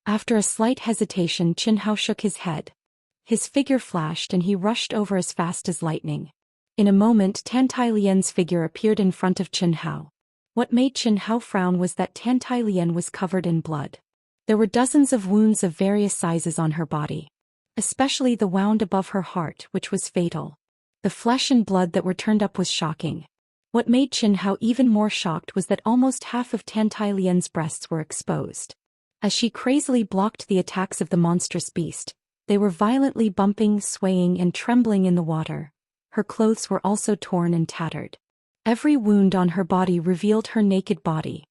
[SPEAKER 1] After a slight hesitation, Qin Hao shook his head. His figure flashed and he rushed over as fast as lightning. In a moment, Tan Tai Lian's figure appeared in front of Qin Hao. What made Qin Hao frown was that Tan Tai Lian was covered in blood. There were dozens of wounds of various sizes on her body. Especially the wound above her heart, which was fatal. The flesh and blood that were turned up was shocking. What made Qin Hao even more shocked was that almost half of Tan Tai Lian's breasts were exposed. As she crazily blocked the attacks of the monstrous beast, they were violently bumping, swaying, and trembling in the water. Her clothes were also torn and tattered. Every wound on her body revealed her naked body.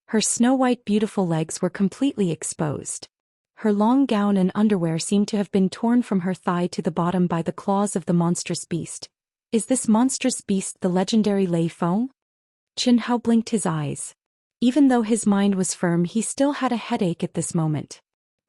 [SPEAKER 1] Her snow-white beautiful legs were completely exposed. Her long gown and underwear seemed to have been torn from her thigh to the bottom by the claws of the monstrous beast. Is this monstrous beast the legendary Lei Feng? Qin Hao blinked his eyes. Even though his mind was firm, he still had a headache at this moment.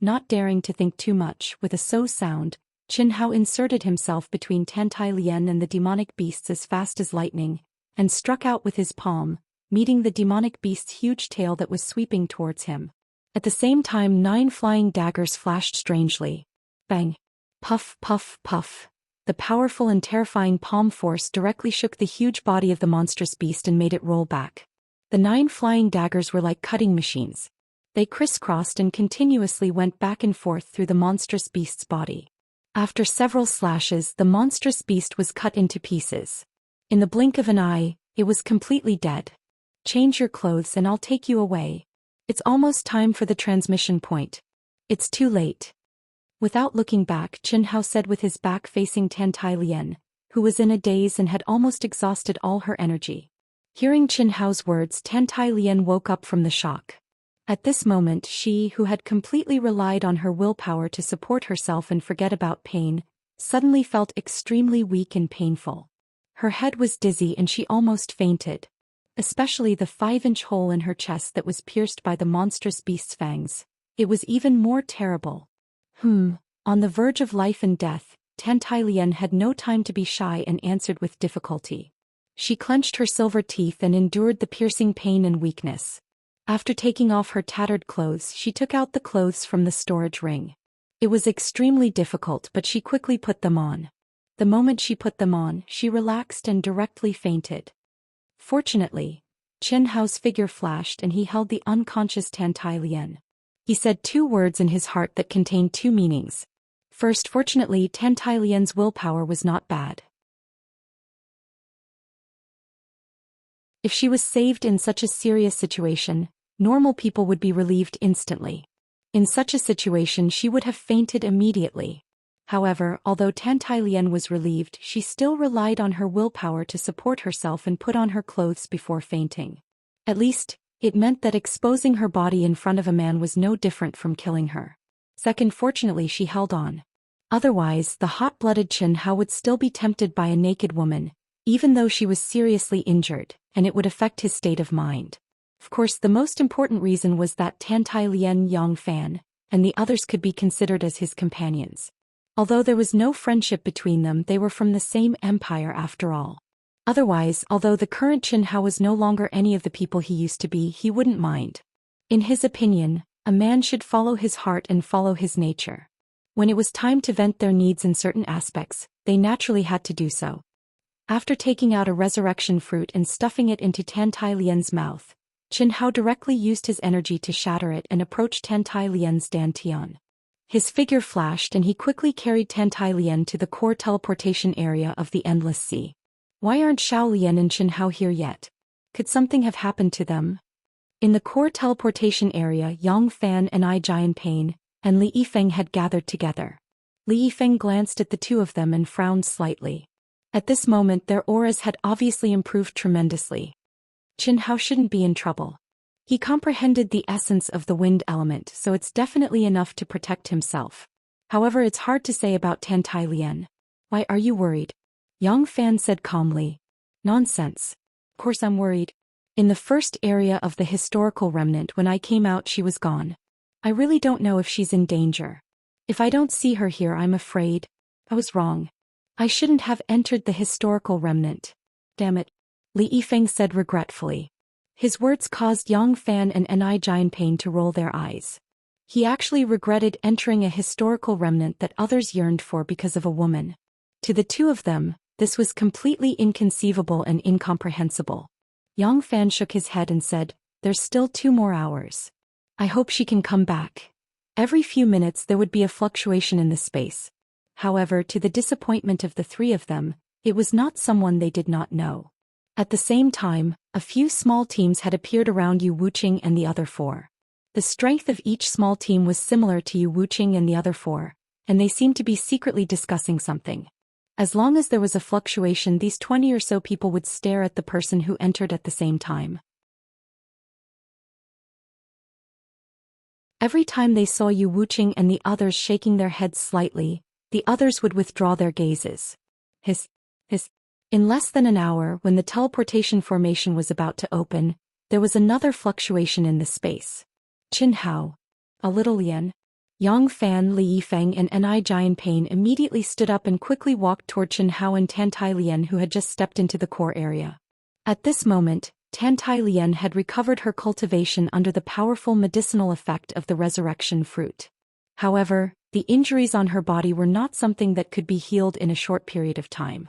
[SPEAKER 1] Not daring to think too much, with a so sound, Qin Hao inserted himself between Tan Tai Lian and the demonic beasts as fast as lightning, and struck out with his palm, meeting the demonic beast's huge tail that was sweeping towards him. At the same time 9 flying daggers flashed strangely. Bang! Puff, puff, puff. The powerful and terrifying palm force directly shook the huge body of the monstrous beast and made it roll back. The 9 flying daggers were like cutting machines. They crisscrossed and continuously went back and forth through the monstrous beast's body. After several slashes, the monstrous beast was cut into pieces. In the blink of an eye, it was completely dead. Change your clothes and I'll take you away. It's almost time for the transmission point. It's too late. Without looking back, Qin Hao said with his back facing Tan Tai Lian, who was in a daze and had almost exhausted all her energy. Hearing Qin Hao's words, Tan Tai Lian woke up from the shock. At this moment, she, who had completely relied on her willpower to support herself and forget about pain, suddenly felt extremely weak and painful. Her head was dizzy and she almost fainted. Especially the 5-inch hole in her chest that was pierced by the monstrous beast's fangs. It was even more terrible. On the verge of life and death, Tan Tai Lian had no time to be shy and answered with difficulty. She clenched her silver teeth and endured the piercing pain and weakness. After taking off her tattered clothes, she took out the clothes from the storage ring. It was extremely difficult, but she quickly put them on. The moment she put them on, she relaxed and directly fainted. Fortunately, Qin Hao's figure flashed and he held the unconscious Tan Tai Lian. He said 2 words in his heart that contained 2 meanings. First, fortunately, Tan Tai Lian's willpower was not bad. If she was saved in such a serious situation, normal people would be relieved instantly. In such a situation she would have fainted immediately. However, although Tan Tai Lian was relieved, she still relied on her willpower to support herself and put on her clothes before fainting. At least, it meant that exposing her body in front of a man was no different from killing her. Second, fortunately she held on. Otherwise, the hot-blooded Qin Hao would still be tempted by a naked woman, even though she was seriously injured, and it would affect his state of mind. Of course, the most important reason was that Tan Tai Lian Yang Fan, and the others could be considered as his companions. Although there was no friendship between them, they were from the same empire after all. Otherwise, although the current Qin Hao was no longer any of the people he used to be, he wouldn't mind. In his opinion, a man should follow his heart and follow his nature. When it was time to vent their needs in certain aspects, they naturally had to do so. After taking out a resurrection fruit and stuffing it into Tan Tai Lian's mouth, Qin Hao directly used his energy to shatter it and approached Tan Tai Lian's dantian. His figure flashed and he quickly carried Tan Tai Lian to the core teleportation area of the Endless Sea. Why aren't Xiao Lian and Qin Hao here yet? Could something have happened to them? In the core teleportation area, Yang Fan and I Jian Pain and Li Yifeng had gathered together. Li Yifeng glanced at the 2 of them and frowned slightly. At this moment their auras had obviously improved tremendously. Qin Hao shouldn't be in trouble. He comprehended the essence of the wind element, so it's definitely enough to protect himself. However, it's hard to say about Tan Tai Lian. Why are you worried? Yang Fan said calmly. Nonsense. Of course I'm worried. In the first area of the historical remnant when I came out she was gone. I really don't know if she's in danger. If I don't see her here I'm afraid. I was wrong. I shouldn't have entered the historical remnant. Damn it. Li Yifeng said regretfully. His words caused Yang Fan and Ni Jian Pain to roll their eyes. He actually regretted entering a historical remnant that others yearned for because of a woman. To the 2 of them, this was completely inconceivable and incomprehensible. Yang Fan shook his head and said, "There's still 2 more hours. I hope she can come back." Every few minutes there would be a fluctuation in the space. However, to the disappointment of the 3 of them, it was not someone they did not know. At the same time, a few small teams had appeared around Yu Wuqing and the other four. The strength of each small team was similar to Yu Wuqing and the other four, and they seemed to be secretly discussing something. As long as there was a fluctuation, these 20 or so people would stare at the person who entered at the same time. Every time they saw Yu Wuqing and the others shaking their heads slightly, the others would withdraw their gazes. Hiss. In less than an hour, when the teleportation formation was about to open, there was another fluctuation in the space. Qin Hao, a little Lian, Yang Fan, Li Yifeng and Ni Jianpain immediately stood up and quickly walked toward Qin Hao and Tantai Lian, who had just stepped into the core area. At this moment, Tantai Lian had recovered her cultivation under the powerful medicinal effect of the resurrection fruit. However, the injuries on her body were not something that could be healed in a short period of time.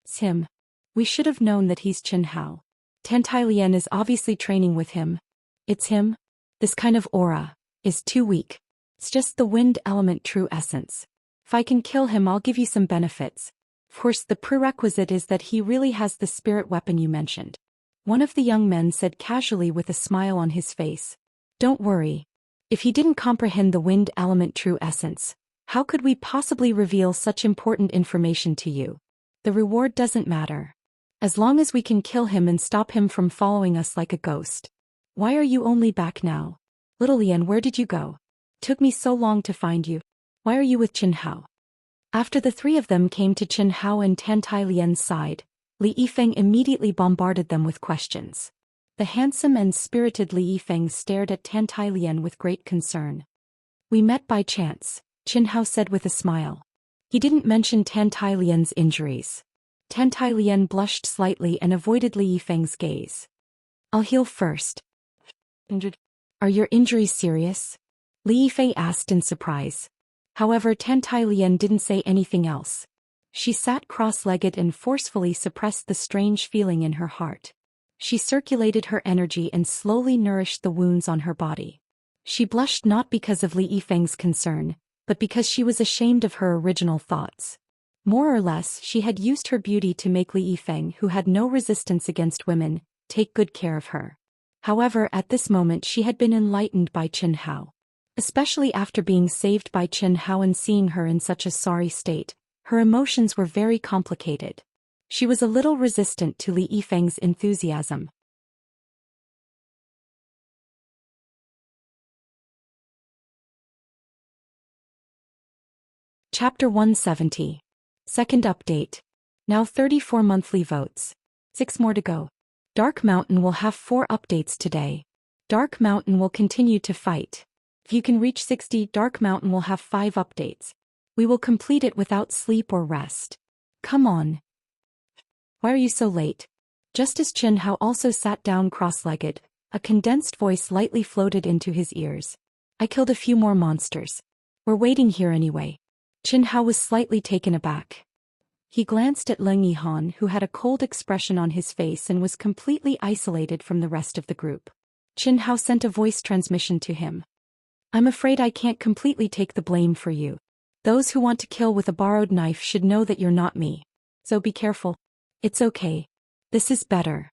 [SPEAKER 1] It's him. We should have known that he's Qin Hao. Tantai Lian is obviously training with him. It's him? This kind of aura is too weak. It's just the wind element true essence. If I can kill him, I'll give you some benefits. Of course, the prerequisite is that he really has the spirit weapon you mentioned. One of the young men said casually with a smile on his face. Don't worry. If he didn't comprehend the wind element true essence, how could we possibly reveal such important information to you? The reward doesn't matter. As long as we can kill him and stop him from following us like a ghost. Why are you only back now? Little Lian, where did you go? Took me so long to find you. Why are you with Qin Hao? After the three of them came to Qin Hao and Tantai Lian's side, Li Yifeng immediately bombarded them with questions. The handsome and spirited Li Yifeng stared at Tantai Lian with great concern. We met by chance, Qin Hao said with a smile. He didn't mention Tantai Lian's injuries. Tantai Lian blushed slightly and avoided Li Yifeng's gaze. I'll heal first. Injured? Are your injuries serious? Li Yifei asked in surprise. However, Tantai Lian didn't say anything else. She sat cross-legged and forcefully suppressed the strange feeling in her heart. She circulated her energy and slowly nourished the wounds on her body. She blushed not because of Li Yifeng's concern, but because she was ashamed of her original thoughts. More or less, she had used her beauty to make Li Yifeng, who had no resistance against women, take good care of her. However, at this moment she had been enlightened by Qin Hao. Especially after being saved by Qin Hao and seeing her in such a sorry state, her emotions were very complicated. She was a little resistant to Li Yifeng's enthusiasm. Chapter 170. Second update. Now 34 monthly votes. 6 more to go. Dark Mountain will have 4 updates today. Dark Mountain will continue to fight. If you can reach 60, Dark Mountain will have 5 updates. We will complete it without sleep or rest. Come on. Why are you so late? Just as Qin Hao also sat down cross-legged, a condensed voice lightly floated into his ears. I killed a few more monsters. We're waiting here anyway. Qin Hao was slightly taken aback. He glanced at Leng Yihan, who had a cold expression on his face and was completely isolated from the rest of the group. Qin Hao sent a voice transmission to him. I'm afraid I can't completely take the blame for you. Those who want to kill with a borrowed knife should know that you're not me. So be careful. It's okay. This is better.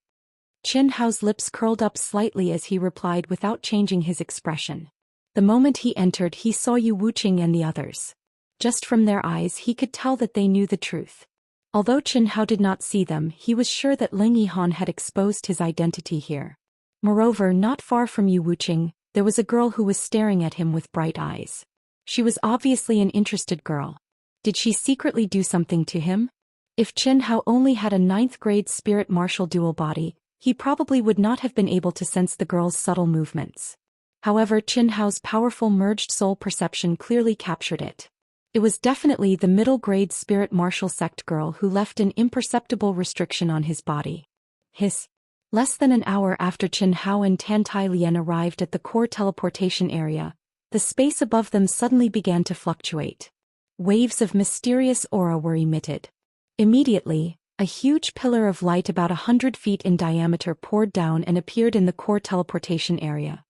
[SPEAKER 1] Qin Hao's lips curled up slightly as he replied without changing his expression. The moment he entered, he saw Yu Wuqing and the others. Just from their eyes he could tell that they knew the truth. Although Qin Hao did not see them, he was sure that Leng Yihan had exposed his identity here. Moreover, not far from Yu Wuqing, there was a girl who was staring at him with bright eyes. She was obviously an interested girl. Did she secretly do something to him? If Qin Hao only had a 9th-grade spirit martial dual body, he probably would not have been able to sense the girl's subtle movements. However, Qin Hao's powerful merged soul perception clearly captured it. It was definitely the middle-grade spirit martial sect girl who left an imperceptible restriction on his body. Hiss. Less than an hour after Qin Hao and Tantai Lian arrived at the core teleportation area, the space above them suddenly began to fluctuate. Waves of mysterious aura were emitted. Immediately, a huge pillar of light about 100 feet in diameter poured down and appeared in the core teleportation area.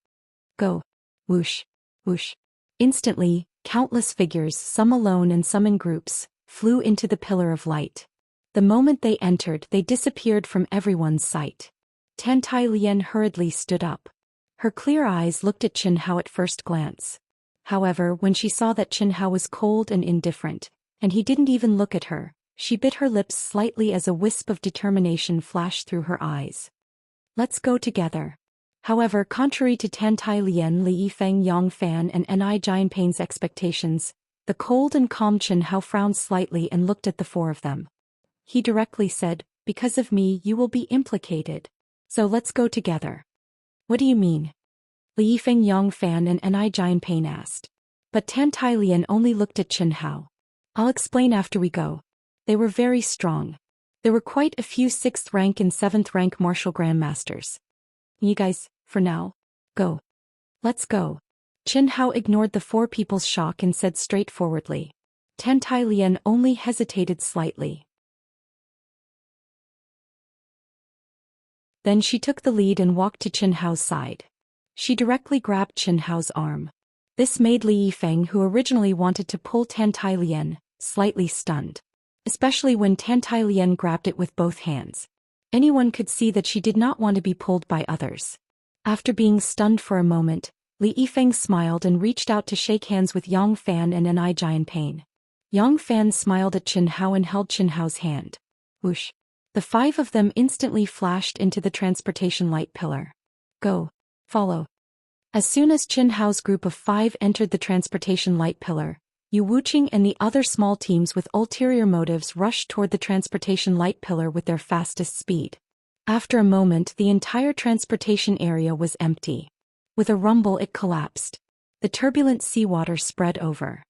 [SPEAKER 1] Go. Whoosh. Whoosh. Instantly, countless figures, some alone and some in groups, flew into the pillar of light. The moment they entered, they disappeared from everyone's sight. Tantai Lian hurriedly stood up. Her clear eyes looked at Qin Hao at first glance. However, when she saw that Qin Hao was cold and indifferent, and he didn't even look at her, she bit her lips slightly as a wisp of determination flashed through her eyes. Let's go together. However, contrary to Tantai Lian, Li Yifeng, Yang Fan and Ni Jianpei's expectations, the cold and calm Qin Hao frowned slightly and looked at the four of them. He directly said, "Because of me you will be implicated. So let's go together." "What do you mean?" Li Yifeng, Yang Fan and Ni Jianpei asked. But Tantai Lian only looked at Qin Hao. "I'll explain after we go." They were very strong. There were quite a few 6th rank and 7th rank martial grandmasters. "You guys, for now, go. Let's go." Qin Hao ignored the four people's shock and said straightforwardly. Tantai Lian only hesitated slightly. Then she took the lead and walked to Qin Hao's side. She directly grabbed Qin Hao's arm. This made Li Yifeng, who originally wanted to pull Tantai Lian, slightly stunned. Especially when Tantai Lian grabbed it with both hands. Anyone could see that she did not want to be pulled by others. After being stunned for a moment, Li Yifeng smiled and reached out to shake hands with Yang Fan and Ni Jianpei. Yang Fan smiled at Qin Hao and held Qin Hao's hand. Whoosh! The 5 of them instantly flashed into the transportation light pillar. "Go. Follow." As soon as Qin Hao's group of 5 entered the transportation light pillar, Yu Wuqing and the other small teams with ulterior motives rushed toward the transportation light pillar with their fastest speed. After a moment, the entire transportation area was empty. With a rumble, it collapsed. The turbulent seawater spread over.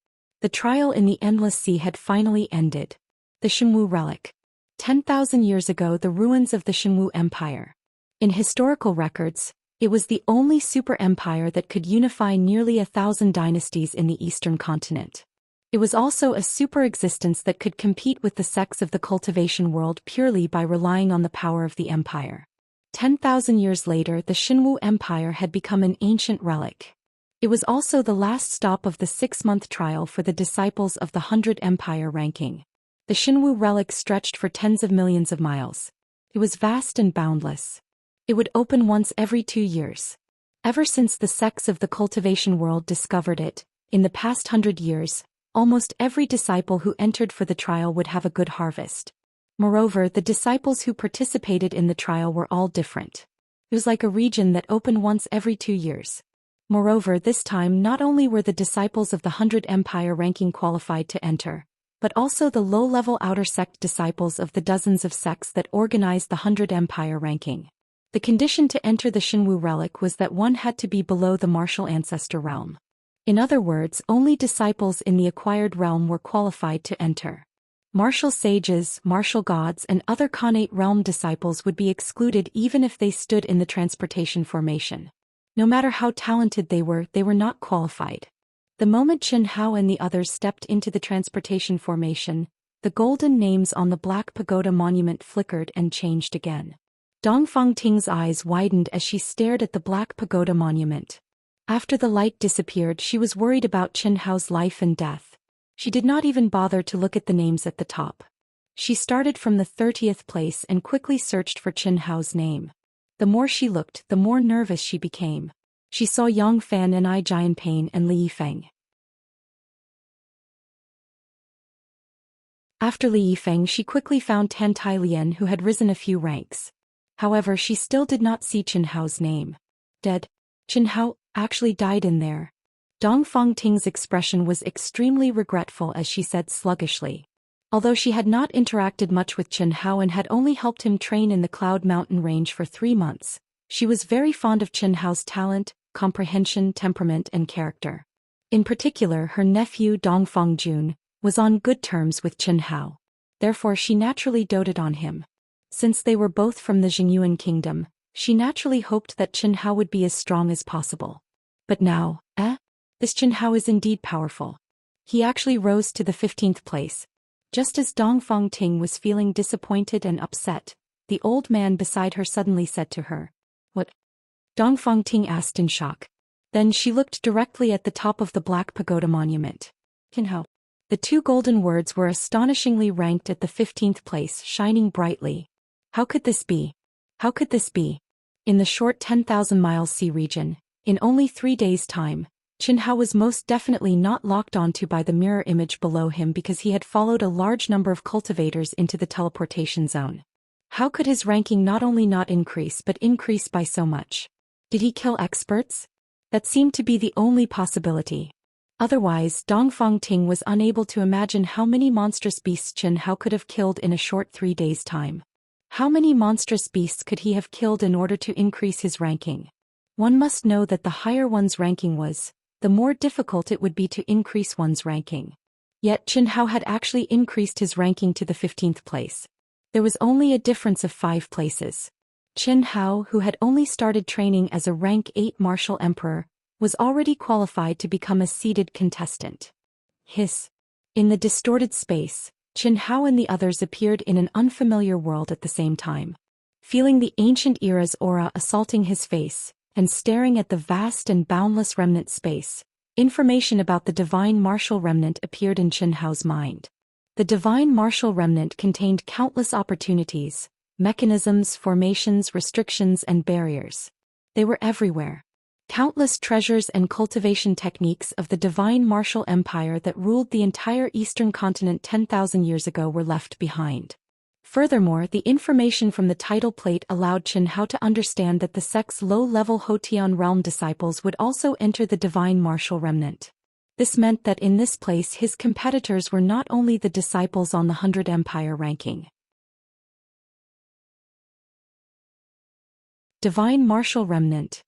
[SPEAKER 1] The trial in the endless sea had finally ended. The Xinwu relic. 10,000 years ago, the ruins of the Xinwu Empire. In historical records, it was the only super empire that could unify nearly 1,000 dynasties in the eastern continent. It was also a super existence that could compete with the sects of the cultivation world purely by relying on the power of the empire. 10,000 years later, the Xinwu Empire had become an ancient relic. It was also the last stop of the 6-month trial for the disciples of the 100 Empire ranking. The Xinwu relic stretched for tens of millions of miles. It was vast and boundless. It would open once every 2 years. Ever since the sects of the cultivation world discovered it, in the past 100 years, almost every disciple who entered for the trial would have a good harvest. Moreover, the disciples who participated in the trial were all different. It was like a region that opened once every 2 years. Moreover, this time not only were the disciples of the 100 Empire ranking qualified to enter, but also the low-level outer sect disciples of the dozens of sects that organized the 100 Empire ranking. The condition to enter the Xinwu relic was that one had to be below the martial ancestor realm. In other words, only disciples in the acquired realm were qualified to enter. Martial sages, martial gods and other Khanate realm disciples would be excluded even if they stood in the transportation formation. No matter how talented they were not qualified. The moment Qin Hao and the others stepped into the transportation formation, the golden names on the Black Pagoda monument flickered and changed again. Dongfang Ting's eyes widened as she stared at the Black Pagoda monument. After the light disappeared, she was worried about Qin Hao's life and death. She did not even bother to look at the names at the top. She started from the 30th place and quickly searched for Qin Hao's name. The more she looked, the more nervous she became. She saw Yang Fan and Ni Jianpei and Li Yifeng. After Li Yifeng, she quickly found Tantai Lian, who had risen a few ranks. However, she still did not see Qin Hao's name. Dead. Qin Hao actually died in there. Dongfang Ting's expression was extremely regretful as she said sluggishly. Although she had not interacted much with Qin Hao and had only helped him train in the Cloud Mountain range for 3 months, she was very fond of Qin Hao's talent, comprehension, temperament and character. In particular, her nephew Dongfang Jun was on good terms with Qin Hao. Therefore she naturally doted on him. Since they were both from the Jingyuan kingdom, she naturally hoped that Qin Hao would be as strong as possible. But now, this Qin Hao is indeed powerful. He actually rose to the 15th place. Just as Dongfang Ting was feeling disappointed and upset, the old man beside her suddenly said to her, "What?" Dongfang Ting asked in shock. Then she looked directly at the top of the Black Pagoda monument. Qin Hao. The two golden words were astonishingly ranked at the 15th place, shining brightly. How could this be? How could this be? In the short 10,000 miles sea region, in only 3 days' time, Qin Hao was most definitely not locked onto by the mirror image below him because he had followed a large number of cultivators into the teleportation zone. How could his ranking not only not increase but increase by so much? Did he kill experts? That seemed to be the only possibility. Otherwise, Dongfang Ting was unable to imagine how many monstrous beasts Qin Hao could have killed in a short 3 days' time. How many monstrous beasts could he have killed in order to increase his ranking? One must know that the higher one's ranking was, the more difficult it would be to increase one's ranking. Yet Qin Hao had actually increased his ranking to the 15th place. There was only a difference of 5 places. Qin Hao, who had only started training as a rank 8 martial emperor, was already qualified to become a seeded contestant. Hiss. In the distorted space, Qin Hao and the others appeared in an unfamiliar world at the same time. Feeling the ancient era's aura assaulting his face, and staring at the vast and boundless remnant space, information about the divine martial remnant appeared in Qin Hao's mind. The divine martial remnant contained countless opportunities, mechanisms, formations, restrictions, and barriers. They were everywhere. Countless treasures and cultivation techniques of the divine martial empire that ruled the entire eastern continent 10,000 years ago were left behind. Furthermore, the information from the title plate allowed Qin Hao to understand that the sect's low-level Hotian realm disciples would also enter the divine martial remnant. This meant that in this place his competitors were not only the disciples on the 100 Empire ranking. Divine martial remnant.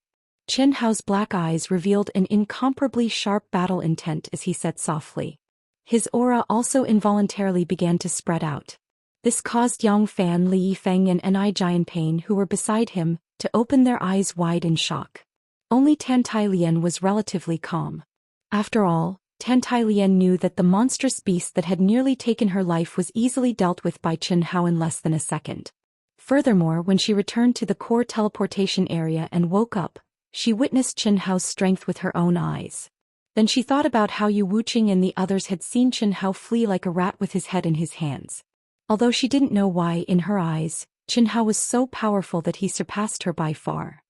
[SPEAKER 1] Qin Hao's black eyes revealed an incomparably sharp battle intent as he said softly. His aura also involuntarily began to spread out. This caused Yang Fan, Li Yifeng and Ni Jianpain, who were beside him, to open their eyes wide in shock. Only Tan Tai Lian was relatively calm. After all, Tan Tai Lian knew that the monstrous beast that had nearly taken her life was easily dealt with by Qin Hao in less than a second. Furthermore, when she returned to the core teleportation area and woke up, she witnessed Qin Hao's strength with her own eyes. Then she thought about how Yu Wuqing and the others had seen Qin Hao flee like a rat with his head in his hands. Although she didn't know why, in her eyes, Qin Hao was so powerful that he surpassed her by far.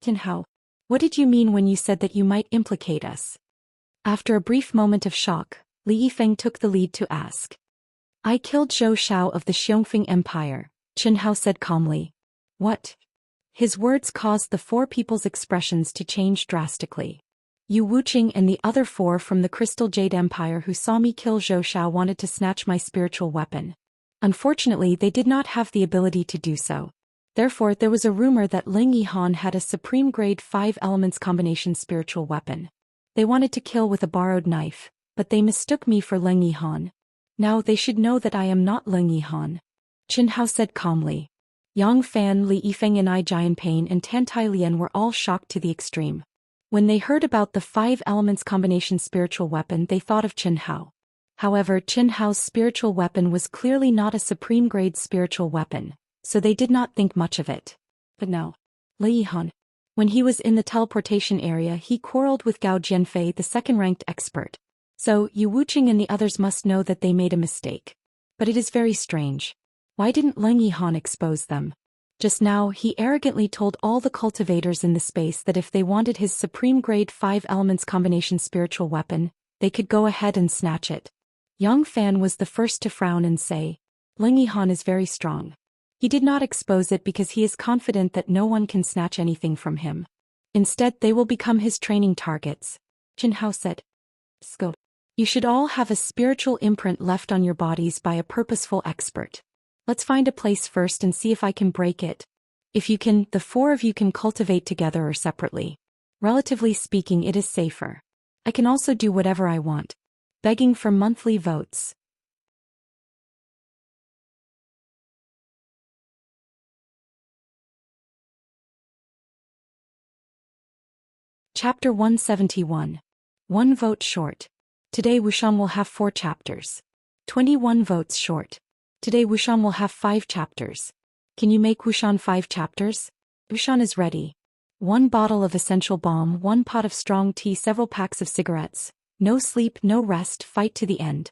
[SPEAKER 1] Qin Hao, what did you mean when you said that you might implicate us? After a brief moment of shock, Li Yifeng took the lead to ask. I killed Zhou Xian of the Xiongfeng Empire, Qin Hao said calmly. What? His words caused the 4 people's expressions to change drastically. Yu Wuqing and the other 4 from the Crystal Jade Empire who saw me kill Zhou Xian wanted to snatch my spiritual weapon. Unfortunately, they did not have the ability to do so. Therefore, there was a rumor that Ling Yihan had a supreme grade 5 elements combination spiritual weapon. They wanted to kill with a borrowed knife, but they mistook me for Ling Yihan. Now they should know that I am not Ling Yihan. Qin Hao said calmly. Yang Fan, Li Yifeng and Ni Jianpain and Tan Tai Lian were all shocked to the extreme. When they heard about the 5 elements combination spiritual weapon, they thought of Qin Hao. However, Qin Hao's spiritual weapon was clearly not a supreme grade spiritual weapon, so they did not think much of it. But no. Li Yihan. When he was in the teleportation area, he quarreled with Gao Jianfei, the second-ranked expert. So, Yu Wuqing and the others must know that they made a mistake. But it is very strange. Why didn't Ling Yihan expose them? Just now, he arrogantly told all the cultivators in the space that if they wanted his supreme grade 5 elements combination spiritual weapon, they could go ahead and snatch it. Yang Fan was the first to frown and say, Ling Yihan is very strong. He did not expose it because he is confident that no one can snatch anything from him. Instead, they will become his training targets. Qin Hao said. Scope. You should all have a spiritual imprint left on your bodies by a purposeful expert. Let's find a place first and see if I can break it. If you can, the 4 of you can cultivate together or separately. Relatively speaking, it is safer. I can also do whatever I want. Begging for monthly votes. Chapter 171. 1 vote short. Today Wuxian will have 4 chapters. 21 votes short. Today Wuxian will have 5 chapters. Can you make Wuxian 5 chapters? Wuxian is ready. 1 bottle of essential balm, 1 pot of strong tea, several packs of cigarettes. No sleep, no rest, fight to the end.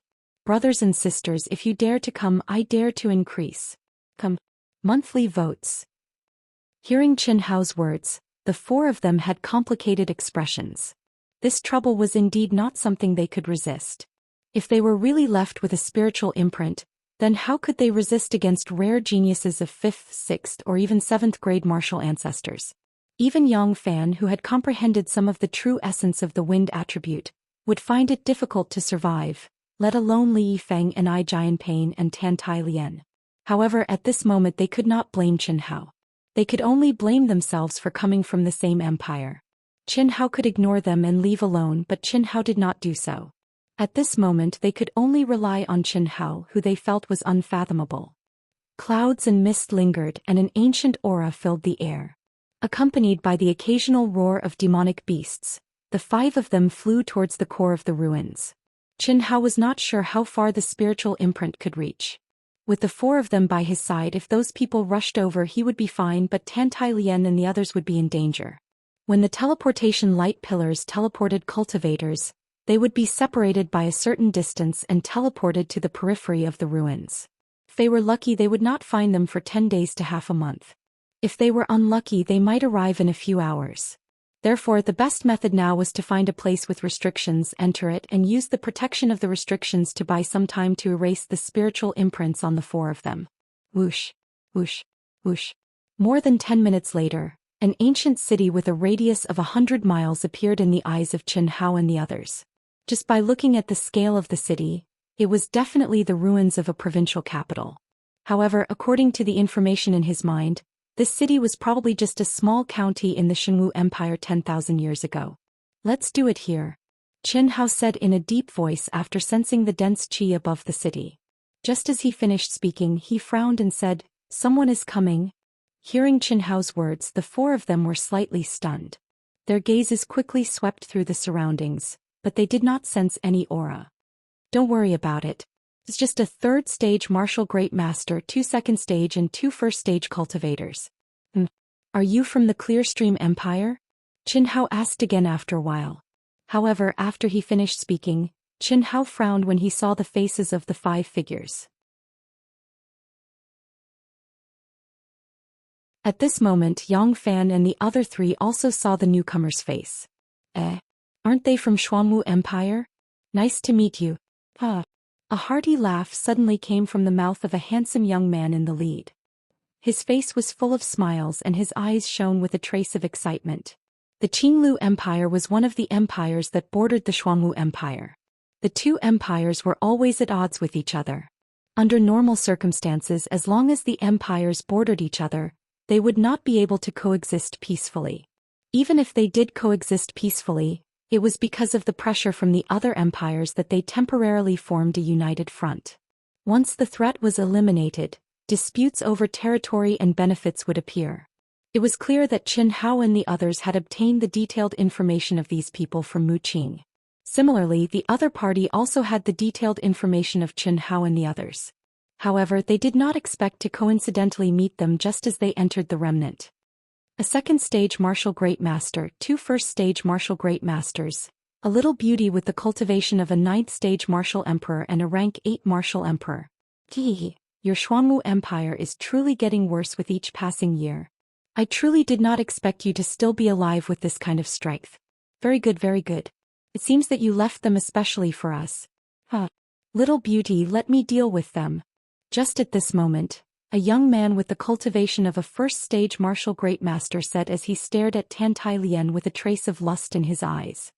[SPEAKER 1] Brothers and sisters, if you dare to come, I dare to increase. Come. Monthly votes. Hearing Qin Hao's words, the four of them had complicated expressions. This trouble was indeed not something they could resist. If they were really left with a spiritual imprint, then how could they resist against rare geniuses of 5th, 6th, or even 7th grade martial ancestors? Even Yang Fan, who had comprehended some of the true essence of the wind attribute, would find it difficult to survive, let alone Li Yifeng and I Jianpain and Tan Tai Lian. However, at this moment they could not blame Qin Hao. They could only blame themselves for coming from the same empire. Qin Hao could ignore them and leave alone, but Qin Hao did not do so. At this moment they could only rely on Qin Hao, who they felt was unfathomable. Clouds and mist lingered and an ancient aura filled the air. Accompanied by the occasional roar of demonic beasts, the five of them flew towards the core of the ruins. Qin Hao was not sure how far the spiritual imprint could reach. With the four of them by his side, if those people rushed over he would be fine, but Tan Tai Lian and the others would be in danger. When the teleportation light pillars teleported cultivators, they would be separated by a certain distance and teleported to the periphery of the ruins. If they were lucky they would not find them for 10 days to half a month. If they were unlucky they might arrive in a few hours. Therefore the best method now was to find a place with restrictions, enter it, and use the protection of the restrictions to buy some time to erase the spiritual imprints on the four of them. Whoosh, whoosh, whoosh. More than 10 minutes later, an ancient city with a radius of 100 miles appeared in the eyes of Qin Hao and the others. Just by looking at the scale of the city, it was definitely the ruins of a provincial capital. However, according to the information in his mind, this city was probably just a small county in the Shangwu Empire 10,000 years ago. Let's do it here, Qin Hao said in a deep voice after sensing the dense qi above the city. Just as he finished speaking, he frowned and said, "Someone is coming." Hearing Qin Hao's words, the four of them were slightly stunned. Their gazes quickly swept through the surroundings, but they did not sense any aura. Don't worry about it. It's just a 3rd stage martial great master, 2 2nd stage and 2 1st stage cultivators. Are you from the Clearstream Empire? Qin Hao asked again after a while. However, after he finished speaking, Qin Hao frowned when he saw the faces of the 5 figures. At this moment Yang Fan and the other 3 also saw the newcomer's face. Aren't they from Xuanwu Empire? Nice to meet you. A hearty laugh suddenly came from the mouth of a handsome young man in the lead. His face was full of smiles and his eyes shone with a trace of excitement. The Qinglu Empire was one of the empires that bordered the Xuanwu Empire. The two empires were always at odds with each other. Under normal circumstances, as long as the empires bordered each other, they would not be able to coexist peacefully. Even if they did coexist peacefully, it was because of the pressure from the other empires that they temporarily formed a united front. Once the threat was eliminated, disputes over territory and benefits would appear. It was clear that Qin Hao and the others had obtained the detailed information of these people from Mu Qing. Similarly, the other party also had the detailed information of Qin Hao and the others. However, they did not expect to coincidentally meet them just as they entered the remnant. A 2nd stage martial great master, 2 1st stage martial great masters, a little beauty with the cultivation of a 9th stage martial emperor and a rank 8 martial emperor. Gee, your Xuanwu Empire is truly getting worse with each passing year. I truly did not expect you to still be alive with this kind of strength. Very good, very good. It seems that you left them especially for us. Little beauty, let me deal with them. Just at this moment, a young man with the cultivation of a 1st stage martial great master said as he stared at Tan Tai Lian with a trace of lust in his eyes.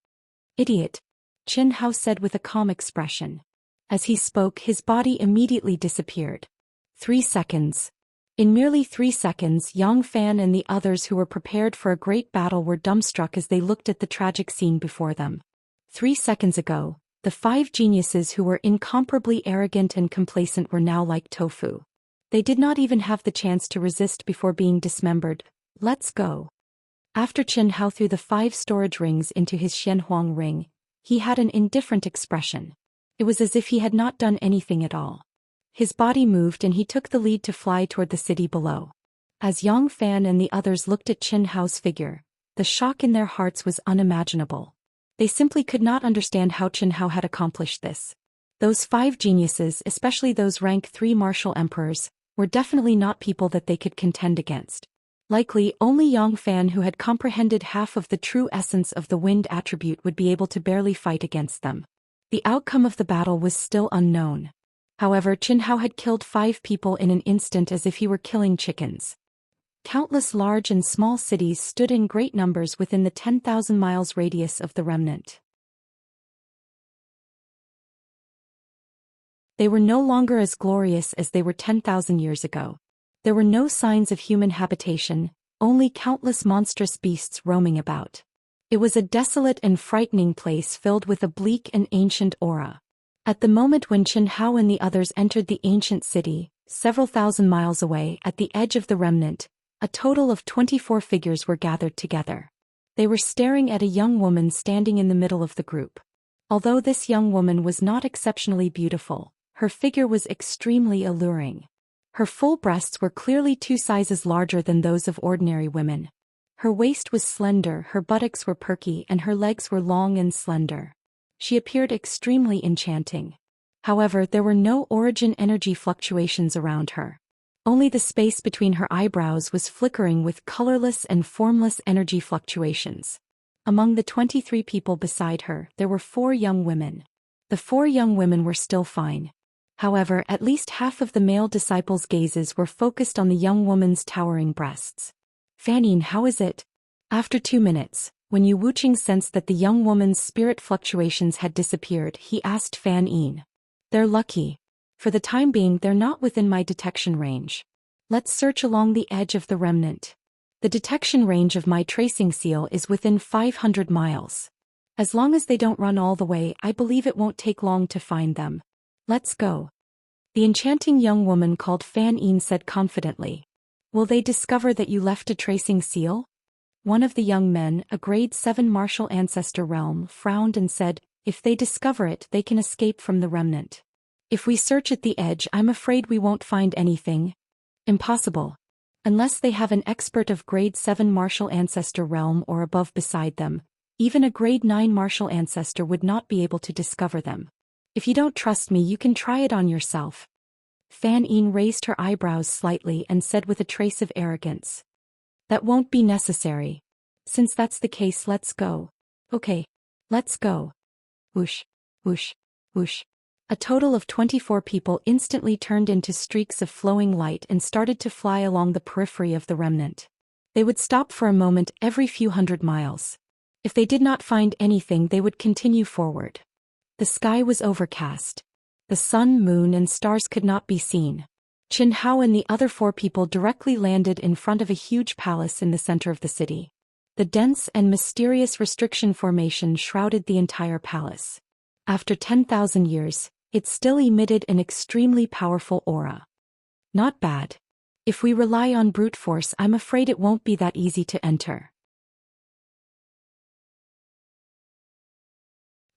[SPEAKER 1] Idiot, Qin Hao said with a calm expression. As he spoke, his body immediately disappeared. 3 seconds. In merely 3 seconds, Yang Fan and the others who were prepared for a great battle were dumbstruck as they looked at the tragic scene before them. 3 seconds ago, the 5 geniuses who were incomparably arrogant and complacent were now like tofu. They did not even have the chance to resist before being dismembered. Let's go. After Qin Hao threw the 5 storage rings into his Xianhuang ring, he had an indifferent expression. It was as if he had not done anything at all. His body moved and he took the lead to fly toward the city below. As Yang Fan and the others looked at Qin Hao's figure, the shock in their hearts was unimaginable. They simply could not understand how Qin Hao had accomplished this. Those 5 geniuses, especially those rank 3 martial emperors, were definitely not people that they could contend against. Likely, only Yang Fan, who had comprehended half of the true essence of the wind attribute, would be able to barely fight against them. The outcome of the battle was still unknown. However, Qin Hao had killed 5 people in an instant, as if he were killing chickens. Countless large and small cities stood in great numbers within the 10,000 miles radius of the remnant. They were no longer as glorious as they were 10,000 years ago. There were no signs of human habitation, only countless monstrous beasts roaming about. It was a desolate and frightening place filled with a bleak and ancient aura. At the moment when Qin Hao and the others entered the ancient city, several thousand miles away at the edge of the remnant, a total of 24 figures were gathered together. They were staring at a young woman standing in the middle of the group. Although this young woman was not exceptionally beautiful, her figure was extremely alluring. Her full breasts were clearly 2 sizes larger than those of ordinary women. Her waist was slender, her buttocks were perky, and her legs were long and slender. She appeared extremely enchanting. However, there were no origin energy fluctuations around her. Only the space between her eyebrows was flickering with colorless and formless energy fluctuations. Among the 23 people beside her, there were 4 young women. The 4 young women were still fine. However, at least half of the male disciples' gazes were focused on the young woman's towering breasts. "Fan Yin, how is it?" After 2 minutes, when Yu Wuqing sensed that the young woman's spirit fluctuations had disappeared, he asked Fan Yin. "They're lucky. For the time being, they're not within my detection range. Let's search along the edge of the remnant. The detection range of my tracing seal is within 500 miles. As long as they don't run all the way, I believe it won't take long to find them. Let's go." The enchanting young woman called Fan Yin said confidently. "Will they discover that you left a tracing seal?" One of the young men, a grade 7 martial ancestor realm, frowned and said, "If they discover it, they can escape from the remnant. If we search at the edge, I'm afraid we won't find anything." "Impossible. Unless they have an expert of grade 7 martial ancestor realm or above beside them, even a grade 9 martial ancestor would not be able to discover them. If you don't trust me, you can try it on yourself." Fan Yin raised her eyebrows slightly and said with a trace of arrogance. "That won't be necessary. Since that's the case, let's go." "Okay. Let's go." Whoosh, whoosh, whoosh. A total of 24 people instantly turned into streaks of flowing light and started to fly along the periphery of the remnant. They would stop for a moment every few hundred miles. If they did not find anything, they would continue forward. The sky was overcast. The sun, moon, and stars could not be seen. Qin Hao and the other 4 people directly landed in front of a huge palace in the center of the city. The dense and mysterious restriction formation shrouded the entire palace. After 10,000 years, it still emitted an extremely powerful aura. Not bad. If we rely on brute force, I'm afraid it won't be that easy to enter.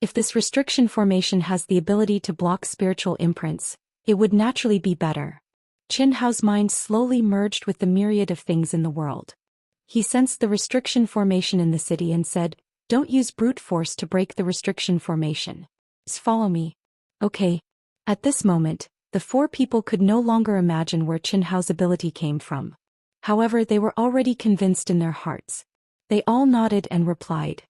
[SPEAKER 1] If this restriction formation has the ability to block spiritual imprints, it would naturally be better. Qin Hao's mind slowly merged with the myriad of things in the world. He sensed the restriction formation in the city and said, "Don't use brute force to break the restriction formation. Just follow me." "Okay." At this moment, the 4 people could no longer imagine where Qin Hao's ability came from. However, they were already convinced in their hearts. They all nodded and replied.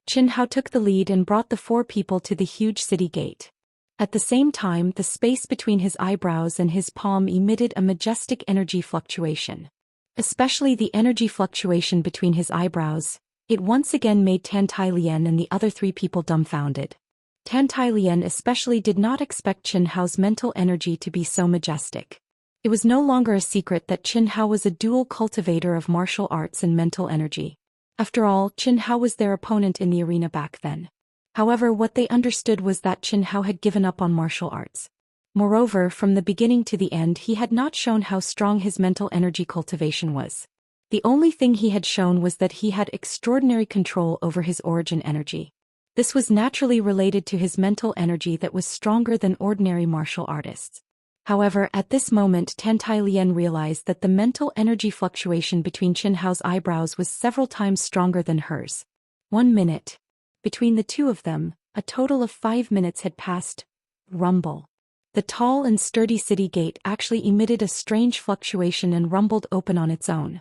[SPEAKER 1] Qin Hao took the lead and brought the 4 people to the huge city gate. At the same time, the space between his eyebrows and his palm emitted a majestic energy fluctuation. Especially the energy fluctuation between his eyebrows, it once again made Tan Tai Lian and the other 3 people dumbfounded. Tan Tai Lian especially did not expect Qin Hao's mental energy to be so majestic. It was no longer a secret that Qin Hao was a dual cultivator of martial arts and mental energy. After all, Qin Hao was their opponent in the arena back then. However, what they understood was that Qin Hao had given up on martial arts. Moreover, from the beginning to the end, he had not shown how strong his mental energy cultivation was. The only thing he had shown was that he had extraordinary control over his origin energy. This was naturally related to his mental energy that was stronger than ordinary martial artists. However, at this moment Tan Tai Lian realized that the mental energy fluctuation between Qin Hao's eyebrows was several times stronger than hers. 1 minute. Between the 2 of them, a total of 5 minutes had passed. rumble. The tall and sturdy city gate actually emitted a strange fluctuation and rumbled open on its own.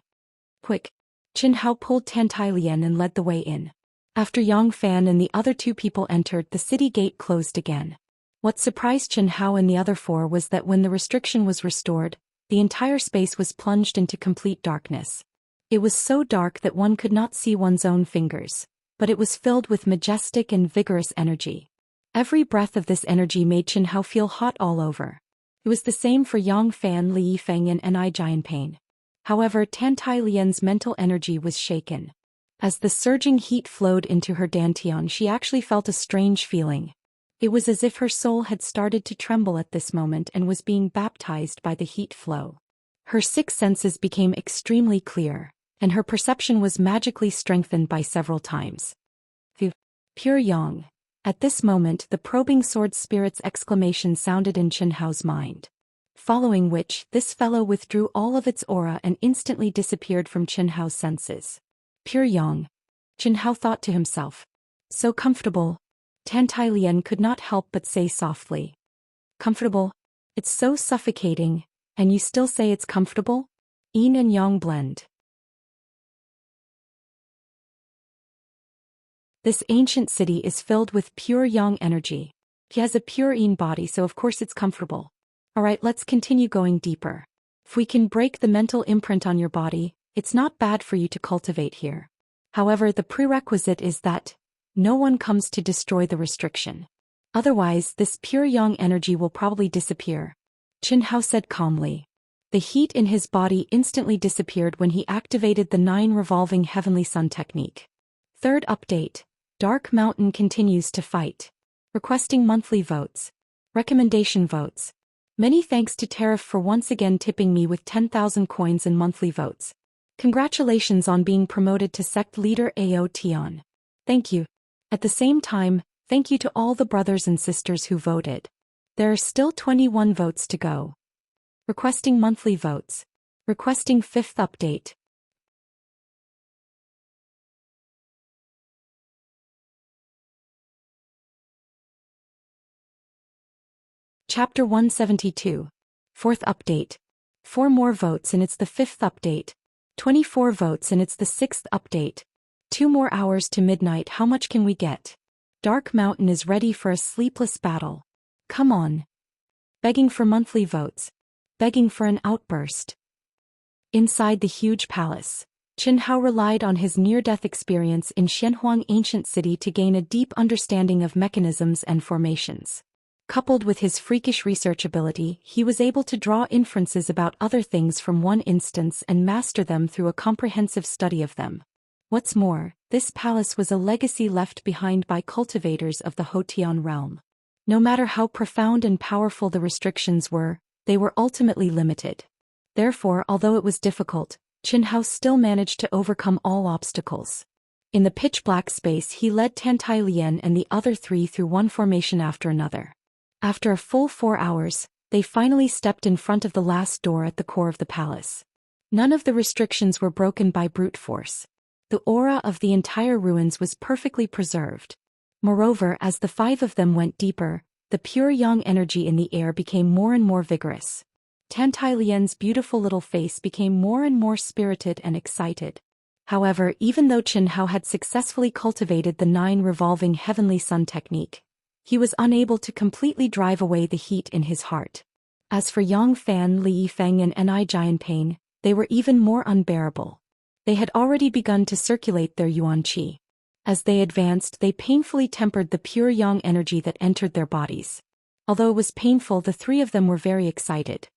[SPEAKER 1] Quick! Qin Hao pulled Tantailian and led the way in. After Yang Fan and the other two people entered, the city gate closed again. What surprised Qin Hao and the other four was that when the restriction was restored, the entire space was plunged into complete darkness. It was so dark that one could not see one's own fingers, but it was filled with majestic and vigorous energy. Every breath of this energy made Qin Hao feel hot all over. It was the same for Yang Fan, Li Yifeng and Ni Jianpain. However, Tantailian's mental energy was shaken. As the surging heat flowed into her dantian, she actually felt a strange feeling. It was as if her soul had started to tremble at this moment and was being baptized by the heat flow. Her six senses became extremely clear, and her perception was magically strengthened by several times. Pure yang. At this moment, the probing sword spirit's exclamation sounded in Qin Hao's mind. Following which, this fellow withdrew all of its aura and instantly disappeared from Qin Hao's senses. Pure yang. Qin Hao thought to himself. So comfortable. Tantailian could not help but say softly. Comfortable? It's so suffocating, and you still say it's comfortable? Yin and yang blend. This ancient city is filled with pure yang energy. He has a pure yin body, so of course it's comfortable. Alright, let's continue going deeper. If we can break the mental imprint on your body, it's not bad for you to cultivate here. However, the prerequisite is that no one comes to destroy the restriction. Otherwise, this pure yang energy will probably disappear. Qin Hao said calmly. The heat in his body instantly disappeared when he activated the 9 revolving heavenly sun technique. Third update. Dark Mountain continues to fight. Requesting monthly votes. Recommendation votes. Many thanks to Tariff for once again tipping me with 10,000 coins and monthly votes. Congratulations on being promoted to sect leader Ao Tian. Thank you. At the same time, thank you to all the brothers and sisters who voted. There are still 21 votes to go. Requesting monthly votes. Requesting 5th update. Chapter 172. 4th update. 4 more votes and it's the 5th update. 24 votes and it's the 6th update. 2 more hours to midnight. How much can we get? Dark Mountain is ready for a sleepless battle. Come on. Begging for monthly votes. Begging for an outburst. Inside the huge palace, Qin Hao relied on his near-death experience in Xianhuang ancient city to gain a deep understanding of mechanisms and formations. Coupled with his freakish research ability, he was able to draw inferences about other things from one instance and master them through a comprehensive study of them. What's more, this palace was a legacy left behind by cultivators of the Hotian realm. No matter how profound and powerful the restrictions were, they were ultimately limited. Therefore, although it was difficult, Qin Hao still managed to overcome all obstacles. In the pitch-black space, he led Tantailian and the other 3 through one formation after another. After a full 4 hours, they finally stepped in front of the last door at the core of the palace. None of the restrictions were broken by brute force. The aura of the entire ruins was perfectly preserved. Moreover, as the 5 of them went deeper, the pure yang energy in the air became more and more vigorous. Tantailian's beautiful little face became more and more spirited and excited. However, even though Qin Hao had successfully cultivated the 9 revolving heavenly sun technique, he was unable to completely drive away the heat in his heart. As for Yang Fan, Li Yifeng and Ni Jianpain, they were even more unbearable. They had already begun to circulate their yuan qi. As they advanced, they painfully tempered the pure yang energy that entered their bodies. Although it was painful, the 3 of them were very excited.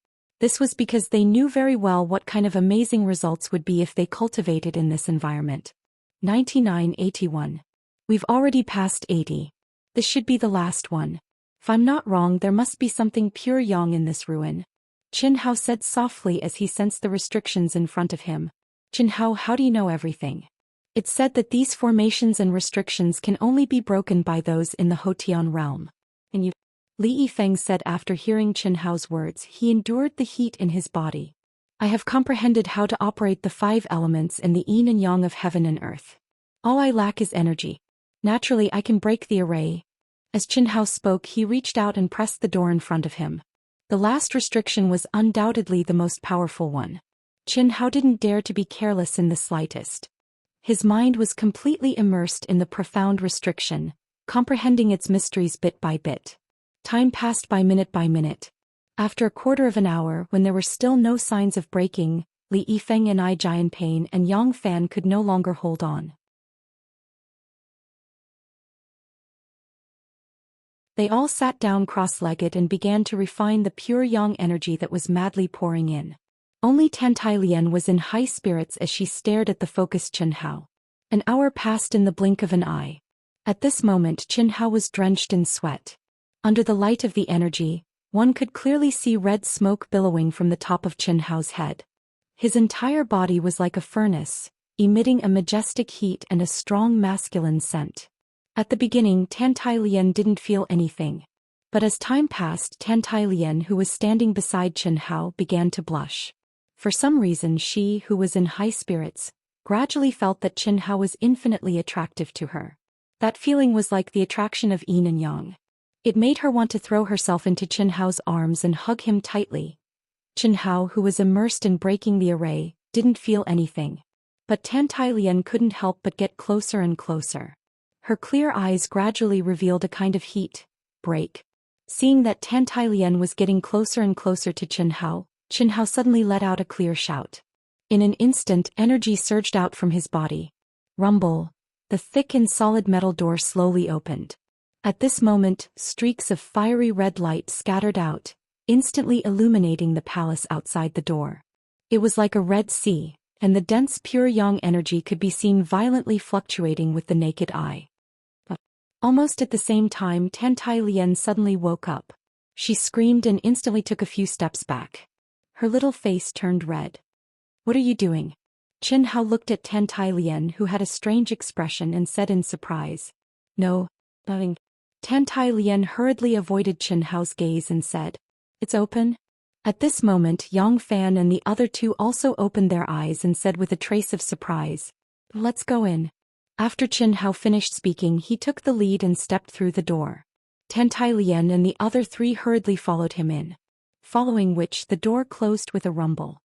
[SPEAKER 1] This was because they knew very well what kind of amazing results would be if they cultivated in this environment. 9981. We've already passed 80. This should be the last one. If I'm not wrong, there must be something pure yang in this ruin. Qin Hao said softly as he sensed the restrictions in front of him. Qin Hao, how do you know everything? It's said that these formations and restrictions can only be broken by those in the Hotian realm. And you? Li Yifeng said after hearing Qin Hao's words. He endured the heat in his body. I have comprehended how to operate the 5 elements and the yin and yang of heaven and earth. All I lack is energy. Naturally, I can break the array. As Qin Hao spoke, he reached out and pressed the door in front of him. The last restriction was undoubtedly the most powerful one. Qin Hao didn't dare to be careless in the slightest. His mind was completely immersed in the profound restriction, comprehending its mysteries bit by bit. Time passed by minute. After a quarter of an hour, when there were still no signs of breaking, Li Yifeng and I Jian Pain and Yang Fan could no longer hold on. They all sat down cross-legged and began to refine the pure yang energy that was madly pouring in. Only Tantai Lian was in high spirits as she stared at the focused Qin Hao. An hour passed in the blink of an eye. At this moment Qin Hao was drenched in sweat. Under the light of the energy, one could clearly see red smoke billowing from the top of Qin Hao's head. His entire body was like a furnace, emitting a majestic heat and a strong masculine scent. At the beginning Tantai Lian didn't feel anything. But as time passed, Tantai Lian, who was standing beside Qin Hao, began to blush. For some reason she, who was in high spirits, gradually felt that Qin Hao was infinitely attractive to her. That feeling was like the attraction of yin and yang. It made her want to throw herself into Qin Hao's arms and hug him tightly. Qin Hao, who was immersed in breaking the array, didn't feel anything. But Tantai Lian couldn't help but get closer and closer. Her clear eyes gradually revealed a kind of heat break. Seeing that Tantai Lian was getting closer and closer to Qin Hao suddenly let out a clear shout. In an instant, energy surged out from his body. Rumble. The thick and solid metal door slowly opened. At this moment, streaks of fiery red light scattered out, instantly illuminating the palace outside the door. It was like a red sea, and the dense pure yang energy could be seen violently fluctuating with the naked eye. Almost at the same time, Tantai Lian suddenly woke up. She screamed and instantly took a few steps back. Her little face turned red. "What are you doing?" Qin Hao looked at Tantai Lian, who had a strange expression, and said in surprise. "No, nothing." Tantai Lian hurriedly avoided Qin Hao's gaze and said, "It's open?" At this moment Yang Fan and the other two also opened their eyes and said with a trace of surprise, "Let's go in." After Qin Hao finished speaking, he took the lead and stepped through the door. Tantai Lian and the other three hurriedly followed him in. Following which, the door closed with a rumble.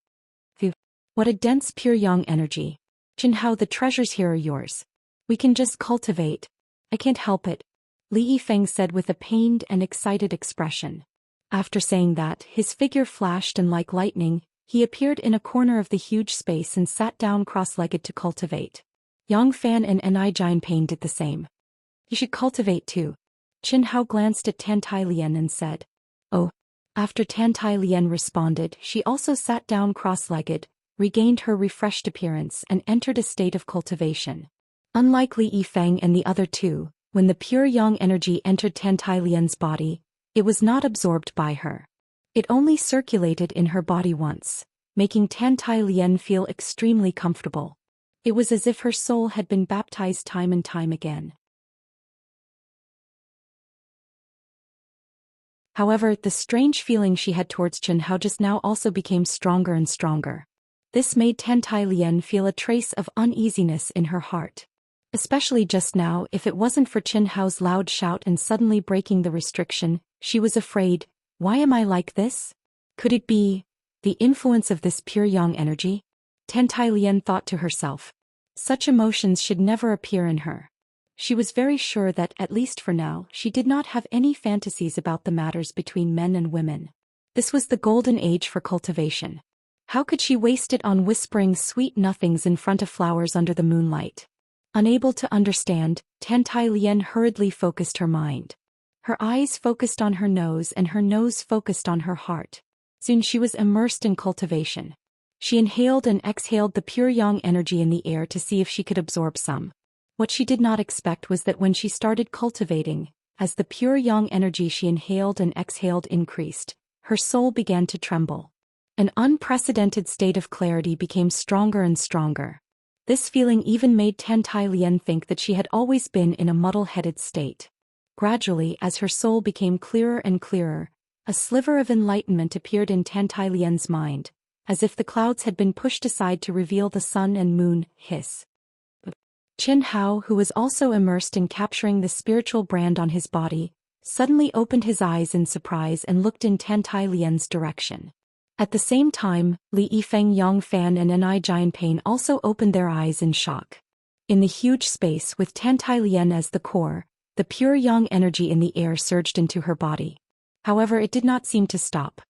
[SPEAKER 1] Phew. What a dense pure yang energy. Qin Hao, the treasures here are yours. We can just cultivate. I can't help it, Li Yifeng said with a pained and excited expression. After saying that, his figure flashed and like lightning, he appeared in a corner of the huge space and sat down cross-legged to cultivate. Yang Fan and Ni Jian Pain did the same. "You should cultivate too." Qin Hao glanced at Tantai Lian and said, "Oh." After Tantai Lian responded, she also sat down cross-legged, regained her refreshed appearance and entered a state of cultivation. Unlike Li Yifeng and the other two, when the pure yang energy entered Tantai Lian's body, it was not absorbed by her. It only circulated in her body once, making Tantai Lian feel extremely comfortable. It was as if her soul had been baptized time and time again. However, the strange feeling she had towards Qin Hao just now also became stronger and stronger. This made Tantai Lian feel a trace of uneasiness in her heart. Especially just now, if it wasn't for Qin Hao's loud shout and suddenly breaking the restriction, she was afraid. Why am I like this? Could it be the influence of this pure yang energy? Tantai Lian thought to herself. Such emotions should never appear in her. She was very sure that, at least for now, she did not have any fantasies about the matters between men and women. This was the golden age for cultivation. How could she waste it on whispering sweet nothings in front of flowers under the moonlight? Unable to understand, Tantai Lian hurriedly focused her mind. Her eyes focused on her nose and her nose focused on her heart. Soon she was immersed in cultivation. She inhaled and exhaled the pure yang energy in the air to see if she could absorb some. What she did not expect was that when she started cultivating, as the pure yang energy she inhaled and exhaled increased, her soul began to tremble. An unprecedented state of clarity became stronger and stronger. This feeling even made Tantai Lian think that she had always been in a muddle-headed state. Gradually, as her soul became clearer and clearer, a sliver of enlightenment appeared in Tantai Lian's mind, as if the clouds had been pushed aside to reveal the sun and moon. Hiss. Qin Hao, who was also immersed in capturing the spiritual brand on his body, suddenly opened his eyes in surprise and looked in Tantai Lian's direction. At the same time, Li Yifeng Yongfan and Ni Jianpain also opened their eyes in shock. In the huge space with Tantai Lian as the core, the pure yang energy in the air surged into her body. However, it did not seem to stop.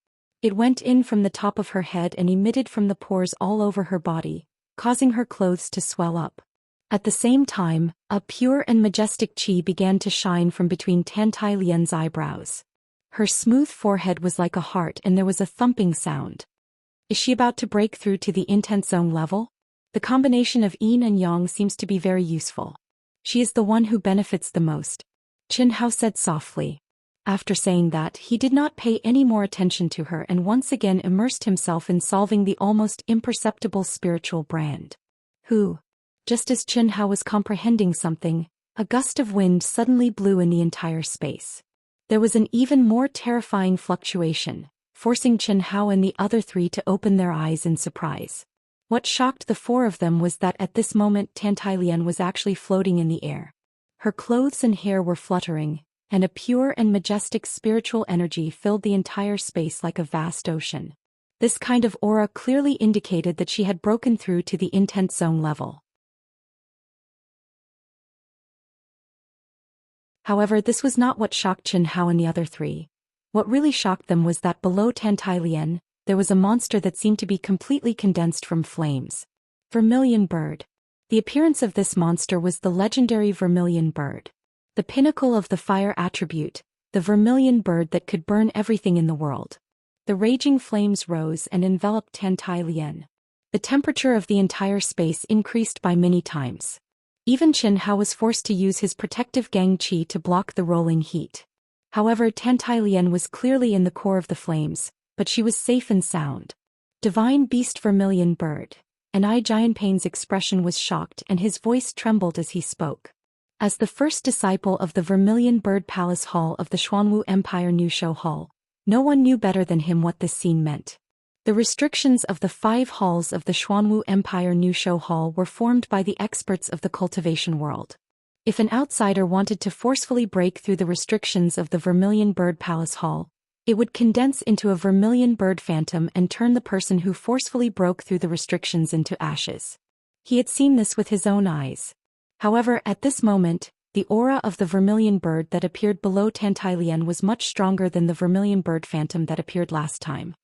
[SPEAKER 1] It went in from the top of her head and emitted from the pores all over her body, causing her clothes to swell up. At the same time, a pure and majestic qi began to shine from between Tantai Lian's eyebrows. Her smooth forehead was like a heart and there was a thumping sound. Is she about to break through to the intense zone level? The combination of yin and yang seems to be very useful. She is the one who benefits the most, Qin Hao said softly. After saying that, he did not pay any more attention to her and once again immersed himself in solving the almost imperceptible spiritual brand. Who? Just as Qin Hao was comprehending something, a gust of wind suddenly blew in the entire space. There was an even more terrifying fluctuation, forcing Qin Hao and the other three to open their eyes in surprise. What shocked the four of them was that at this moment Tantai Lian was actually floating in the air. Her clothes and hair were fluttering, and a pure and majestic spiritual energy filled the entire space like a vast ocean. This kind of aura clearly indicated that she had broken through to the intense zone level. However, this was not what shocked Qin Hao and the other three. What really shocked them was that below Tantai Lian, there was a monster that seemed to be completely condensed from flames. Vermilion bird. The appearance of this monster was the legendary vermilion bird. The pinnacle of the fire attribute, the vermilion bird that could burn everything in the world. The raging flames rose and enveloped Tantai Lian. The temperature of the entire space increased by many times. Even Qin Hao was forced to use his protective gang qi to block the rolling heat. However, Tantai Lian was clearly in the core of the flames, but she was safe and sound. Divine beast vermilion bird. Ni Jianpain's expression was shocked and his voice trembled as he spoke. As the first disciple of the Vermilion Bird Palace Hall of the Xuanwu Empire Nusho Hall, no one knew better than him what this scene meant. The restrictions of the 5 halls of the Xuanwu Empire Nusho Hall were formed by the experts of the cultivation world. If an outsider wanted to forcefully break through the restrictions of the Vermilion Bird Palace Hall, it would condense into a vermilion bird phantom and turn the person who forcefully broke through the restrictions into ashes. He had seen this with his own eyes. However, at this moment, the aura of the vermilion bird that appeared below Tantai Lian was much stronger than the vermilion bird phantom that appeared last time.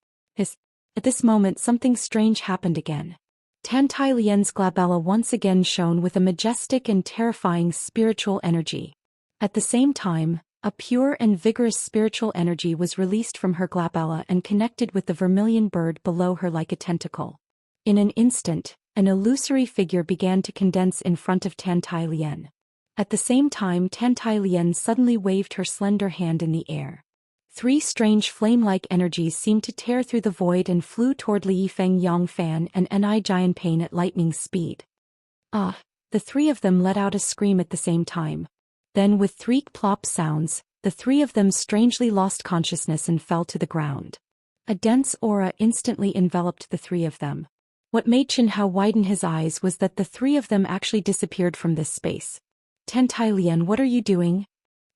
[SPEAKER 1] At this moment something strange happened again. Tantai Lian's glabella once again shone with a majestic and terrifying spiritual energy. At the same time, a pure and vigorous spiritual energy was released from her glabella and connected with the vermilion bird below her like a tentacle. In an instant, an illusory figure began to condense in front of Tantai Lian. At the same time, Tantai Lian suddenly waved her slender hand in the air. 3 strange flame-like energies seemed to tear through the void and flew toward Li Yifeng Yongfan and Ni Jianpain at lightning speed. Ah! The 3 of them let out a scream at the same time. Then with 3 plop sounds, the 3 of them strangely lost consciousness and fell to the ground. A dense aura instantly enveloped the 3 of them. What made Qin Hao widen his eyes was that the 3 of them actually disappeared from this space. Tantai Lian, what are you doing?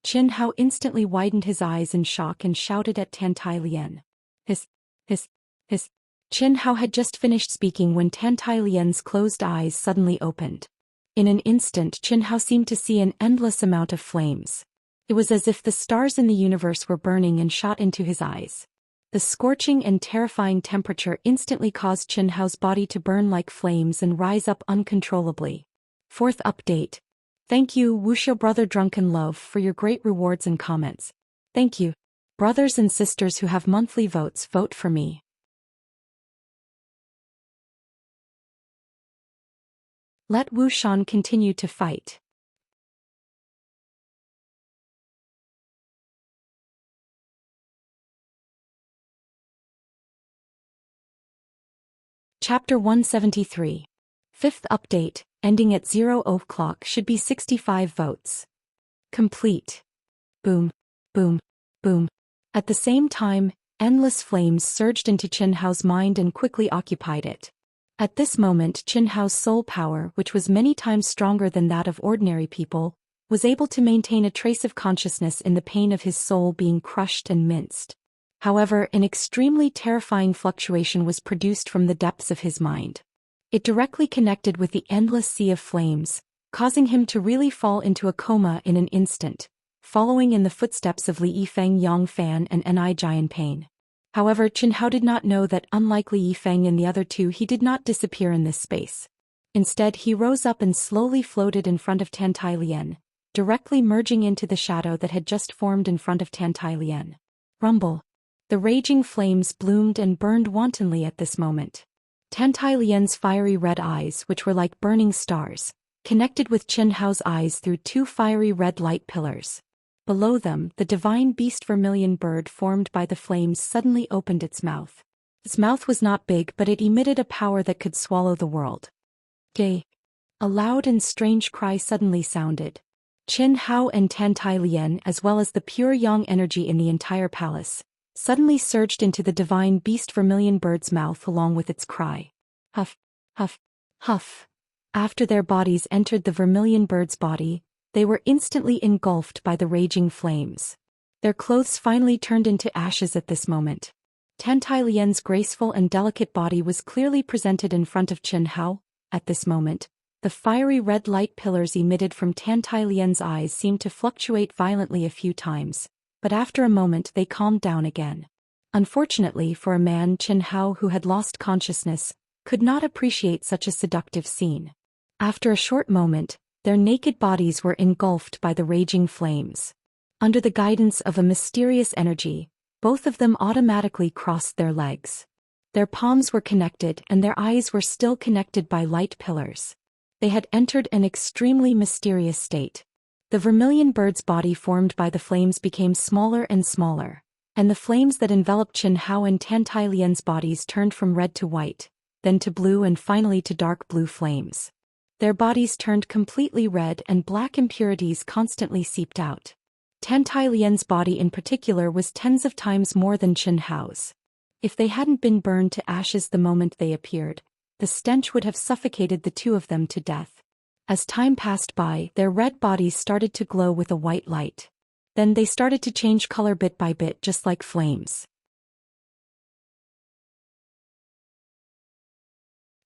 [SPEAKER 1] Qin Hao instantly widened his eyes in shock and shouted at Tantai Lian. Hiss. Qin Hao had just finished speaking when Tantai Lian's closed eyes suddenly opened. In an instant, Qin Hao seemed to see an endless amount of flames. It was as if the stars in the universe were burning and shot into his eyes. The scorching and terrifying temperature instantly caused Qin Hao's body to burn like flames and rise up uncontrollably. 4th update. Thank you, Wuxia Brother Drunken Love, for your great rewards and comments. Thank you. Brothers and sisters who have monthly votes, vote for me. Let Wu Shan continue to fight. Chapter 173. 5th update, ending at 0 o'clock, should be 65 votes. Complete. Boom, boom, boom. At the same time, endless flames surged into Qin Hao's mind and quickly occupied it. At this moment, Qin Hao's soul power, which was many times stronger than that of ordinary people, was able to maintain a trace of consciousness in the pain of his soul being crushed and minced. However, an extremely terrifying fluctuation was produced from the depths of his mind. It directly connected with the endless sea of flames, causing him to really fall into a coma in an instant, following in the footsteps of Li Yifeng, Yang Fan and Ni Jian Pain. However, Qin Hao did not know that unlike Li Yifeng and the other two, he did not disappear in this space. Instead, he rose up and slowly floated in front of Tantai Lian, directly merging into the shadow that had just formed in front of Tantai Lian. Rumble. The raging flames bloomed and burned wantonly at this moment. Tantai Lian's fiery red eyes, which were like burning stars, connected with Qin Hao's eyes through two fiery red light pillars. Below them, the divine beast vermilion bird formed by the flames suddenly opened its mouth. Its mouth was not big, but it emitted a power that could swallow the world. Gay. A loud and strange cry suddenly sounded. Qin Hao and Tantai Lian, as well as the pure yang energy in the entire palace, suddenly surged into the divine beast vermilion bird's mouth along with its cry. Huff, huff, huff. After their bodies entered the vermilion bird's body, they were instantly engulfed by the raging flames. Their clothes finally turned into ashes at this moment. Tantai Lian's graceful and delicate body was clearly presented in front of Qin Hao. At this moment, the fiery red light pillars emitted from Tantai Lian's eyes seemed to fluctuate violently a few times, but after a moment they calmed down again. Unfortunately for a man, Qin Hao, who had lost consciousness, could not appreciate such a seductive scene. After a short moment, their naked bodies were engulfed by the raging flames. Under the guidance of a mysterious energy, both of them automatically crossed their legs. Their palms were connected and their eyes were still connected by light pillars. They had entered an extremely mysterious state. The vermilion bird's body formed by the flames became smaller and smaller, and the flames that enveloped Qin Hao and Tantai Lian's bodies turned from red to white, then to blue and finally to dark blue flames. Their bodies turned completely red and black impurities constantly seeped out. Tantai Lian's body in particular was tens of times more than Qin Hao's. If they hadn't been burned to ashes the moment they appeared, the stench would have suffocated the two of them to death. As time passed by, their red bodies started to glow with a white light. Then they started to change color bit by bit, just like flames.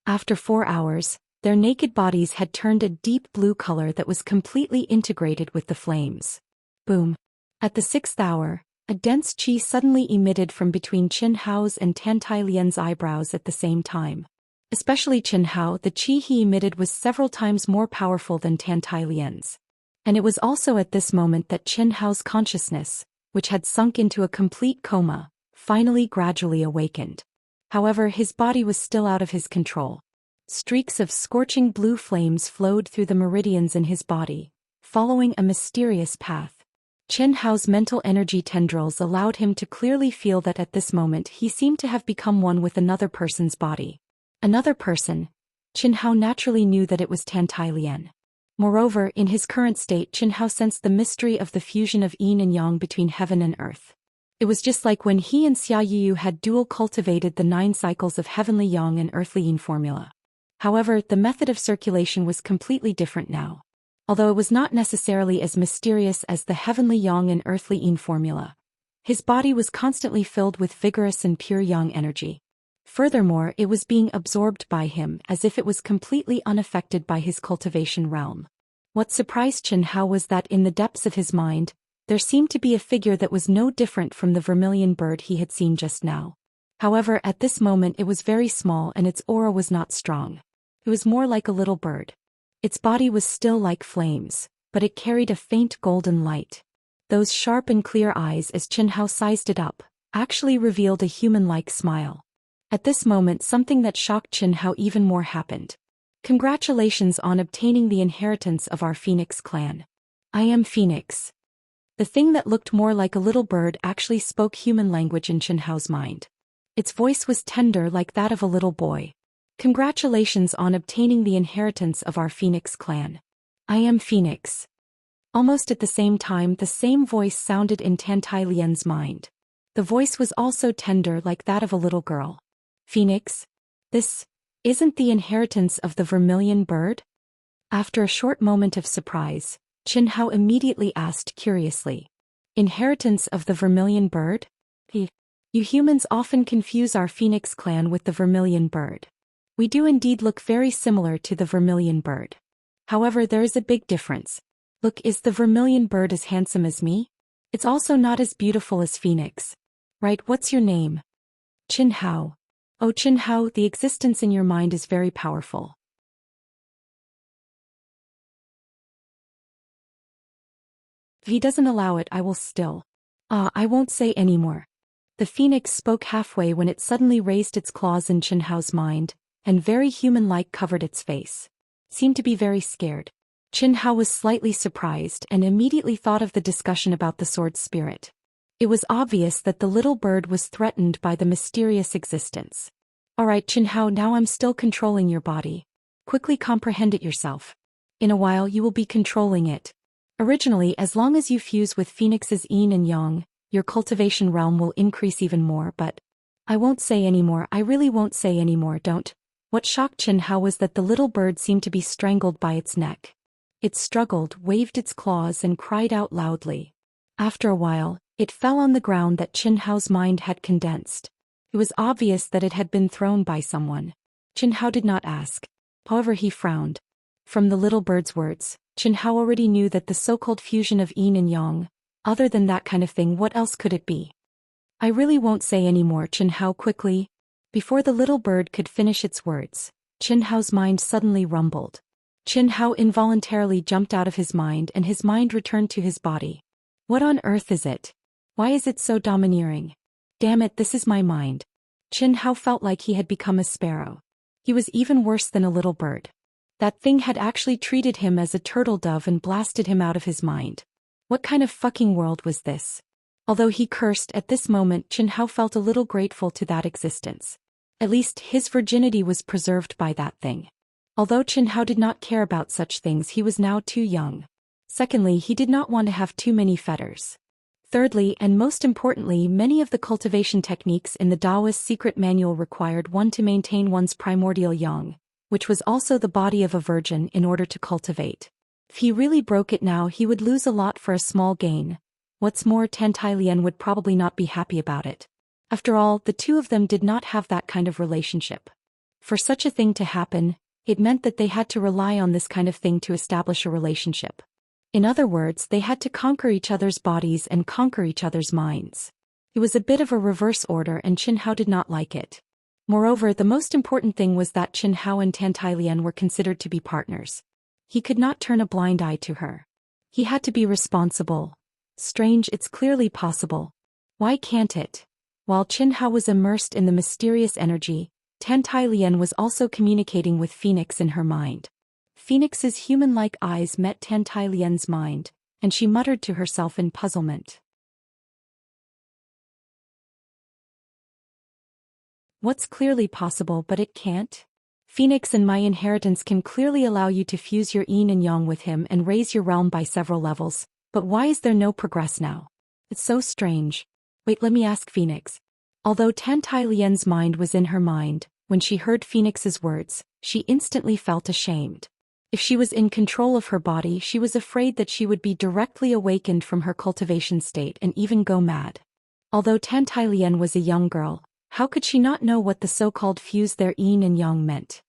[SPEAKER 1] After 4 hours, their naked bodies had turned a deep blue color that was completely integrated with the flames. Boom. At the 6th hour, a dense qi suddenly emitted from between Qin Hao's and Tantai Lian's eyebrows at the same time. Especially Qin Hao, the qi he emitted was several times more powerful than Tantai Lian's. And it was also at this moment that Qin Hao's consciousness, which had sunk into a complete coma, finally gradually awakened. However, his body was still out of his control. Streaks of scorching blue flames flowed through the meridians in his body, following a mysterious path. Qin Hao's mental energy tendrils allowed him to clearly feel that at this moment he seemed to have become one with another person's body. Another person. Qin Hao naturally knew that it was Tantai Lian. Moreover, in his current state, Qin Hao sensed the mystery of the fusion of yin and yang between heaven and earth. It was just like when he and Xia Yu had dual cultivated the 9 cycles of heavenly yang and earthly yin formula. However, the method of circulation was completely different now. Although it was not necessarily as mysterious as the heavenly yang and earthly yin formula, his body was constantly filled with vigorous and pure yang energy. Furthermore, it was being absorbed by him as if it was completely unaffected by his cultivation realm. What surprised Qin Hao was that in the depths of his mind, there seemed to be a figure that was no different from the vermilion bird he had seen just now. However, at this moment it was very small and its aura was not strong. It was more like a little bird. Its body was still like flames, but it carried a faint golden light. Those sharp and clear eyes, as Qin Hao sized it up, actually revealed a human-like smile. At this moment, something that shocked Qin Hao even more happened. Congratulations on obtaining the inheritance of our Phoenix clan. I am Phoenix. The thing that looked more like a little bird actually spoke human language in Qin Hao's mind. Its voice was tender like that of a little boy. Congratulations on obtaining the inheritance of our Phoenix clan. I am Phoenix. Almost at the same time, the same voice sounded in Tantai Lian's mind. The voice was also tender like that of a little girl. Phoenix? This isn't the inheritance of the vermilion bird? After a short moment of surprise, Qin Hao immediately asked curiously. Inheritance of the vermilion bird? You humans often confuse our phoenix clan with the vermilion bird. We do indeed look very similar to the vermilion bird. However, there is a big difference. Look, is the vermilion bird as handsome as me? It's also not as beautiful as Phoenix. Right, what's your name? Qin Hao. Oh, Qin Hao, the existence in your mind is very powerful. If he doesn't allow it, I will still. I won't say any more. The phoenix spoke halfway when it suddenly raised its claws in Qin Hao's mind, and very human-like covered its face. Seemed to be very scared. Qin Hao was slightly surprised and immediately thought of the discussion about the sword spirit. It was obvious that the little bird was threatened by the mysterious existence. Alright, Qin Hao, now I'm still controlling your body. Quickly comprehend it yourself. In a while you will be controlling it. Originally, as long as you fuse with Phoenix's yin and yang, your cultivation realm will increase even more, but I won't say anymore, I really won't say anymore, don't. What shocked Qin Hao was that the little bird seemed to be strangled by its neck. It struggled, waved its claws and cried out loudly. After a while, it fell on the ground that Qin Hao's mind had condensed. It was obvious that it had been thrown by someone. Qin Hao did not ask. However, he frowned. From the little bird's words, Qin Hao already knew that the so-called fusion of yin and yang, other than that kind of thing, what else could it be? I really won't say any more, Qin Hao quickly. Before the little bird could finish its words, Qin Hao's mind suddenly rumbled. Qin Hao involuntarily jumped out of his mind and his mind returned to his body. What on earth is it? Why is it so domineering? Damn it, this is my mind. Qin Hao felt like he had become a sparrow. He was even worse than a little bird. That thing had actually treated him as a turtle dove and blasted him out of his mind. What kind of fucking world was this? Although he cursed at this moment, Qin Hao felt a little grateful to that existence. At least his virginity was preserved by that thing. Although Qin Hao did not care about such things, he was now too young. Secondly, he did not want to have too many fetters. Thirdly, and most importantly, many of the cultivation techniques in the Taoist secret manual required one to maintain one's primordial yang, which was also the body of a virgin, in order to cultivate. If he really broke it now, he would lose a lot for a small gain. What's more, Tantailian would probably not be happy about it. After all, the two of them did not have that kind of relationship. For such a thing to happen, it meant that they had to rely on this kind of thing to establish a relationship. In other words, they had to conquer each other's bodies and conquer each other's minds. It was a bit of a reverse order and Qin Hao did not like it. Moreover, the most important thing was that Qin Hao and Tantailian were considered to be partners. He could not turn a blind eye to her. He had to be responsible. Strange, it's clearly possible. Why can't it? While Qin Hao was immersed in the mysterious energy, Tantailian was also communicating with Phoenix in her mind. Phoenix's human-like eyes met Tantailian's mind, and she muttered to herself in puzzlement. What's clearly possible but it can't? Phoenix and my inheritance can clearly allow you to fuse your yin and yang with him and raise your realm by several levels, but why is there no progress now? It's so strange. Wait, let me ask Phoenix. Although Tantailian's mind was in her mind, when she heard Phoenix's words, she instantly felt ashamed. If she was in control of her body, she was afraid that she would be directly awakened from her cultivation state and even go mad. Although Tantailian was a young girl, how could she not know what the so-called fuse their yin and yang meant?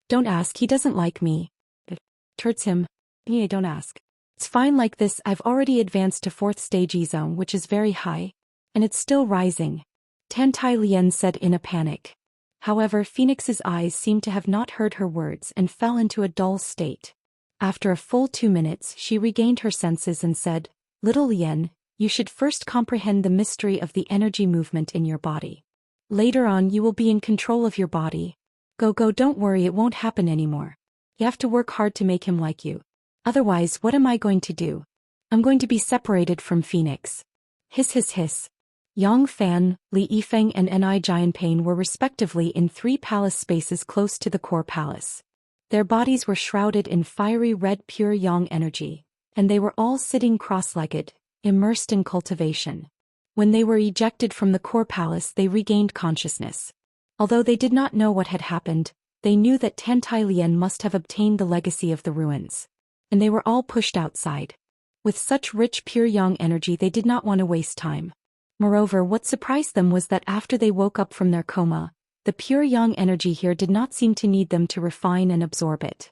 [SPEAKER 1] Don't ask, he doesn't like me. It hurts him. Yeah, don't ask. It's fine like this, I've already advanced to 4th stage E-zone, which is very high. And it's still rising. Tantailian said in a panic. However, Phoenix's eyes seemed to have not heard her words and fell into a dull state. After a full 2 minutes, she regained her senses and said, "Little Lien, you should first comprehend the mystery of the energy movement in your body. Later on you will be in control of your body. Go, don't worry, it won't happen anymore. You have to work hard to make him like you. Otherwise, what am I going to do? I'm going to be separated from Phoenix." Hiss. Yang Fan, Li Yifeng and Ni Jianpain were respectively in 3 palace spaces close to the core palace. Their bodies were shrouded in fiery red pure yang energy, and they were all sitting cross-legged, immersed in cultivation. When they were ejected from the core palace, they regained consciousness. Although they did not know what had happened, they knew that Tantailian must have obtained the legacy of the ruins. and they were all pushed outside. With such rich pure yang energy they did not want to waste time. Moreover, what surprised them was that after they woke up from their coma, the pure yang energy here did not seem to need them to refine and absorb it.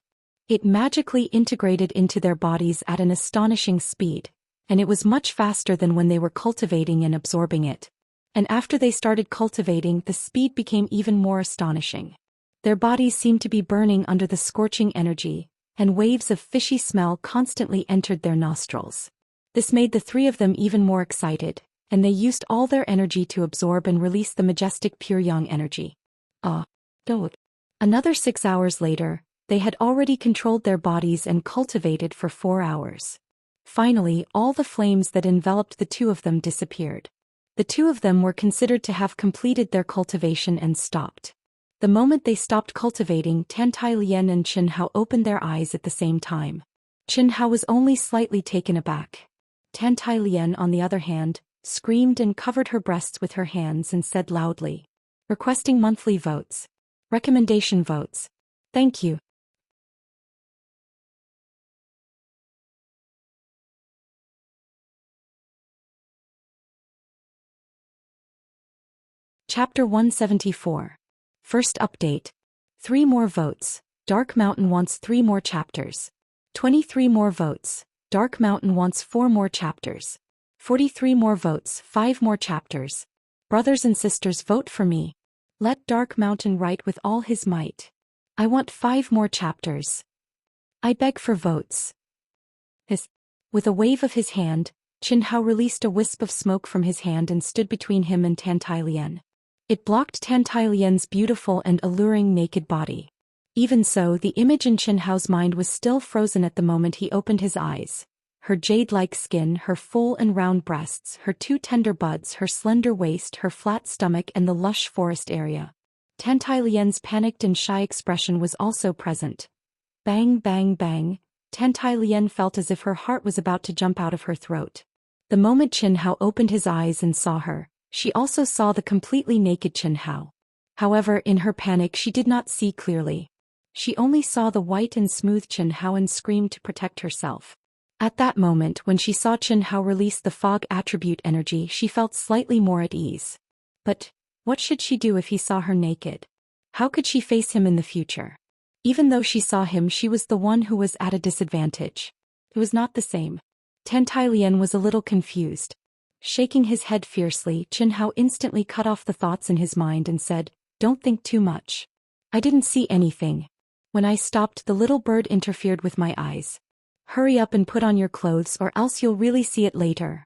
[SPEAKER 1] It magically integrated into their bodies at an astonishing speed, and it was much faster than when they were cultivating and absorbing it. And after they started cultivating, the speed became even more astonishing. Their bodies seemed to be burning under the scorching energy, and waves of fishy smell constantly entered their nostrils. This made the three of them even more excited, and they used all their energy to absorb and release the majestic pure yang energy. Another 6 hours later, they had already controlled their bodies and cultivated for 4 hours. Finally, all the flames that enveloped the two of them disappeared. The two of them were considered to have completed their cultivation and stopped. The moment they stopped cultivating, Tantai-Lien and Chen Hao opened their eyes at the same time. Chen Hao was only slightly taken aback. Tantai-Lien, on the other hand, screamed and covered her breasts with her hands and said loudly, "Requesting monthly votes. Recommendation votes. Thank you." Chapter 174. First update. 3 more votes. Dark Mountain wants 3 more chapters. 23 more votes. Dark Mountain wants 4 more chapters. 43 more votes, 5 more chapters. Brothers and sisters, vote for me. Let Dark Mountain write with all his might. I want 5 more chapters. I beg for votes. With a wave of his hand, Chen Hao released a wisp of smoke from his hand and stood between him and Tantai-Lien. It blocked Tantai-Lien's beautiful and alluring naked body. Even so, the image in Chen Hao's mind was still frozen at the moment he opened his eyes. Her jade-like skin, her full and round breasts, her 2 tender buds, her slender waist, her flat stomach, and the lush forest area. Tantai-Lien's panicked and shy expression was also present. Bang, bang, bang. Tantai-Lien felt as if her heart was about to jump out of her throat. The moment Chen Hao opened his eyes and saw her, she also saw the completely naked Chen Hao. However, in her panic she did not see clearly. She only saw the white and smooth Chen Hao and screamed to protect herself. At that moment, when she saw Chen Hao release the fog attribute energy, she felt slightly more at ease. But what should she do if he saw her naked? How could she face him in the future? Even though she saw him, she was the one who was at a disadvantage. It was not the same. Tantai-Lien was a little confused. Shaking his head fiercely, Chen Hao instantly cut off the thoughts in his mind and said, "Don't think too much. I didn't see anything. When I stopped, the little bird interfered with my eyes. Hurry up and put on your clothes or else you'll really see it later."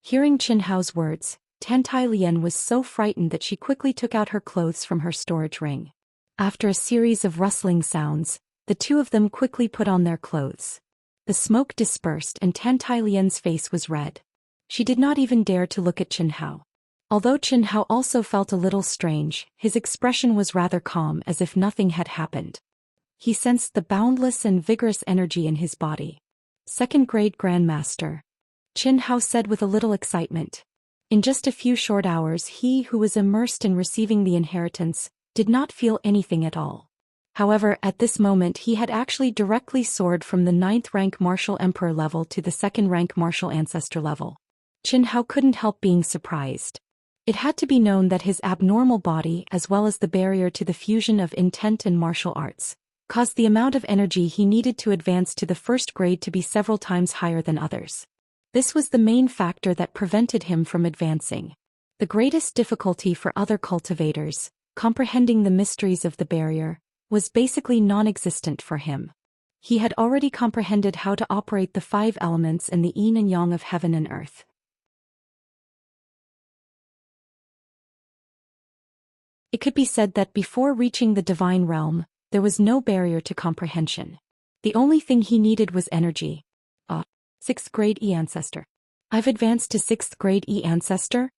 [SPEAKER 1] Hearing Chen Hao's words, Tantai-Lien was so frightened that she quickly took out her clothes from her storage ring. After a series of rustling sounds, the two of them quickly put on their clothes. The smoke dispersed and Tantai-Lien's face was red. She did not even dare to look at Chen Hao. Although Chen Hao also felt a little strange, his expression was rather calm, as if nothing had happened. He sensed the boundless and vigorous energy in his body. "Second-grade Grandmaster," Chen Hao said with a little excitement. In just a few short hours, he who was immersed in receiving the inheritance did not feel anything at all. However, at this moment he had actually directly soared from the 9th rank Martial Emperor level to the 2nd rank Martial Ancestor level. Chen Hao couldn't help being surprised. It had to be known that his abnormal body, as well as the barrier to the fusion of intent and martial arts, caused the amount of energy he needed to advance to the 1st grade to be several times higher than others. This was the main factor that prevented him from advancing. The greatest difficulty for other cultivators, comprehending the mysteries of the barrier, was basically non-existent for him. He had already comprehended how to operate the 5 elements and the yin and yang of heaven and earth. It could be said that before reaching the divine realm, there was no barrier to comprehension. The only thing he needed was energy. 6th grade E-Ancestor. I've advanced to 6th grade E-Ancestor?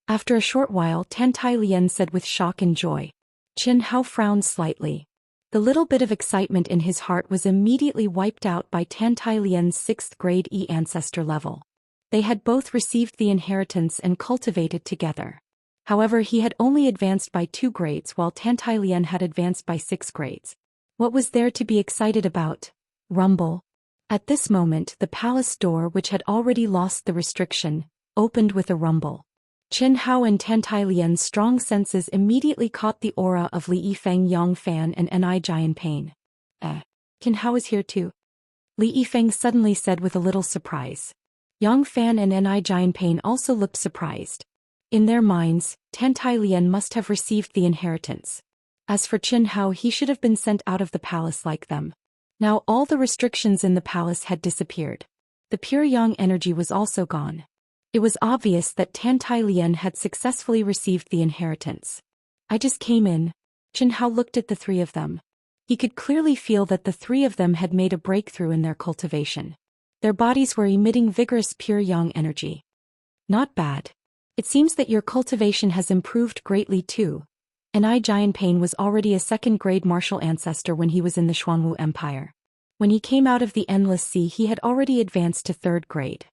[SPEAKER 1] After a short while, Tantai-Lien said with shock and joy. Chen Hao frowned slightly. The little bit of excitement in his heart was immediately wiped out by Tantai-Lien's 6th grade E-Ancestor level. They had both received the inheritance and cultivated together. However, he had only advanced by 2 grades while Tantai-Lien had advanced by 6 grades. What was there to be excited about? Rumble. At this moment the palace door, which had already lost the restriction, opened with a rumble. Qin Hao and Tantai Lian's strong senses immediately caught the aura of Li Yifeng, Yang Fan and Ni Jianpain. Qin Hao is here too? Li Yifeng suddenly said with a little surprise. Yang Fan and Ni Jianpain also looked surprised. In their minds, Tantai Lian must have received the inheritance. As for Qin Hao, he should have been sent out of the palace like them. Now all the restrictions in the palace had disappeared. The pure yang energy was also gone. It was obvious that Tantai Lian had successfully received the inheritance. I just came in. Qin Hao looked at the three of them. He could clearly feel that the three of them had made a breakthrough in their cultivation. Their bodies were emitting vigorous pure yang energy. Not bad. It seems that your cultivation has improved greatly too. Ni Jianpain was already a second-grade martial ancestor when he was in the Xuanwu Empire. When he came out of the Endless Sea, he had already advanced to third grade.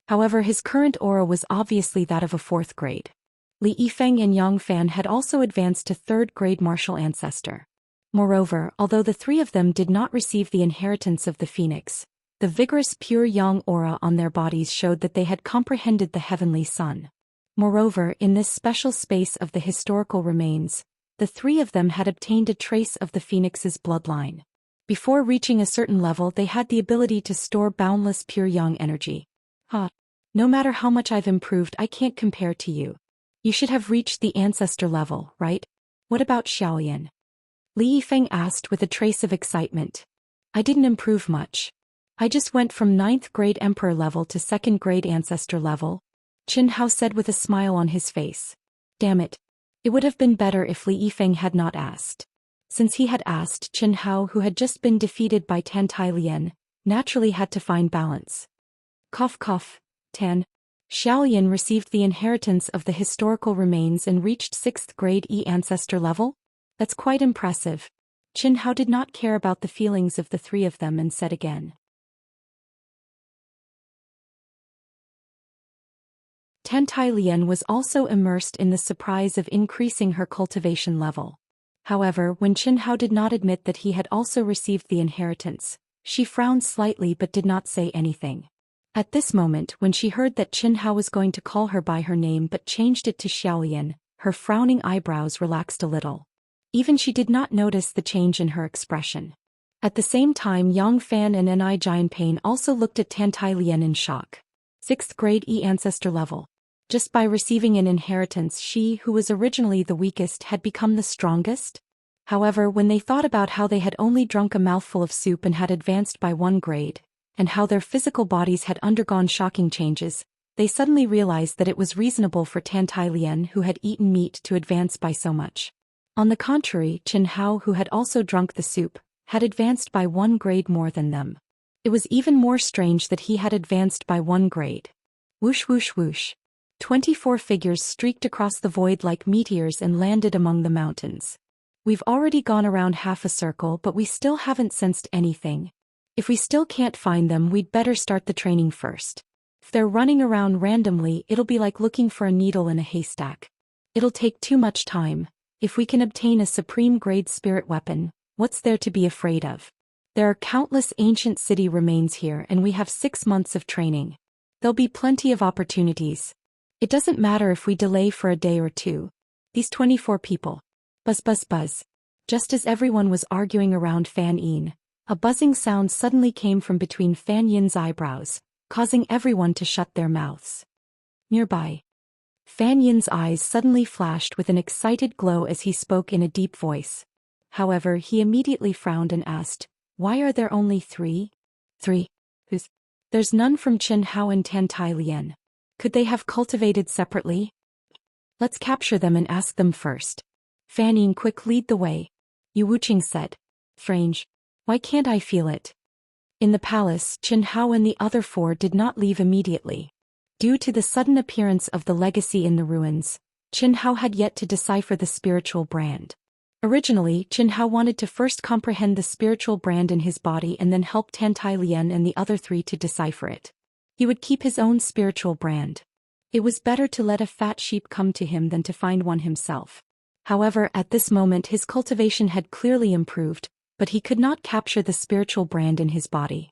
[SPEAKER 1] However, his current aura was obviously that of a fourth grade. Li Yifeng and Yang Fan had also advanced to third-grade martial ancestor. Moreover, although the three of them did not receive the inheritance of the phoenix, the vigorous pure yang aura on their bodies showed that they had comprehended the heavenly sun. Moreover, in this special space of the historical remains, the three of them had obtained a trace of the phoenix's bloodline. Before reaching a certain level, they had the ability to store boundless pure yang energy. No matter how much I've improved, I can't compare to you. You should have reached the ancestor level, right? What about Xiaoyan? Li Yifeng asked with a trace of excitement. I didn't improve much. I just went from 9th grade emperor level to 2nd grade ancestor level, Qin Hao said with a smile on his face. Damn it. It would have been better if Li Yifeng had not asked. Since he had asked, Qin Hao, who had just been defeated by Tantai Lian, naturally had to find balance. Cough cough, Tan. Xiaoyan received the inheritance of the historical remains and reached 6th grade ancestor level? That's quite impressive. Qin Hao did not care about the feelings of the three of them and said again. Tantai Lian was also immersed in the surprise of increasing her cultivation level. However, when Qin Hao did not admit that he had also received the inheritance, she frowned slightly but did not say anything. At this moment, when she heard that Qin Hao was going to call her by her name but changed it to Xiaoyan, her frowning eyebrows relaxed a little. Even she did not notice the change in her expression. At the same time, Yang Fan and Ni Jianpain also looked at Tantai Lian in shock. 6th grade ancestor level. Just by receiving an inheritance, she, who was originally the weakest, had become the strongest? However, when they thought about how they had only drunk a mouthful of soup and had advanced by 1 grade, and how their physical bodies had undergone shocking changes, they suddenly realized that it was reasonable for Tantai Lian, who had eaten meat, to advance by so much. On the contrary, Qin Hao, who had also drunk the soup, had advanced by 1 grade more than them. It was even more strange that he had advanced by 1 grade. Whoosh whoosh whoosh. 24 figures streaked across the void like meteors and landed among the mountains. We've already gone around half a circle, but we still haven't sensed anything. If we still can't find them, we'd better start the training first. If they're running around randomly, it'll be like looking for a needle in a haystack. It'll take too much time. If we can obtain a supreme grade spirit weapon, what's there to be afraid of? There are countless ancient city remains here, and we have 6 months of training. There'll be plenty of opportunities. It doesn't matter if we delay for a day or two. These 24 people. Buzz buzz buzz. Just as everyone was arguing around Fan Yin, a buzzing sound suddenly came from between Fan Yin's eyebrows, causing everyone to shut their mouths. Nearby, Fan Yin's eyes suddenly flashed with an excited glow as he spoke in a deep voice. However, he immediately frowned and asked, "Why are there only 3? 3? Who's? There's none from Qin Hao and Tantai Lian. Could they have cultivated separately? Let's capture them and ask them first." Fan Yin, quick, lead the way. Yu Wuqing said. Strange. Why can't I feel it? In the palace, Qin Hao and the other 4 did not leave immediately. Due to the sudden appearance of the legacy in the ruins, Qin Hao had yet to decipher the spiritual brand. Originally, Qin Hao wanted to first comprehend the spiritual brand in his body and then help Tantai Lian and the other 3 to decipher it. He would keep his own spiritual brand. It was better to let a fat sheep come to him than to find one himself. However, at this moment his cultivation had clearly improved, but he could not capture the spiritual brand in his body.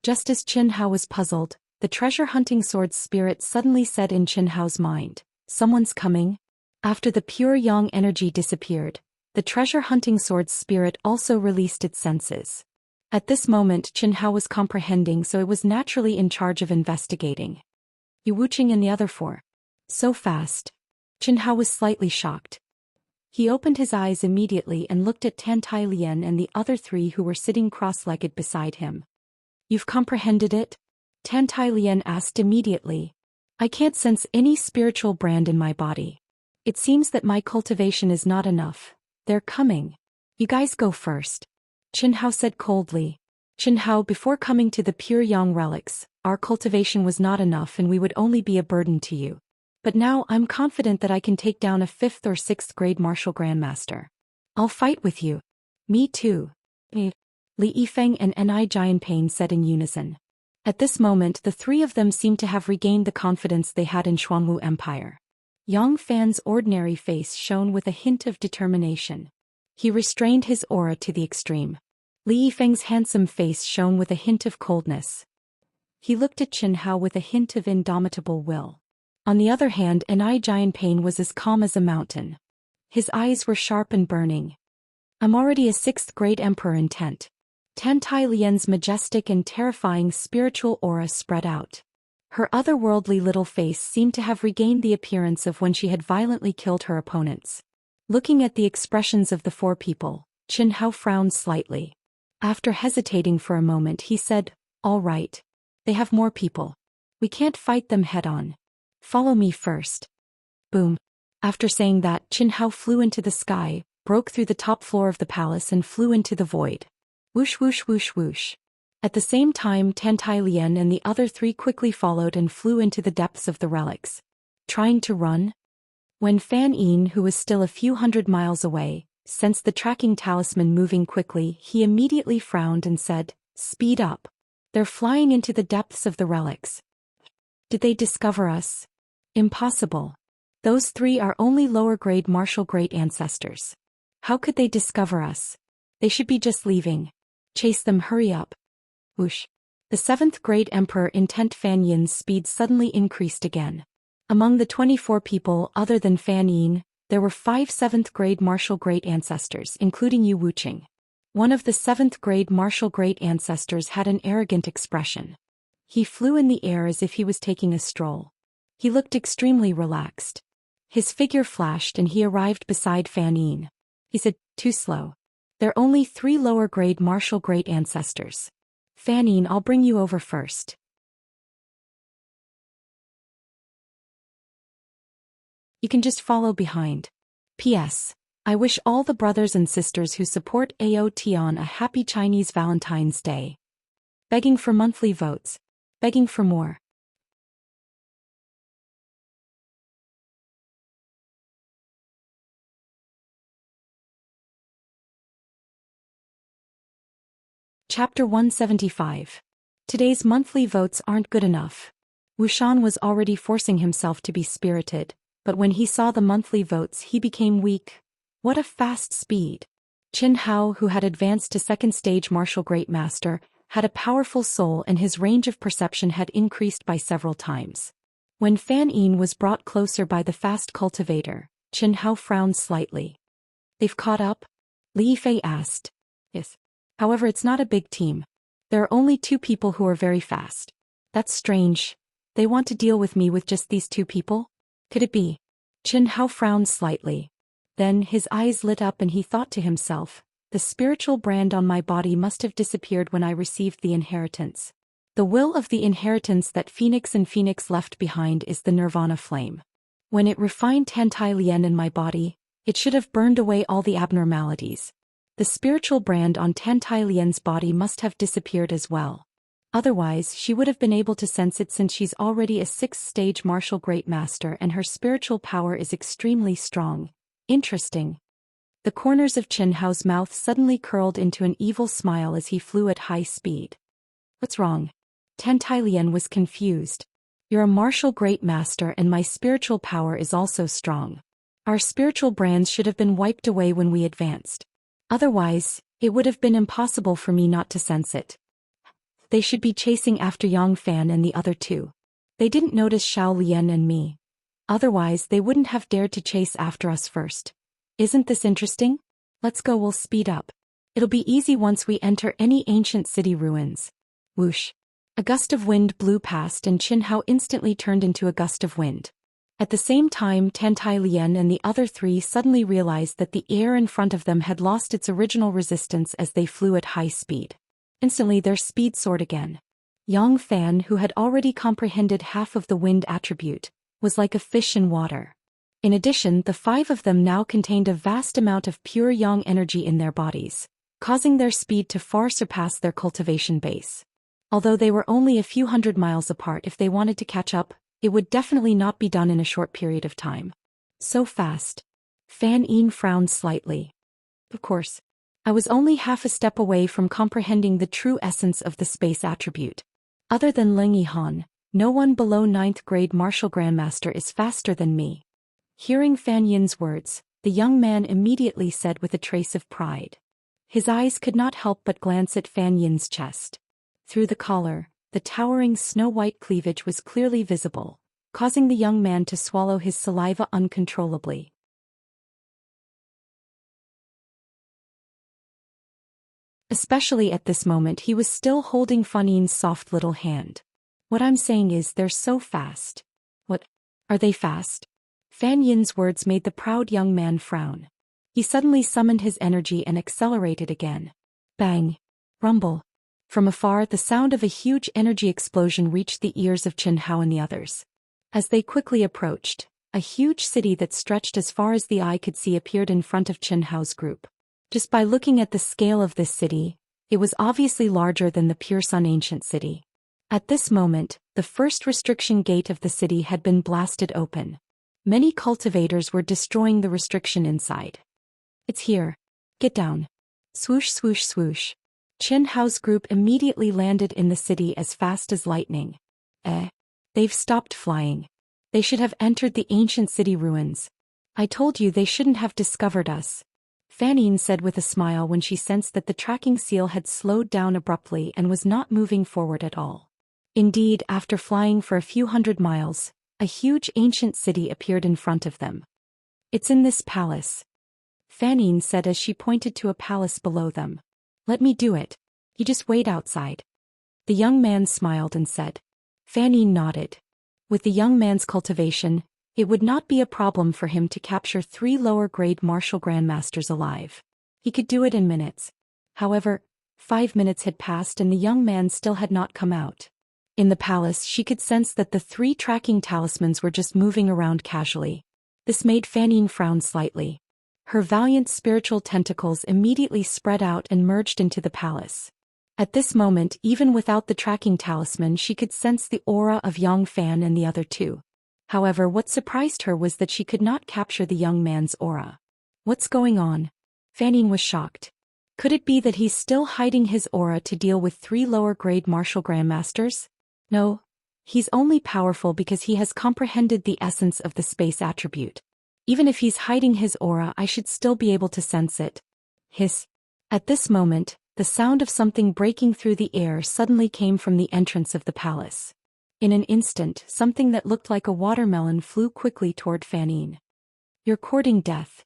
[SPEAKER 1] Just as Qin Hao was puzzled, the treasure-hunting sword's spirit suddenly said in Qin Hao's mind, "Someone's coming." After the pure yang energy disappeared, the treasure-hunting sword's spirit also released its senses. At this moment Qin Hao was comprehending, so it was naturally in charge of investigating. Yu Wuqing and the other four. So fast. Qin Hao was slightly shocked. He opened his eyes immediately and looked at Tan Tai Lian and the other three who were sitting cross-legged beside him. "You've comprehended it?" Tan Tai Lian asked immediately. "I can't sense any spiritual brand in my body. It seems that my cultivation is not enough. They're coming. You guys go first." Qin Hao said coldly. "Qin Hao, before coming to the pure yang relics, our cultivation was not enough and we would only be a burden to you. But now I'm confident that I can take down a 5th or 6th grade martial grandmaster. I'll fight with you." "Me too." Li Yifeng and Ni Jianping said in unison. At this moment the three of them seemed to have regained the confidence they had in Xuanwu Empire. Yang Fan's ordinary face shone with a hint of determination. He restrained his aura to the extreme. Li Yifeng's handsome face shone with a hint of coldness. He looked at Qin Hao with a hint of indomitable will. On the other hand, Ni Jianping was as calm as a mountain. His eyes were sharp and burning. "I'm already a 6th grade emperor intent." Tan Tai Lian's majestic and terrifying spiritual aura spread out. Her otherworldly little face seemed to have regained the appearance of when she had violently killed her opponents. Looking at the expressions of the four people, Qin Hao frowned slightly. After hesitating for a moment he said, "All right. They have more people. We can't fight them head-on. Follow me first." Boom. After saying that, Qin Hao flew into the sky, broke through the top floor of the palace and flew into the void. Whoosh whoosh whoosh whoosh. At the same time Tan Tai Lian and the other three quickly followed and flew into the depths of the relics. Trying to run? When Fan Yin, who was still a few hundred miles away, sensed the tracking talisman moving quickly, he immediately frowned and said, "Speed up. They're flying into the depths of the relics." "Did they discover us?" "Impossible. Those three are only lower-grade martial great ancestors. How could they discover us? They should be just leaving. Chase them, hurry up." Whoosh. The 7th grade emperor intent Fan Yin's speed suddenly increased again. Among the 24 people other than Fan Yin, there were 5 7th grade martial great ancestors, including Yu Wuqing. One of the 7th grade martial great ancestors had an arrogant expression. He flew in the air as if he was taking a stroll. He looked extremely relaxed. His figure flashed and he arrived beside Fan Yin. He said, "Too slow. There are only 3 lower-grade martial great ancestors. Fan Yin, I'll bring you over first." You can just follow behind. P.S. I wish all the brothers and sisters who support AO Tian a happy Chinese Valentine's Day. Begging for monthly votes. Begging for more. Chapter 175. Today's monthly votes aren't good enough. Wuxian was already forcing himself to be spirited, but when he saw the monthly votes he became weak. What a fast speed! Qin Hao, who had advanced to 2nd stage martial great master, had a powerful soul and his range of perception had increased by several times. When Fan Yin was brought closer by the fast cultivator, Qin Hao frowned slightly. "They've caught up?" Li Yifei asked. "Yes. However, it's not a big team. There are only 2 people who are very fast. That's strange. They want to deal with me with just these 2 people? Could it be?" Qin Hao frowned slightly. Then his eyes lit up and he thought to himself, "The spiritual brand on my body must have disappeared when I received the inheritance. The will of the inheritance that Phoenix and Phoenix left behind is the Nirvana flame. When it refined Tan Tai Lian in my body, it should have burned away all the abnormalities. The spiritual brand on Tan Tai Lian's body must have disappeared as well. Otherwise, she would have been able to sense it since she's already a 6th-stage martial great master and her spiritual power is extremely strong. Interesting." The corners of Qin Hao's mouth suddenly curled into an evil smile as he flew at high speed. "What's wrong?" Tan Tai Lian was confused. "You're a martial great master and my spiritual power is also strong. Our spiritual brands should have been wiped away when we advanced. Otherwise, it would have been impossible for me not to sense it. They should be chasing after Yang Fan and the other two. They didn't notice Xiao Lian and me. Otherwise, they wouldn't have dared to chase after us first. Isn't this interesting? Let's go, we'll speed up. It'll be easy once we enter any ancient city ruins. Whoosh. A gust of wind blew past and Qin Hao instantly turned into a gust of wind. At the same time, Tantai Lian and the other three suddenly realized that the air in front of them had lost its original resistance as they flew at high speed. Instantly their speed soared again. Yang Fan, who had already comprehended half of the wind attribute, was like a fish in water. In addition, the five of them now contained a vast amount of pure yang energy in their bodies, causing their speed to far surpass their cultivation base. Although they were only a few hundred miles apart, if they wanted to catch up, it would definitely not be done in a short period of time. So fast. Fan Yin frowned slightly. Of course. I was only half a step away from comprehending the true essence of the space attribute. Other than Ling Yihan, no one below 9th grade martial grandmaster is faster than me. Hearing Fan Yin's words, the young man immediately said with a trace of pride. His eyes could not help but glance at Fan Yin's chest. Through the collar, the towering snow-white cleavage was clearly visible, causing the young man to swallow his saliva uncontrollably. Especially at this moment, he was still holding Fan Yin's soft little hand. What I'm saying is they're so fast. What? Are they fast? Fan Yin's words made the proud young man frown. He suddenly summoned his energy and accelerated again. Bang! Rumble! From afar, the sound of a huge energy explosion reached the ears of Qin Hao and the others. As they quickly approached, a huge city that stretched as far as the eye could see appeared in front of Qin Hao's group. Just by looking at the scale of this city, it was obviously larger than the Pure Sun ancient city. At this moment, the first restriction gate of the city had been blasted open. Many cultivators were destroying the restriction inside. It's here. Get down. Swoosh swoosh swoosh. Qin Hao's group immediately landed in the city as fast as lightning. They've stopped flying. They should have entered the ancient city ruins. I told you they shouldn't have discovered us. Fan Yin said with a smile when she sensed that the tracking seal had slowed down abruptly and was not moving forward at all. Indeed, after flying for a few hundred miles, a huge ancient city appeared in front of them. It's in this palace. Fan Yin said as she pointed to a palace below them. Let me do it. You just wait outside. The young man smiled and said. Fan Yin nodded. With the young man's cultivation, it would not be a problem for him to capture 3 lower-grade martial grandmasters alive. He could do it in minutes. However, 5 minutes had passed and the young man still had not come out. In the palace, she could sense that the 3 tracking talismans were just moving around casually. This made Fan Yin frown slightly. Her valiant spiritual tentacles immediately spread out and merged into the palace. At this moment, even without the tracking talisman, she could sense the aura of Yang Fan and the other two. However, what surprised her was that she could not capture the young man's aura. What's going on? Fan Yin was shocked. Could it be that he's still hiding his aura to deal with 3 lower-grade martial grandmasters? No. He's only powerful because he has comprehended the essence of the space attribute. Even if he's hiding his aura, I should still be able to sense it. Hiss. At this moment, the sound of something breaking through the air suddenly came from the entrance of the palace. In an instant, something that looked like a watermelon flew quickly toward Fan Yin. You're courting death.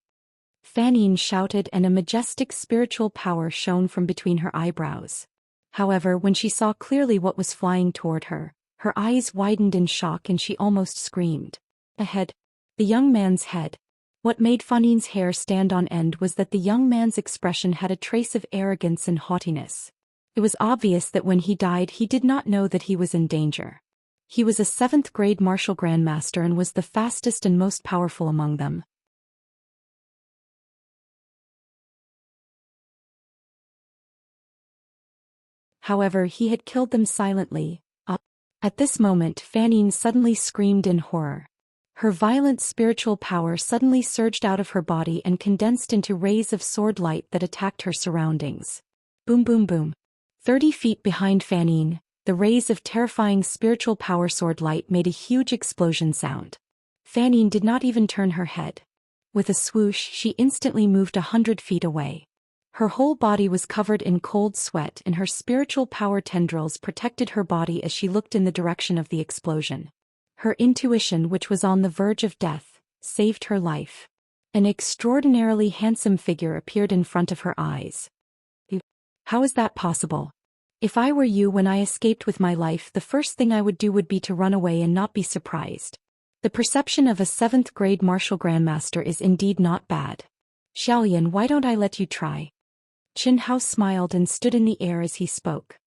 [SPEAKER 1] Fan Yin shouted and a majestic spiritual power shone from between her eyebrows. However, when she saw clearly what was flying toward her, her eyes widened in shock and she almost screamed. Ahead. The young man's head. What made Fan Yin's hair stand on end was that the young man's expression had a trace of arrogance and haughtiness. It was obvious that when he died he did not know that he was in danger. He was a 7th grade martial grandmaster and was the fastest and most powerful among them. However, he had killed them silently. At this moment, Fan Yin suddenly screamed in horror. Her violent spiritual power suddenly surged out of her body and condensed into rays of sword light that attacked her surroundings. Boom boom boom. 30 feet behind Fan Yin, the rays of terrifying spiritual power sword light made a huge explosion sound. Fan Yin did not even turn her head. With a swoosh, she instantly moved 100 feet away. Her whole body was covered in cold sweat and her spiritual power tendrils protected her body as she looked in the direction of the explosion. Her intuition, which was on the verge of death, saved her life. An extraordinarily handsome figure appeared in front of her eyes. How is that possible? If I were you when I escaped with my life, the first thing I would do would be to run away and not be surprised. The perception of a 7th grade martial grandmaster is indeed not bad. Xiaoyan, why don't I let you try? Qin Hao smiled and stood in the air as he spoke.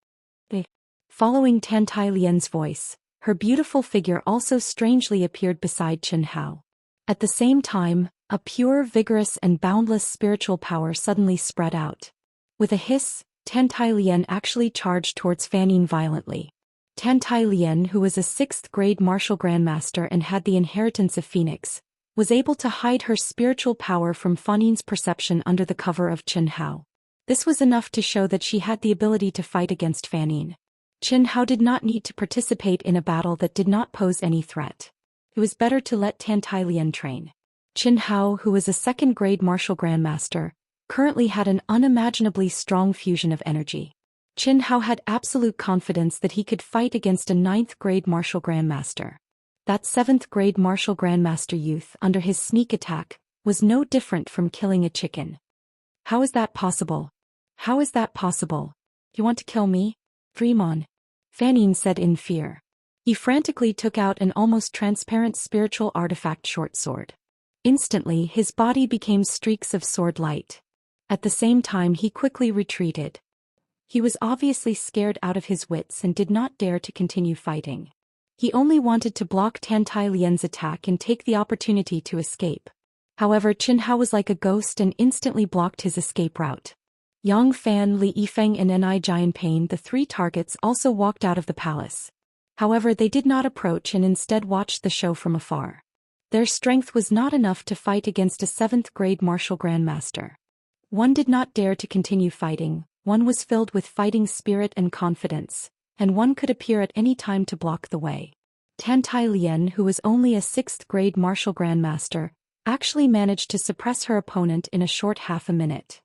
[SPEAKER 1] Following Tan Tai Lian's voice, her beautiful figure also strangely appeared beside Qin Hao. At the same time, a pure, vigorous and boundless spiritual power suddenly spread out. With a hiss, Tan Tai Lian actually charged towards Fan Yin violently. Tan Tai Lian, who was a 6th grade martial grandmaster and had the inheritance of Phoenix, was able to hide her spiritual power from Fan Yin's perception under the cover of Qin Hao. This was enough to show that she had the ability to fight against Fan Yin. Qin Hao did not need to participate in a battle that did not pose any threat. It was better to let Tan Tai Lian train. Qin Hao, who was a 2nd grade martial grandmaster, currently had an unimaginably strong fusion of energy. Qin Hao had absolute confidence that he could fight against a 9th grade martial grandmaster. That 7th grade martial grandmaster youth, under his sneak attack, was no different from killing a chicken. How is that possible? How is that possible? You want to kill me? Dream on. Fan Yin said in fear. He frantically took out an almost transparent spiritual artifact short sword. Instantly, his body became streaks of sword light. At the same time, he quickly retreated. He was obviously scared out of his wits and did not dare to continue fighting. He only wanted to block Tan Tai Lian's attack and take the opportunity to escape. However, Qin Hao was like a ghost and instantly blocked his escape route. Yang Fan, Li Yifeng and Ni Jianpain, the 3 targets, also walked out of the palace. However, they did not approach and instead watched the show from afar. Their strength was not enough to fight against a 7th grade martial grandmaster. One did not dare to continue fighting, one was filled with fighting spirit and confidence, and one could appear at any time to block the way. Tan Tai Lian, who was only a 6th grade martial grandmaster, actually managed to suppress her opponent in a short half a minute.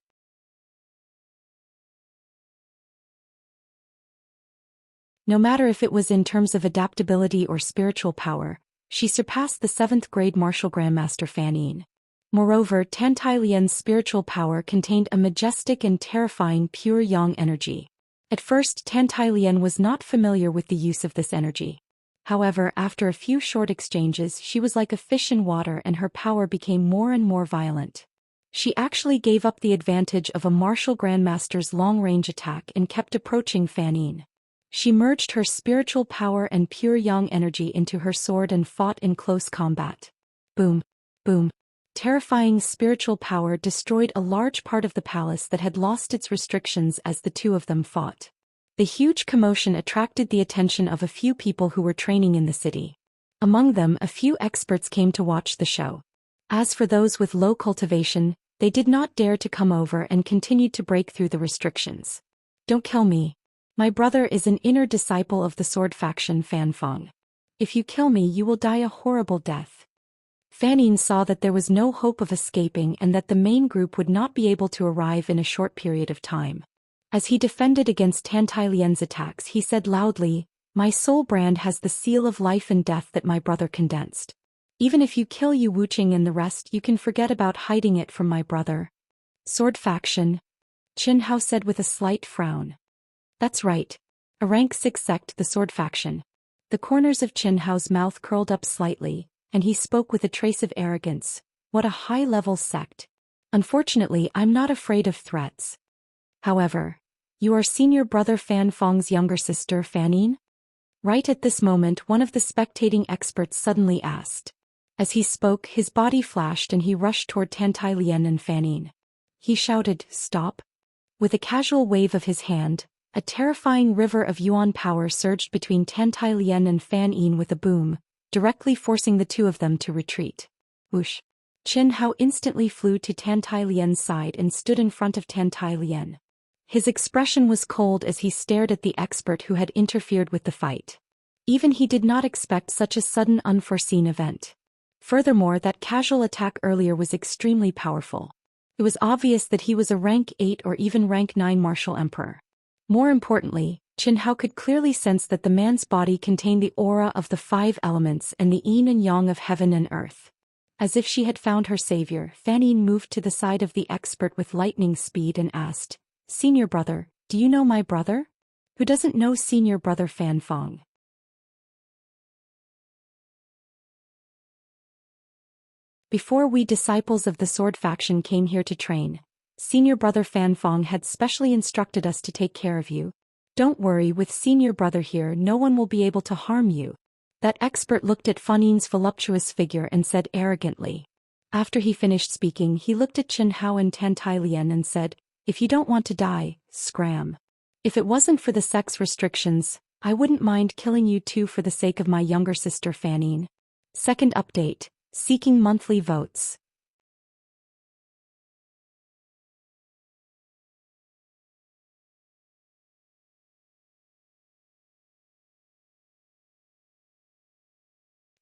[SPEAKER 1] No matter if it was in terms of adaptability or spiritual power, she surpassed the 7th grade martial grandmaster Fan Yin. Moreover, Tan Tai Lian's spiritual power contained a majestic and terrifying pure yang energy. At first, Tan Tai Lian was not familiar with the use of this energy. However, after a few short exchanges, she was like a fish in water and her power became more and more violent. She actually gave up the advantage of a martial grandmaster's long-range attack and kept approaching Fan Yin. She merged her spiritual power and pure yang energy into her sword and fought in close combat. Boom, boom. Terrifying spiritual power destroyed a large part of the palace that had lost its restrictions as the two of them fought. The huge commotion attracted the attention of a few people who were training in the city. Among them, a few experts came to watch the show. As for those with low cultivation, they did not dare to come over and continued to break through the restrictions. Don't kill me. My brother is an inner disciple of the sword faction Fan Feng. If you kill me, you will die a horrible death. Fan Yin saw that there was no hope of escaping and that the main group would not be able to arrive in a short period of time. As he defended against Tan Tai Lian's attacks, he said loudly, "My soul brand has the seal of life and death that my brother condensed. Even if you kill Yu Wuqing and the rest, you can forget about hiding it from my brother." Sword faction, Qin Hao said with a slight frown. That's right. A rank 6 sect, the sword faction. The corners of Qin Hao's mouth curled up slightly, and he spoke with a trace of arrogance. What a high-level sect. Unfortunately, I'm not afraid of threats. However, you are senior brother Fan Feng's younger sister Fan Yin? Right at this moment, one of the spectating experts suddenly asked. As he spoke, his body flashed and he rushed toward Tan Tai Lian and Fan Yin. He shouted, "Stop!" With a casual wave of his hand, a terrifying river of yuan power surged between Tan Tai Lian and Fan Yin with a boom, directly forcing the two of them to retreat. Whoosh! Qin Hao instantly flew to Tan Tai Lian's side and stood in front of Tan Tai Lian. His expression was cold as he stared at the expert who had interfered with the fight. Even he did not expect such a sudden unforeseen event. Furthermore, that casual attack earlier was extremely powerful. It was obvious that he was a rank 8 or even rank 9 martial emperor. More importantly, Qin Hao could clearly sense that the man's body contained the aura of the 5 elements and the yin and yang of heaven and earth. As if she had found her savior, Fan Yin moved to the side of the expert with lightning speed and asked, "Senior brother, do you know my brother?" Who doesn't know senior brother Fan Feng? Before we disciples of the sword faction came here to train, senior brother Fan Feng had specially instructed us to take care of you. Don't worry, with senior brother here no one will be able to harm you. That expert looked at Fan Yin's voluptuous figure and said arrogantly. After he finished speaking, he looked at Qin Hao and Tan Tai Lian and said, "If you don't want to die, scram. If it wasn't for the sex restrictions, I wouldn't mind killing you too for the sake of my younger sister Fan Yin." Second update, seeking monthly votes.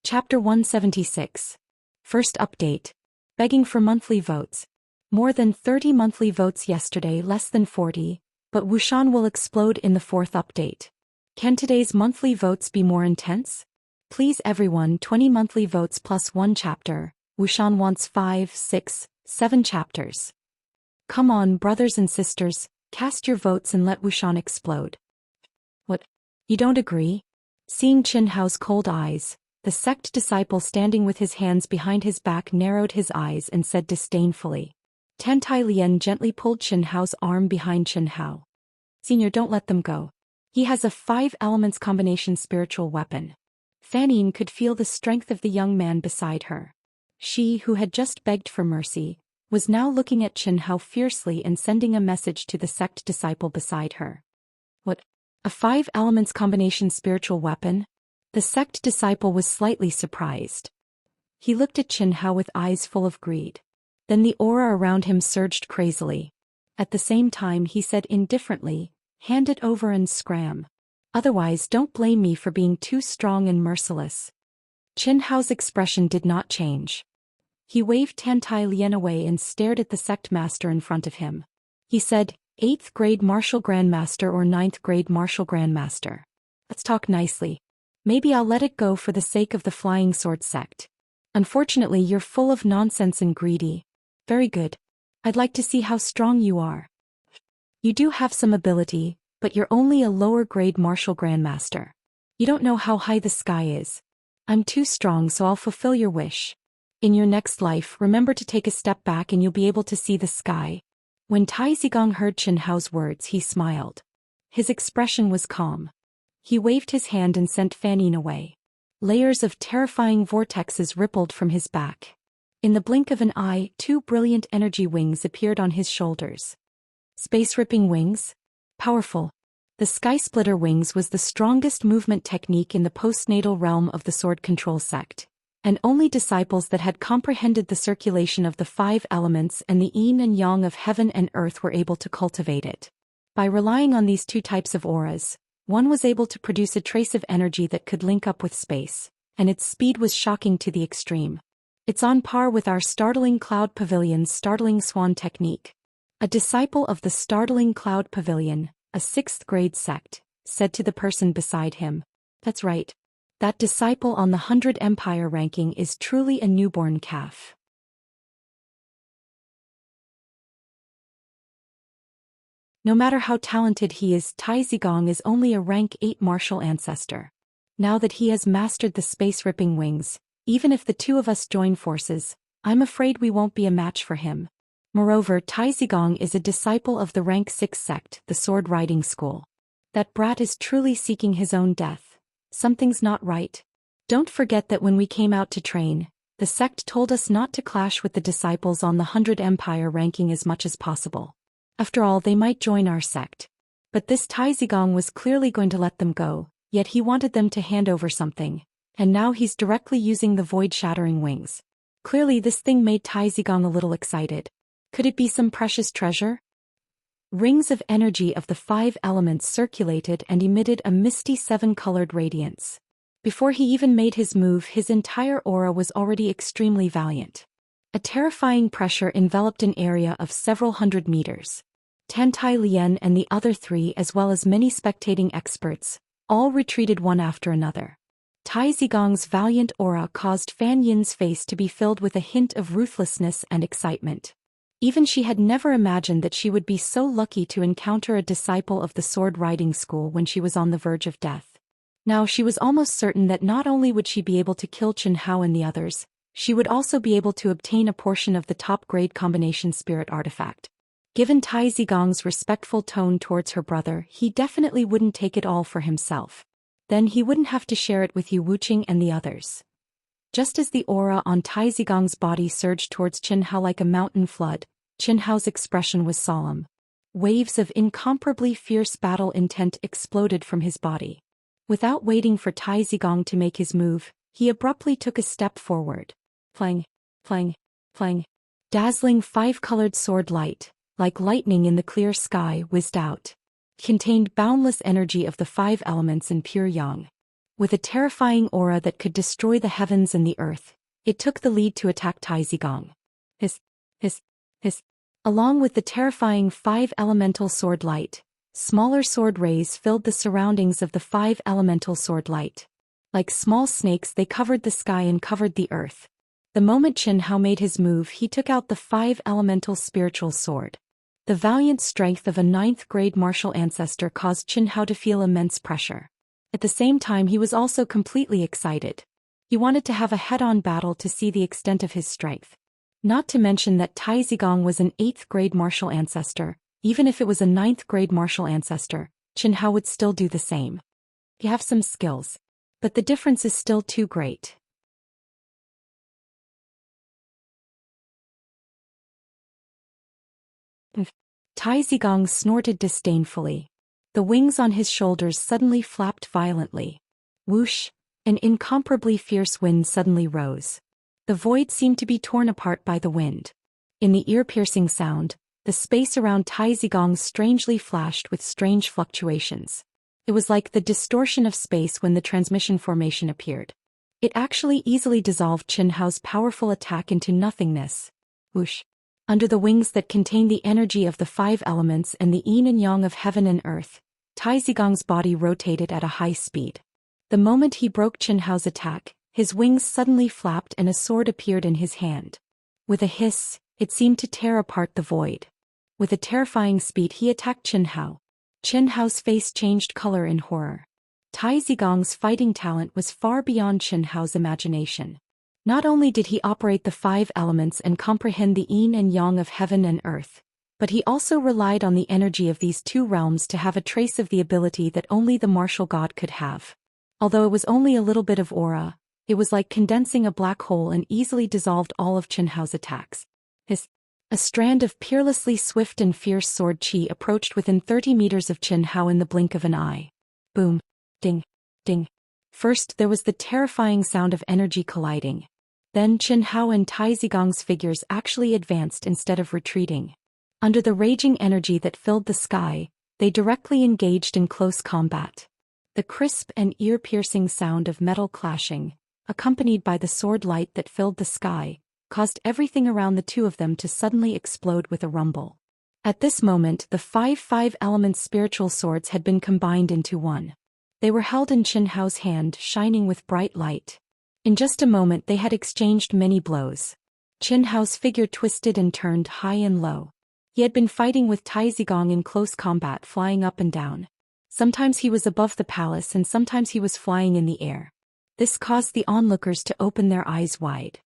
[SPEAKER 1] Chapter 176. First update. Begging for monthly votes. More than 30 monthly votes yesterday, less than 40, but Wuxian will explode in the fourth update. Can today's monthly votes be more intense? Please everyone, 20 monthly votes plus 1 chapter. Wuxian wants 5, 6, 7 chapters. Come on, brothers and sisters, cast your votes and let Wuxian explode. What? You don't agree? Seeing Qin Hao's cold eyes, the sect disciple standing with his hands behind his back narrowed his eyes and said disdainfully. Tan Tai Lian gently pulled Qin Hao's arm behind Qin Hao. "Senior, don't let them go. He has a 5 elements combination spiritual weapon." Fan Yin could feel the strength of the young man beside her. She, who had just begged for mercy, was now looking at Qin Hao fiercely and sending a message to the sect disciple beside her. What? A 5 elements combination spiritual weapon? The sect disciple was slightly surprised. He looked at Qin Hao with eyes full of greed. Then the aura around him surged crazily. At the same time he said indifferently, "Hand it over and scram. Otherwise don't blame me for being too strong and merciless." Qin Hao's expression did not change. He waved Tan Tai Lian away and stared at the sect master in front of him. He said, "8th grade martial grandmaster or 9th grade martial grandmaster. Let's talk nicely. Maybe I'll let it go for the sake of the Flying Sword sect. Unfortunately, you're full of nonsense and greedy. Very good. I'd like to see how strong you are. You do have some ability, but you're only a lower grade martial grandmaster. You don't know how high the sky is. I'm too strong, so I'll fulfill your wish. In your next life, remember to take a step back and you'll be able to see the sky." When Tai Zigong heard Qin Hao's words, he smiled. His expression was calm. He waved his hand and sent Fan Yin away. Layers of terrifying vortexes rippled from his back. In the blink of an eye, 2 brilliant energy wings appeared on his shoulders. Space-ripping wings? Powerful. The Sky Splitter wings was the strongest movement technique in the postnatal realm of the Sword Control sect, and only disciples that had comprehended the circulation of the 5 elements and the yin and yang of heaven and earth were able to cultivate it. By relying on these 2 types of auras, one was able to produce a trace of energy that could link up with space, and its speed was shocking to the extreme. It's on par with our Startling Cloud Pavilion's Startling Swan technique. A disciple of the Startling Cloud Pavilion, a 6th grade sect, said to the person beside him. That's right. That disciple on the 100 Empire ranking is truly a newborn calf. No matter how talented he is, Tai Zigong is only a rank 8 martial ancestor. Now that he has mastered the space-ripping wings, even if the 2 of us join forces, I'm afraid we won't be a match for him. Moreover, Tai Zigong is a disciple of the rank 6 sect, the sword riding school. That brat is truly seeking his own death. Something's not right. Don't forget that when we came out to train, the sect told us not to clash with the disciples on the 100 Empire ranking as much as possible. After all, they might join our sect. But this Tai Zigong was clearly going to let them go, yet he wanted them to hand over something, and now he's directly using the void-shattering wings. Clearly this thing made Tai Zigong a little excited. Could it be some precious treasure? Rings of energy of the 5 elements circulated and emitted a misty 7-colored radiance. Before he even made his move, his entire aura was already extremely valiant. A terrifying pressure enveloped an area of several hundred meters. Tantai Lian and the other three, as well as many spectating experts, all retreated one after another. Tai Zigong's valiant aura caused Fan Yin's face to be filled with a hint of ruthlessness and excitement. Even she had never imagined that she would be so lucky to encounter a disciple of the sword riding school when she was on the verge of death. Now she was almost certain that not only would she be able to kill Chen Hao and the others, she would also be able to obtain a portion of the top-grade combination spirit artifact. Given Tai Zigong's respectful tone towards her brother, he definitely wouldn't take it all for himself. Then he wouldn't have to share it with Yu Wuqing and the others. Just as the aura on Tai Zigong's body surged towards Chen Hao like a mountain flood, Chen Hao's expression was solemn. Waves of incomparably fierce battle intent exploded from his body. Without waiting for Tai Zigong to make his move, he abruptly took a step forward. Flang, flang, flang. Dazzling five-colored sword light, like lightning in the clear sky, whizzed out. Contained boundless energy of the five elements in pure yang. With a terrifying aura that could destroy the heavens and the earth, it took the lead to attack Tai Zigong. Hiss. Along with the terrifying five-elemental sword light, smaller sword rays filled the surroundings of the five-elemental sword light. Like small snakes, they covered the sky and covered the earth. The moment Chen Hao made his move, he took out the five-elemental spiritual sword. The valiant strength of a ninth-grade martial ancestor caused Chen Hao to feel immense pressure. At the same time, he was also completely excited. He wanted to have a head-on battle to see the extent of his strength. Not to mention that Tai Zigong was an 8th-grade martial ancestor. Even if it was a 9th-grade martial ancestor, Chen Hao would still do the same. You have some skills, but the difference is still too great. Tai Zigong snorted disdainfully. The wings on his shoulders suddenly flapped violently. Whoosh! An incomparably fierce wind suddenly rose. The void seemed to be torn apart by the wind. In the ear-piercing sound, the space around Tai Zigong strangely flashed with strange fluctuations. It was like the distortion of space when the transmission formation appeared. It actually easily dissolved Chen Hao's powerful attack into nothingness. Whoosh! Under the wings that contain the energy of the five elements and the yin and yang of heaven and earth, Tai Zigong's body rotated at a high speed. The moment he broke Chen Hao's attack, his wings suddenly flapped and a sword appeared in his hand. With a hiss, it seemed to tear apart the void. With a terrifying speed he attacked Chen Hao. Chen Hao's face changed color in horror. Tai Zigong's fighting talent was far beyond Chen Hao's imagination. Not only did he operate the five elements and comprehend the yin and yang of heaven and earth, but he also relied on the energy of these two realms to have a trace of the ability that only the martial god could have. Although it was only a little bit of aura, it was like condensing a black hole and easily dissolved all of Chen Hao's attacks. A strand of peerlessly swift and fierce sword chi approached within 30 meters of Chen Hao in the blink of an eye. Boom. Ding. Ding. First there was the terrifying sound of energy colliding. Then Chen Hao and Tai Zigong's figures actually advanced instead of retreating. Under the raging energy that filled the sky, they directly engaged in close combat. The crisp and ear-piercing sound of metal clashing, accompanied by the sword light that filled the sky, caused everything around the two of them to suddenly explode with a rumble. At this moment, the five elements spiritual swords had been combined into one. They were held in Chen Hao's hand, shining with bright light. In just a moment they had exchanged many blows. Chen Hao's figure twisted and turned high and low. He had been fighting with Tai Zigong in close combat, flying up and down. Sometimes he was above the palace and sometimes he was flying in the air. This caused the onlookers to open their eyes wide.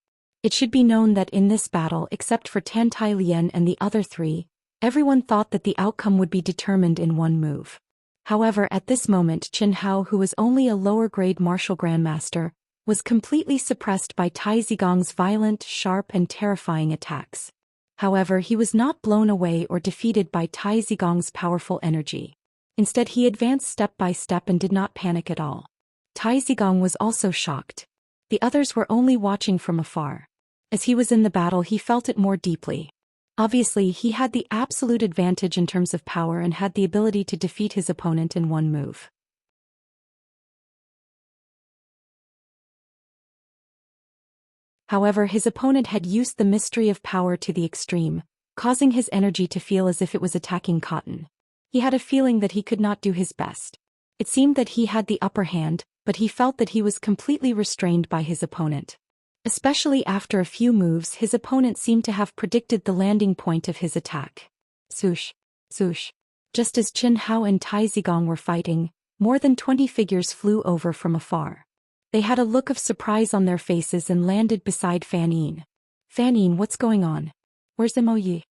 [SPEAKER 1] It should be known that in this battle, except for Tantai Lian and the other three, everyone thought that the outcome would be determined in one move. However, at this moment Chen Hao, who was only a lower-grade martial grandmaster, was completely suppressed by Tai Zigong's violent, sharp and terrifying attacks. However, he was not blown away or defeated by Tai Zigong's powerful energy. Instead he advanced step by step and did not panic at all. Tai Zigong was also shocked. The others were only watching from afar. As he was in the battle he felt it more deeply. Obviously he had the absolute advantage in terms of power and had the ability to defeat his opponent in one move. However, his opponent had used the mystery of power to the extreme, causing his energy to feel as if it was attacking cotton. He had a feeling that he could not do his best. It seemed that he had the upper hand, but he felt that he was completely restrained by his opponent. Especially after a few moves, his opponent seemed to have predicted the landing point of his attack. Swoosh, swoosh. Just as Qin Hao and Tai Zigong were fighting, more than 20 figures flew over from afar. They had a look of surprise on their faces and landed beside Fan Yin. Fan Yin, what's going on? Where's Mo Yi?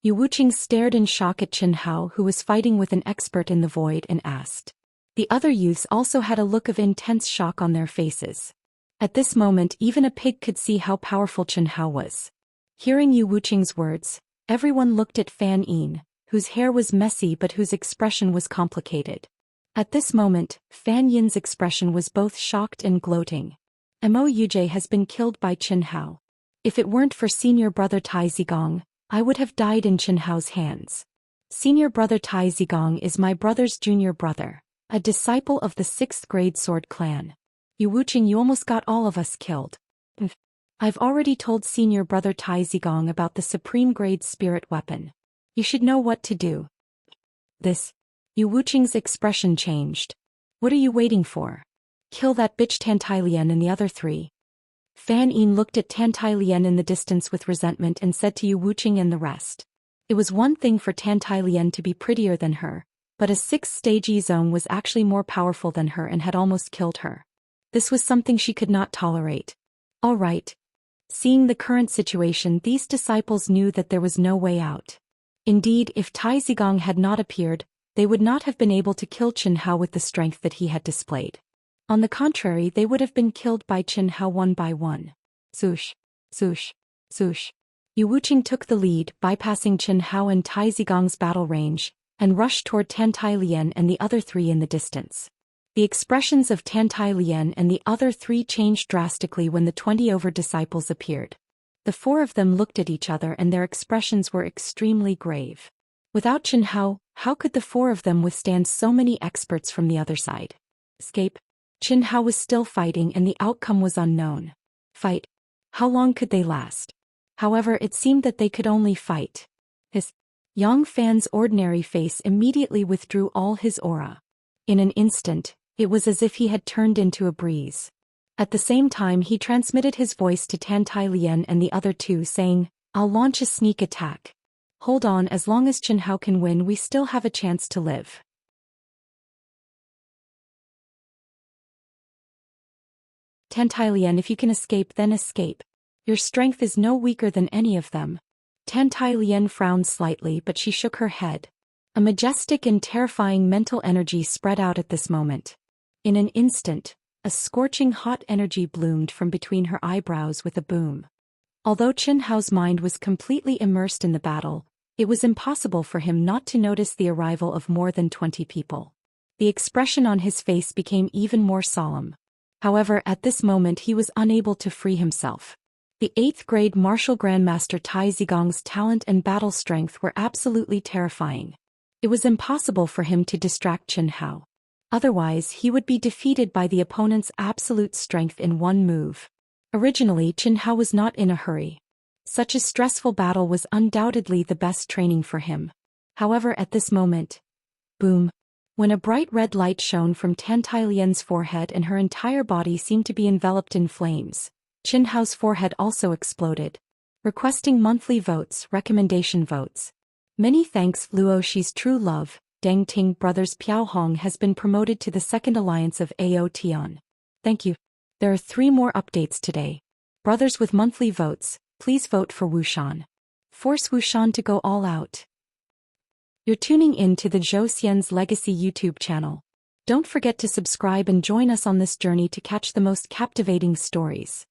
[SPEAKER 1] Yu Wuqing stared in shock at Qin Hao, who was fighting with an expert in the void, and asked. The other youths also had a look of intense shock on their faces. At this moment, even a pig could see how powerful Qin Hao was. Hearing Yu Wuqing's words, everyone looked at Fan Yin, whose hair was messy but whose expression was complicated. At this moment, Fan Yin's expression was both shocked and gloating. Mo Yujie has been killed by Qin Hao. If it weren't for senior brother Tai Zigong, I would have died in Qin Hao's hands. Senior brother Tai Zigong is my brother's junior brother, a disciple of the 6th grade sword clan. Yu Wuqing, you almost got all of us killed. I've already told senior brother Tai Zigong about the supreme grade spirit weapon. You should know what to do. Yu Wuqing's expression changed. What are you waiting for? Kill that bitch Tantailian and the other 3. Fan Yin looked at Tantailian in the distance with resentment and said to Yu Wuqing and the rest. It was one thing for Tantailian to be prettier than her, but a 6th-stage Yizong was actually more powerful than her and had almost killed her. This was something she could not tolerate. All right. Seeing the current situation, these disciples knew that there was no way out. Indeed, if Tai Zigong had not appeared, they would not have been able to kill Qin Hao with the strength that he had displayed. On the contrary, they would have been killed by Qin Hao one by one. Swoosh, swoosh, swoosh. Yu Wuqing took the lead, bypassing Qin Hao and Tai Zigong's battle range, and rushed toward Tantailian and the other 3 in the distance. The expressions of Tantailian and the other 3 changed drastically when the 20 over disciples appeared. The 4 of them looked at each other and their expressions were extremely grave. Without Qin Hao, how could the 4 of them withstand so many experts from the other side? Escape. Qin Hao was still fighting and the outcome was unknown. Fight. How long could they last? However, it seemed that they could only fight. His Yang Fan's ordinary face immediately withdrew all his aura. In an instant, it was as if he had turned into a breeze. At the same time, he transmitted his voice to Tantailian and the other 2, saying, I'll launch a sneak attack. Hold on, as long as Qin Hao can win, we still have a chance to live. Tantailian, if you can escape, then escape. Your strength is no weaker than any of them. Tantailian frowned slightly, but she shook her head. A majestic and terrifying mental energy spread out at this moment. In an instant, a scorching hot energy bloomed from between her eyebrows with a boom. Although Qin Hao's mind was completely immersed in the battle, it was impossible for him not to notice the arrival of more than 20 people. The expression on his face became even more solemn. However, at this moment he was unable to free himself. The 8th grade martial grandmaster Tai Zigong's talent and battle strength were absolutely terrifying. It was impossible for him to distract Qin Hao. Otherwise, he would be defeated by the opponent's absolute strength in one move. Originally, Qin Hao was not in a hurry. Such a stressful battle was undoubtedly the best training for him. However, at this moment, boom. When a bright red light shone from Tantailian's forehead and her entire body seemed to be enveloped in flames, Qin Hao's forehead also exploded. Requesting monthly votes, recommendation votes. Many thanks. Luo Shi's true love, Deng Ting brothers Piao Hong has been promoted to the 2nd alliance of Ao Tian. Thank you. There are 3 more updates today. Brothers with monthly votes, please vote for Wuxian. Force Wuxian to go all out. You're tuning in to the Zhou Xian's Legacy YouTube channel. Don't forget to subscribe and join us on this journey to catch the most captivating stories.